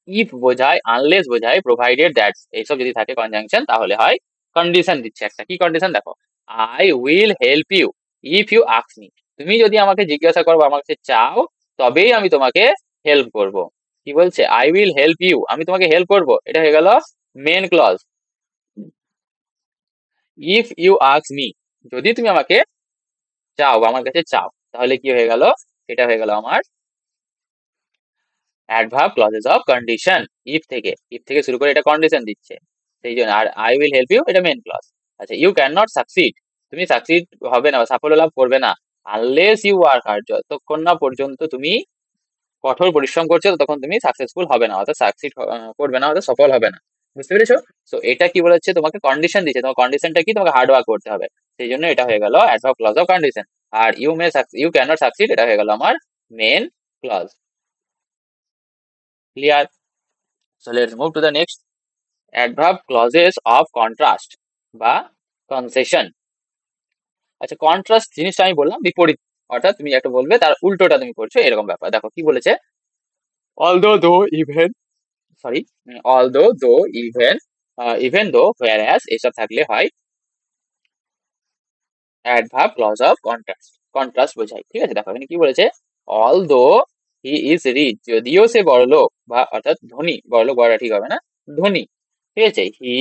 ইফ বোঝায়, আনলেস বোঝায়, প্রোভাইডেড দ্যাট, এইসব যদি থাকে কনজাংশন, তাহলে হয় কন্ডিশন দিচ্ছে একটা। কি কন্ডিশন? দেখো, I will help you if you ask me, তুমি যদি আমাকে জিজ্ঞাসা করবো, আমাকে চাও, তবেই আমি তোমাকে হেল্প করব। কি বলছে? আই উইল হেল্প ইউ, আমি তোমাকে হেল্প করব, এটা হয়ে গেল main clause. If you ask me, যদি তুমি আমাকে চাও বা আমার কাছে চাও, তাহলে কি হয়ে গেল? এটা হয়ে গেল আমার adverb clauses of condition. If থেকে শুরু করে এটা কন্ডিশন দিচ্ছে, সেই জন্য। আর আই উইল হেল্প ইউ, এটা মেন ক্লজ। আচ্ছা, ইউ ক্যান নট সাকসিড, তুমি সাকসিড হবে না, সাফল্য লাভ করবে না, আনলেস ইউ ওয়ার্ক হার্ড, যতক্ষণ না পর্যন্ত তুমি কঠোর পরিশ্রম করছো, ততক্ষণ তুমি সাকসেসফুল হবে না, অর্থাৎ সাকসিড করবে না, অর্থাৎ সফল হবে না। বুঝতে পেরেছো? তো এটা কি বলেছে? তোমাকে কন্ডিশন দিচ্ছে, তোমার কন্ডিশনটা কি? তোমাকে হার্ড ওয়ার্ক করতে হবে, সেই জন্য এটা হয়ে গেল অ্যাডভার্ব ক্লজ অফ কন্ডিশন। আর ইউ ক্যান নট সাকসিড, এটা হয়ে গেল আমার main clause. Clear? So let's move to the next, adverb clauses of contrast বা কনসেশন। আচ্ছা, কন্ট্রাস্ট জিনিসটা আমি বললাম বিপরীত, অর্থাৎ তুমি একটা বলবে তার উল্টোটা তুমি করছো, এরকম ব্যাপার। দেখো কি বলেছে, although though even, sorry, although though even, even though, whereas এসব থাকলে হয় adverb clause of contrast, contrast বোঝায়। ঠিক আছে, দেখো এখানে কি বলেছে, although he is rich, যদিও সে বড়লোক বা অর্থাৎ ধনী, বড়লোক বড়টা ঠিক হবে না, ধনী, ঠিক আছে, he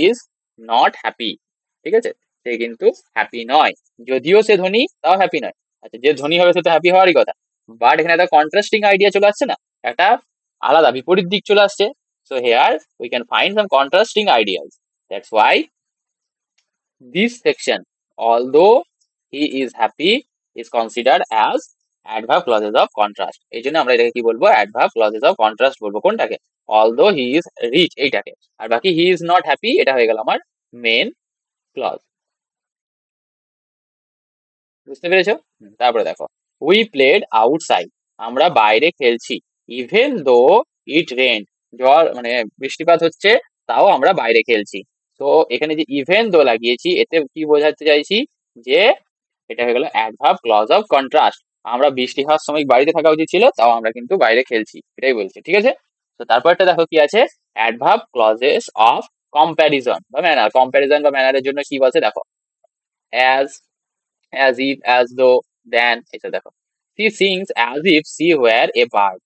is not happy, ঠিক আছে, সে কিন্তু হ্যাপি নয়, যদিও সে ধনী তাও হ্যাপি নয়। আচ্ছা, যে ধনী হবে সে তো হ্যাপি হওয়ারই কথা, বাট এখানে একটা কন্ট্রাস্টিং আইডিয়া চলে আসছে না, একটা আলাদা বিপরীত দিক চলে আসছে। So here we can find some contrasting ideas, that's why this section, although he is happy, is considered as adverb clauses of contrast। এই জন্য আমরা এটাকে কি বলবো, adverb clauses of contrast বলবো। কোনটাকে? although he is rich এইটাকে, আর বাকি he is not happy এটা হয়ে গেল আমার main clause। বুঝতে পেরেছো? তারপরে দেখো, we played outside, আমরা বাইরে খেলছি, even though it rained, ঝড় মানে বৃষ্টিপাত হচ্ছে তাও আমরা বাইরে খেলছি। তো এখানে যে ইভেন দো লাগিয়েছি, এতে কি বোঝাতে চাইছি, যে এটা হয়ে গেল অ্যাডভার্ব ক্লজ অফ কন্ট্রাস্ট, আমরা বৃষ্টি হওয়ার সময় বাড়িতে থাকা উচিত ছিল, তাও আমরা কিন্তু বাইরে খেলছি, এটাই বলছি। ঠিক আছে, তো তারপরটা দেখো কি আছে, অ্যাডভার্ব ক্লজেস অফ কম্প্যারিজন বা ম্যানার। কম্প্যারিজন বা ম্যানারের জন্য কি বলছে দেখো, as if, as though, than, এটা দেখো, she sings as if she were a bird,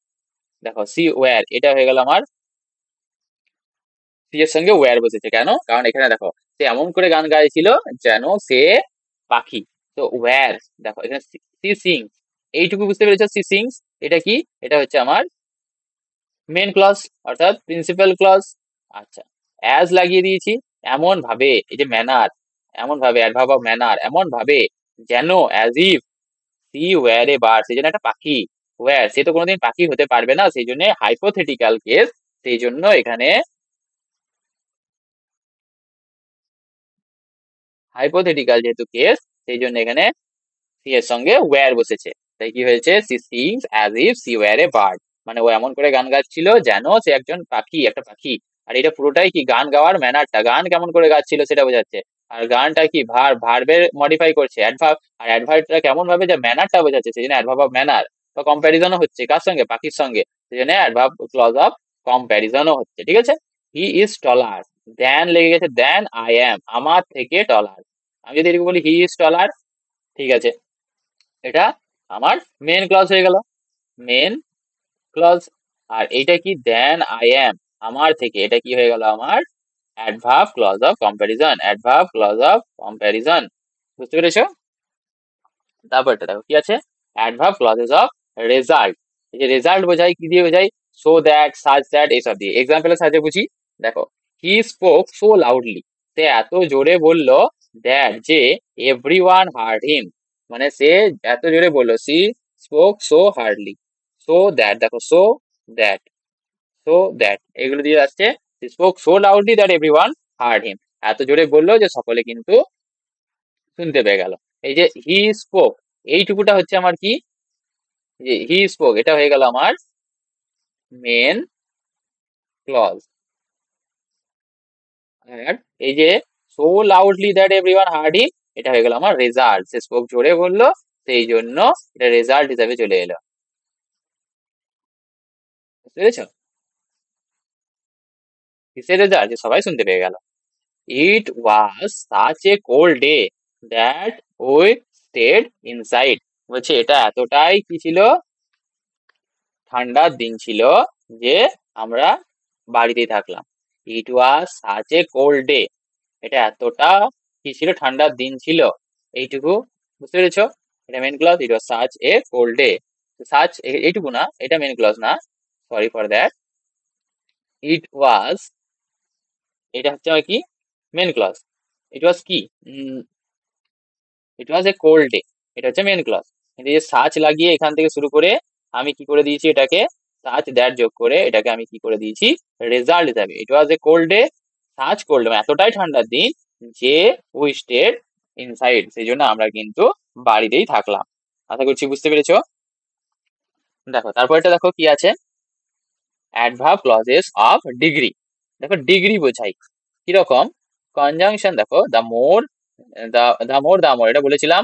দেখো she were এটা হয়ে গেল আমার, সি এর সঙ্গে ওয়্যার বসেছে, কেন? কারণ এখানে দেখো সে এমন করে গান গাইছিল যেন সে পাখি। তো ওয়্যার, দেখো এখানে সি সিংস, এইটুকু বুঝতে পেরেছো, সি সিংস এটা কি, এটা হচ্ছে আমার মেন ক্লজ অর্থাৎ প্রিন্সিপাল ক্লজ। আচ্ছা, অ্যাজ লাগিয়ে দিয়েছি, এমন ভাবে, এই যে ম্যানার, এমন ভাবে, অ্যাডভার্ব অফ ম্যানার, এমন ভাবে যেন, as if she were a bird, সেই জন্য একটা পাখি, ওয়্যার, সে তো কোনোদিন পাখি হতে পারবে না, সেই জন্য হাইপোথেটিক্যাল কেস, সেই জন্য এখানে হাইপোথেটিক্যাল যেহেতু কেস, সেই জন্য এখানে সি এর সঙ্গে ওয়্যার বসেছে, তাই কি হয়েছে, she sings as if she were a bird, মানে ও এমন করে গান গাচ্ছিল যেন সে একজন পাখি, একটা পাখি। আর এটা পুরোটাই কি, গান গাওয়ার ম্যানারটা, গান কেমন করে গাচ্ছিল সেটা বোঝাচ্ছে। আর গানটা কি ভার্বের মডিফাই করছে, অ্যাডভার্ব, আর অ্যাডভার্বটা কেমন ভাবে, যে ম্যানারটা বোঝাচ্ছে, সেই জন্য অ্যাডভার্ব অফ ম্যানার, বা কম্প্যারিজনও হচ্ছে কার সঙ্গে, পাখির সঙ্গে, সেই জন্য অ্যাডভার্ব ক্লজ অফ কম্প্যারিজনও হচ্ছে। ঠিক আছে, হি ইজ টলার, দ্যান লেগে গেছে, দ্যান আই অ্যাম, আমার থেকে টলার। আমি যদি এরকম বলি হি ইজ টলার, ঠিক আছে, এটা আমার মেন ক্লজ হয়ে গেল, মেন ক্লজ। আর এইটা কি, দেন আই অ্যাম, আমার থেকে, এটা কি হয়ে গেল আমার adverb clause of comparison, adverb clause of comparison. বুঝতে পেরেছো? তারপরটা দেখো কি আছে, অ্যাডভার্ব ক্লজেস অফ রেজাল্ট। এই যে রেজাল্ট বোঝাই কি দিয়ে বোঝাই, সো দ্যাট, সাচ দ্যাট, এইসব দিয়ে। এক্সাম্পলের সাহায্যে বুঝি, দেখো, হি স্পোক সো লাউডলি, সে এত জোরে বললো, দ্যাট, যে, এভরিওয়ান হার্ড হিম, মানে সে এত জোরে বললো, she spoke so hardly, so that, দেখো সো দ্যাট, সো দ্যাট এগুলো দিয়ে আসছে, spoke so loudly that everyone heard him, এত জোরে বললো যে সকলে কিন্তু শুনতে পেয়ে গেল। এই যে হি স্পোক, এইটুকুটা হচ্ছে আমার কি, যে হি স্পোক, এটা হয়ে গেল আমার মেন ক্লজ। আর এই যে so loudly that everyone heard হিম, এটা হয়ে গেল আমার রেজাল্ট, সে স্পোক জোরে বললো, সেই জন্য এটা রেজাল্ট হিসাবে চলে এলো। বুঝতে পেরেছো? কিসের রেজাল্ট, যে সবাই শুনতে পেয়ে গেল। It was such a cold day that we stayed inside, বলছে এটা এতটাই কি ছিল, ঠান্ডার দিন ছিল, যে আমরা বাড়িতেই থাকলাম। It was such a cold day, এটা এতটা কি ছিল, ঠান্ডার দিন ছিল, এইটুকু। বুঝতে পেরেছো? এটা main clause, it was such a cold day, such এইটুকু না, এটা মেন ক্লজ না, sorry for that, it was, এটা হচ্ছে আমার কি, মেন ক্লজ। ইট ওয়াজ কি, ইট ওয়াজ এ কোল্ড ডে, এটা হচ্ছে মেন ক্লজ। কিন্তু এই সাচ লাগিয়ে এখান থেকে শুরু করে আমি কি করে দিয়েছি, এটাকে সাচ দ্যাট যোগ করে এটাকে আমি কি করে দিয়েছি, রেজাল্ট হিসাবে। ইট ওয়াজ এ কোল্ড ডে, সাচ কোল্ড, এতটাই ঠান্ডার দিন যে উই স্টেড ইনসাইড, সেই জন্য আমরা কিন্তু বাড়িতেই থাকলাম। আশা করছি বুঝতে পেরেছো। দেখো তারপরটা দেখো কি আছে, অ্যাডভার্ব ক্লজেস অফ ডিগ্রি। দেখো ডিগ্রি বোঝাই কিরকম, কনজাংশন দেখো দ্য মোর এটা বলেছিলাম।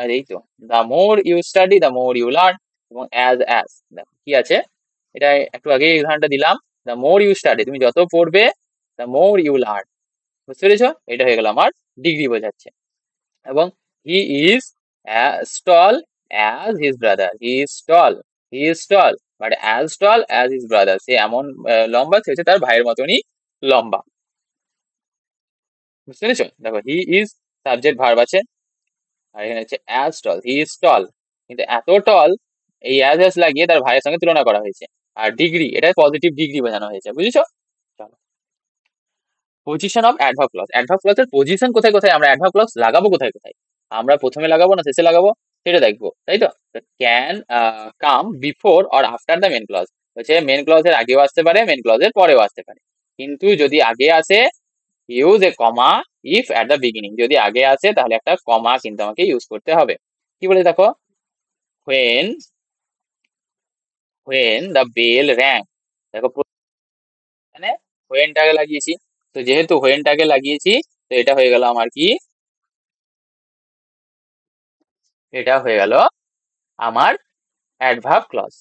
আর এই তো, the more you study the more you learn, এবং অ্যাজ দেখো কি আছে, এটা একটু আগে এই উদাহরণটা দিলাম, দ্য মোর ইউ স্টাডি তুমি যত পড়বে, দ্য মোর ইউ লার্ন, বুঝতে পেরেছো? এটা হয়ে গেল আমার ডিগ্রি বোঝাচ্ছে। এবং he is tall as his brother, he is tall but as tall as his brother, সে এমন লম্বা, সে হচ্ছে তার ভাইয়ের মতনই লম্বা, বুঝতে পেরেছো? দেখো হি ইজ সাবজেক্ট ভার্ব আছে, আর এখানে হচ্ছে অ্যাজ টল, হি ইজ টল, কিন্তু এত টল, এই অ্যাজ লাগিয়ে তার ভাইয়ের সঙ্গে তুলনা করা হয়েছে। আর ডিগ্রি, এটা পজিটিভ ডিগ্রি বোঝানো হয়েছে, বুঝেছো? চলো, position of adverb clause. Adverb ক্লজের পজিশন কোথায় কোথায়, আমরা অ্যাডভার্ব ক্লজ লাগাবো কোথায় কোথায়, আমরা প্রথমে লাগাবো না শেষে লাগাবো, সেটা দেখবো, তাই তো? Can come before or after the main clause, হচ্ছে মেন ক্লজের আগেও আসতে পারে, মেন ক্লজের পরেও আসতে পারে, কিন্তু যদি আগে আসে use a comma if at the beginning, যদি আগে আসে তাহলে একটা কমা কিন্তু আমাকে ইউজ করতে হবে। কি বলে দেখো, when when the bell rang, দেখো এখানে হোয়েনটাকে লাগিয়েছি, তো যেহেতু হোয়েনটাকে লাগিয়েছি, তো এটা হয়ে গেল আমার কি, এটা হয়ে গেল আমার অ্যাডভার্ব ক্লজ,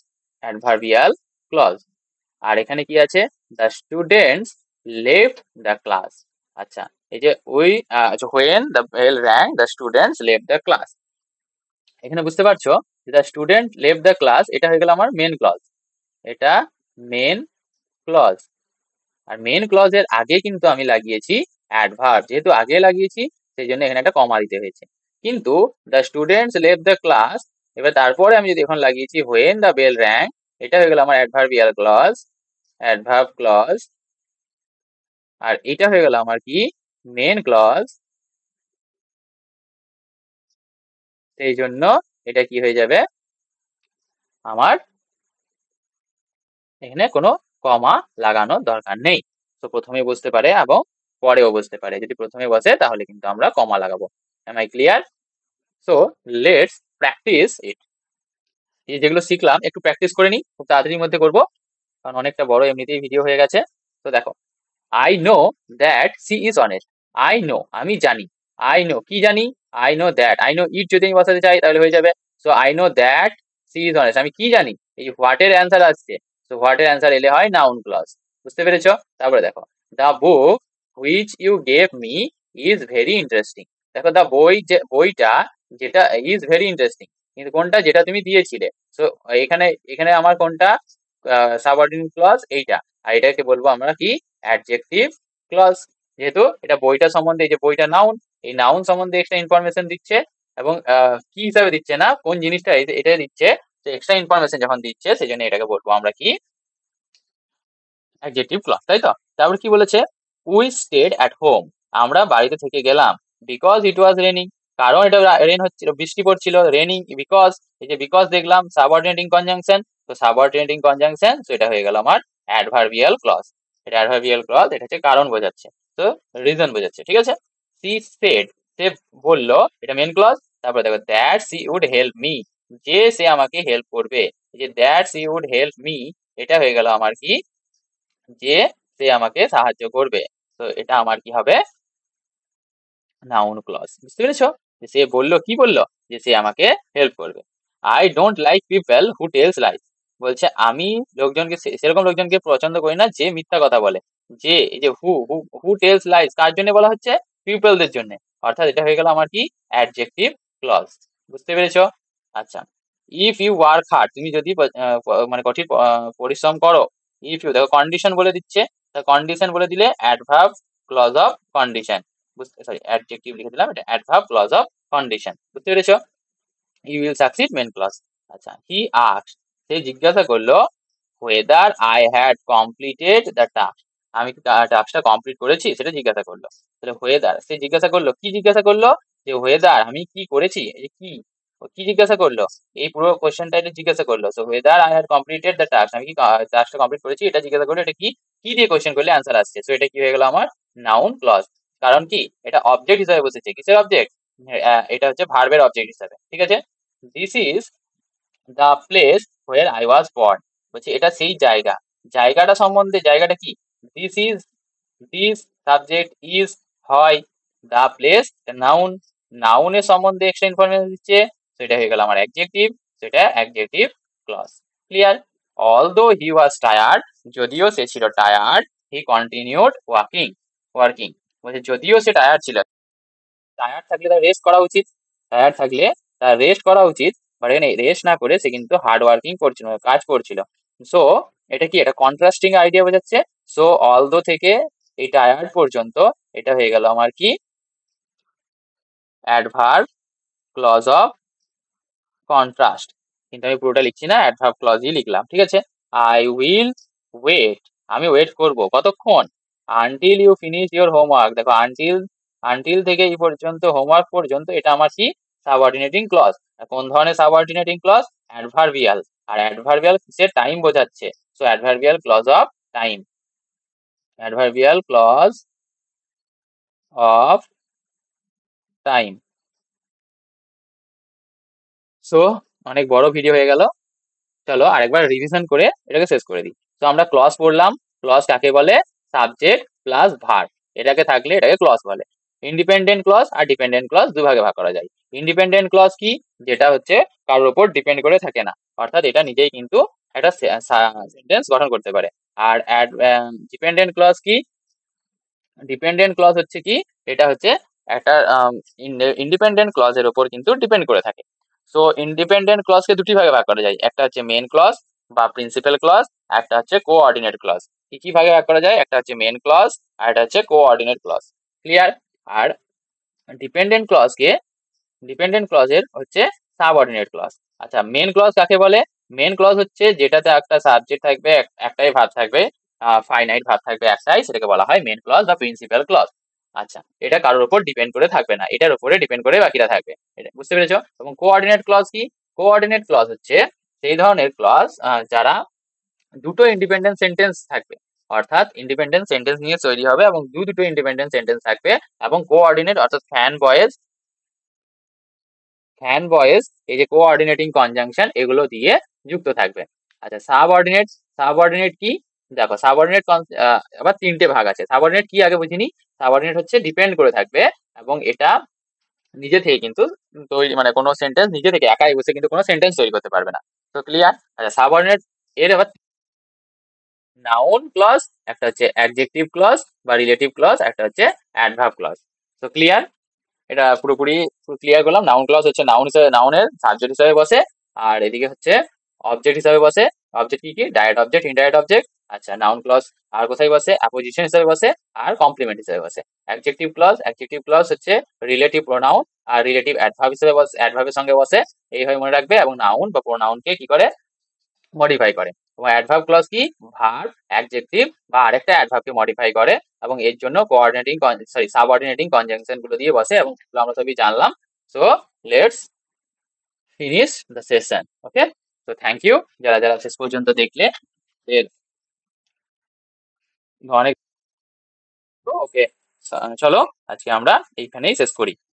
অ্যাডভার্বিয়াল ক্লজ। আর এখানে কি আছে, the students left the class. আচ্ছা, এই যে ওই when the bell rang the students left the class, এখানে বুঝতে পারছো the student left the class, এটা হয়ে গেল আমার মেন ক্লজ, এটা মেন ক্লজ। আর মেন ক্লজের আগে কিন্তু আমি লাগিয়েছি অ্যাডভার্ব, যেহেতু আগে লাগিয়েছি সেই জন্য এখানে একটা কমা দিতে হয়েছে। কিন্তু the students left the class, এবার তারপরে আমি যদি এখন লাগিয়েছি হোয়েন দ্য বেল র্যাং, এটা হয়ে গেল আমার অ্যাডভার্বিয়াল ক্লজ, অ্যাডভার্ব ক্লজ। আর এটা হয়ে গেল আমার কি, মেন ক্লজ, সেই জন্য এটা কি হয়ে যাবে আমার, এখানে কোনো কমা লাগানোর দরকার নেই। তো প্রথমে বসতে পারে এবং পরেও বসতে পারে, যদি প্রথমে বসে তাহলে কিন্তু আমরা কমা লাগাবো। Am I clear? So let's practice it. এই যেগুলো শিখলাম একটু প্র্যাকটিস করে নিই, খুব তাড়াতাড়ির মধ্যে করবো, কারণ অনেকটা বড় এমনিতেই ভিডিও হয়ে গেছে। তো দেখো, I know that she is honest, I know আমি জানি, আই নো কি জানি, I know that, I know it যদি আমি বসাতে চাই তাহলে হয়ে যাবে, so I know that she is honest, আমি কি জানি, এই হোয়াট এর অ্যান্সার আসছে, সো হোয়াট এর অ্যান্সার এলে হয় নাউন ক্লজ, বুঝতে পেরেছো? তারপরে দেখো, the book which you gave me is very interesting, দেখো দ্য বই, যে বইটা যেটা ইজ ভেরি ইন্টারেস্টিং, কিন্তু কোনটা, যেটা তুমি দিয়েছিলে, সো এখানে এখানে আমার কোনটা সাবঅর্ডিনেট ক্লজ, এইটা, আর এটাকে বলবো আমরা কি, অ্যাডজেক্টিভ ক্লজ, যেহেতু এটা বইটা সম্বন্ধে, এই যে বইটা নাউন, এই নাউন সম্বন্ধে এক্সট্রা ইনফরমেশন দিচ্ছে, এবং কি হিসাবে দিচ্ছে না, কোন জিনিসটা এটা দিচ্ছে, তো এক্সট্রা ইনফরমেশন যখন দিচ্ছে সেই জন্য এটাকে বলবো আমরা কি, অ্যাডজেক্টিভ ক্লজ, তাই তো? তারপর কি বলেছে, উই স্টেড অ্যাট হোম, আমরা বাড়িতে থেকে গেলাম, বিকজ ইট ওয়াজ রেনিং, কারণ এটা রেন হচ্ছিল, বৃষ্টি পড়ছিল, রেনিং বিকজ, এই যে বিকজ দেখলাম সাবঅর্ডিনেটিং কনজাংশন, তো সাবঅর্ডিনেটিং কনজাংশন, তো এটা হয়ে গেল আমার অ্যাডভার্বিয়াল ক্লজ, এটা অ্যাডভার্বিয়াল ক্লজ, এটা হচ্ছে কারণ বোঝাচ্ছে, তো রিজন বোঝাচ্ছে, ঠিক আছে? সি সেড, সে বললো, এটা মেন ক্লজ। তারপরে দেখো that she would help me, যে সে আমাকে হেল্প করবে, এই যে that she would help me, এটা হয়ে গেল আমার কি, যে সে আমাকে সাহায্য করবে, তো এটা আমার কি হবে, নাউন ক্লজ, বুঝতে পেরেছো? যে সে বললো, কি বললো, যে সে আমাকে হেল্প করবে। I don't like people who tells lies, বলছে আমি লোকজনকে, সেরকম লোকজনকে পছন্দ করি না যে মিথ্যা কথা বলে, যে এই যে হু হু হু টেলস লাইস কার জন্য বলা হচ্ছে, পিপলদের জন্য, অর্থাৎ এটা হয়ে গেল আমার কি, অ্যাডজেক্টিভ ক্লজ, বুঝতে পেরেছো? আচ্ছা, ইফ ইউ ওয়ার্ক হার্ড, তুমি যদি মানে কঠিন পরিশ্রম করো, ইফ ইউ দেখো কন্ডিশন বলে দিচ্ছে, কন্ডিশন বলে দিলে অ্যাডভার্ব ক্লজ অফ কন্ডিশন, বুঝতে, সরি অ্যাডজেক্টিভ লিখে দিলাম, এটা অ্যাডভার্ব ক্লজ অফ কন্ডিশন, বুঝতে পেরেছো? You will succeed main clause. আচ্ছা, হি আস্কড, সে জিজ্ঞাসা করলো, whether I had completed the task, আমি কি টাস্কটা কমপ্লিট করেছি সেটা জিজ্ঞাসা করলো, তাহলে whether, সে জিজ্ঞাসা করলো, কি জিজ্ঞাসা করলো, যে whether আমি কি করেছি, এই যে কি, ও কি জিজ্ঞাসা করলো, এই পুরো কোশ্চেনটা এটা জিজ্ঞাসা করলো, so whether I had completed the task, আমি কি টাস্কটা কমপ্লিট করেছি এটা জিজ্ঞাসা করলো, এটা কি, কি দিয়ে কোশ্চেন করলে অ্যান্সার আসছে, সো এটা কি হয়ে গেল আমার নাউন ক্লজ, কারণ কি, এটা অবজেক্ট হিসাবে বসেছে, কিসের অবজেক্ট, এটা হচ্ছে ভার্বের অবজেক্ট হিসাবে, ঠিক আছে? This is the place where I was born। বলছে এটা সেই জায়গা, জায়গাটা সম্বন্ধে, জায়গাটা কি, this is, this subject is হয়, দা প্লেস নাউন, নাউনের সম্বন্ধে এক্সট্রা ইনফরমেশন দিচ্ছে, সেটা হয়ে গেল আমার অ্যাডজেক্টিভ, সেটা adjective clause. Clear? Although he was tired, যদিও সে ছিল টায়ার্ড, হি কন্টিনিউড ওয়ার্কিং। বলছে যদিও সে টায়ার্ড ছিল, টায়ার্ড থাকলে তার রেস্ট করা উচিত, টায়ার্ড থাকলে তার রেস্ট করা উচিত, বাট এখানে রেস্ট না করে সে কিন্তু হার্ড ওয়ার্কিং করছিল, কাজ করছিল। সো এটা কি, এটা কন্ট্রাস্টিং আইডিয়া বোঝাচ্ছে। সো অলদো থেকে এই টায়ার্ড পর্যন্ত এটা হয়ে গেল আমার কি, অ্যাডভার্ব ক্লজ অফ কন্ট্রাস্ট। কিন্তু আমি পুরোটা লিখছি না, অ্যাডভার্ব ক্লজই লিখলাম, ঠিক আছে। আই উইল ওয়েট, আমি ওয়েট করব কতক্ষণ, until you finish your homework. দেখো আনটিল, আনটিল থেকে এই পর্যন্ত, হোমওয়ার্ক পর্যন্ত, এটা আমার কি, সাবঅর্ডিনেটিং ক্লজ। কোন ধরনের সাবঅর্ডিনেটিং ক্লজ? অ্যাডভার্বিয়াল। আর অ্যাডভার্বিয়াল কিসের, টাইম বোঝাচ্ছে। So adverbial clause of time, adverbial clause of time. So অনেক বড় ভিডিও হয়ে গেল, চলো আরেকবার রিভিশন করে এটাকে শেষ করে দিই। তো আমরা ক্লজ পড়লাম, ক্লজ কাকে বলে, সাবজেক্ট প্লাস ভার্ব, এটাকে থাকলে এটাকে ক্লজ বলে। ইন্ডিপেন্ডেন্ট ক্লজ আর ডিপেন্ডেন্ট ক্লজ দুভাগে ভাগ করা যায়। ইন্ডিপেন্ডেন্ট ক্লজ কি, যেটা হচ্ছে কারোর উপর ডিপেন্ড করে থাকে না, অর্থাৎ এটা নিজেই কিন্তু একটা সেন্টেন্স গঠন করতে পারে। আর ডিপেন্ডেন্ট ক্লজ কি, ডিপেন্ডেন্ট ক্লজ হচ্ছে কি, এটা হচ্ছে একটা ইন্ডিপেন্ডেন্ট ক্লজের উপর কিন্তু ডিপেন্ড করে থাকে। সো ইন্ডিপেন্ডেন্ট ক্লজকে দুটি ভাগে ভাগ করা যায়, একটা হচ্ছে মেন ক্লজ বা প্রিন্সিপাল ক্লজ, একটা হচ্ছে কোঅর্ডিনেট ক্লজ। কি কি ভাগে ভাগ করা যায়, একটা হচ্ছে মেন ক্লজ আর একটা হচ্ছে কোঅর্ডিনেট ক্লজ। ক্লিয়ার? আর ডিপেন্ডেন্ট ক্লজকে, ডিপেন্ডেন্ট ক্লজের হচ্ছে সাবঅর্ডিনেট ক্লজ। আচ্ছা মেন ক্লজ কাকে বলে, মেন ক্লজ হচ্ছে যেটাতে একটা সাবজেক্ট থাকবে, একটাই ভার্ব থাকবে, ফাইনাইট ভার্ব থাকবে একটাই, সেটাকে বলা হয় মেন ক্লজ বা প্রিন্সিপাল ক্লজ। আচ্ছা এটা কারোর উপর ডিপেন্ড করে থাকবে না, এটার উপরে ডিপেন্ড করে বাকিরা থাকবে, এটা বুঝতে পেরেছো। এবং কোঅর্ডিনেট ক্লজ কি, কোঅর্ডিনেট ক্লজ হচ্ছে সেই ধরনের ক্লজ যারা দুটো ইন্ডিপেন্ডেন্ট সেন্টেন্স থাকবে, অর্থাৎ ইন্ডিপেন্ডেন্ট সেন্টেন্স নিয়ে তৈরি হবে এবং দুটো ইন্ডিপেন্ডেন্ট সেন্টেন্স থাকবে, এবং কোঅর্ডিনেট অর্থাৎ ফ্যান ভয়েস, এই যে কোঅর্ডিনেটিং কনজাংশন এগুলো দিয়ে যুক্ত থাকবে। আচ্ছা সাবঅর্ডিনেট, সাবঅর্ডিনেট কি, দেখো সাবঅর্ডিনেট আবার তিনটে ভাগ আছে। সাবঅর্ডিনেট কি আগে বুঝিনি, সাবঅর্ডিনেট হচ্ছে ডিপেন্ড করে থাকবে এবং এটা নিজে থেকে কিন্তু তৈরি, মানে কোনো সেন্টেন্স নিজে থেকে একাই বসে কিন্তু কোনো সেন্টেন্স তৈরি করতে পারবে না। তো ক্লিয়ার? আচ্ছা সাবঅর্ডিনেট এর আবার নাউন ক্লজ, একটা হচ্ছে অ্যাডজেক্টিভ ক্লজ বা রিলেটিভ ক্লজ, একটা হচ্ছে অ্যাডভার্ব ক্লজ। তো ক্লিয়ার? এটা পুরোপুরি ক্লিয়ার করলাম। নাউন ক্লজ হচ্ছে নাউন হিসেবে, নাউনের সাবজেক্ট হিসেবে বসে, আর এদিকে হচ্ছে অবজেক্ট হিসেবে বসে। অবজেক্ট কি কি, ডাইরেক্ট অবজেক্ট, ইনডাইরেক্ট অবজেক্ট। আচ্ছা নাউন ক্লজ আর কোথায় বসে, অ্যাপোজিশন হিসেবে বসে আর কমপ্লিমেন্ট হিসেবে বসে। অ্যাডজেক্টিভ ক্লজ, অ্যাডজেক্টিভ ক্লজ হচ্ছে রিলেটিভ প্রোনাউন আর রিলেটিভ অ্যাডভার্ব হিসেবে বসে, অ্যাডভার্বের সঙ্গে বসে, এইভাবে মনে রাখবে। এবং নাউন বা প্রোনাউনকে কি করে, মডিফাই করে। এবং অ্যাডভার্ব ক্লজ কি, ভার্ব, অ্যাডজেক্টিভ বা আরেকটা অ্যাডভার্বকে মডিফাই করে, এবং এর জন্য কোঅর্ডিনেটিং, সরি সাবঅর্ডিনেটিং কনজাংশন গুলো দিয়ে বসে, এবং এগুলো আমরা সবই জানলাম। So let's finish the session. Okay, তো থ্যাংক ইউ যারা যারা শেষ পর্যন্ত দেখলে। এর অনেক, ওকে চলো আজকে আমরা এইখানেই শেষ করি।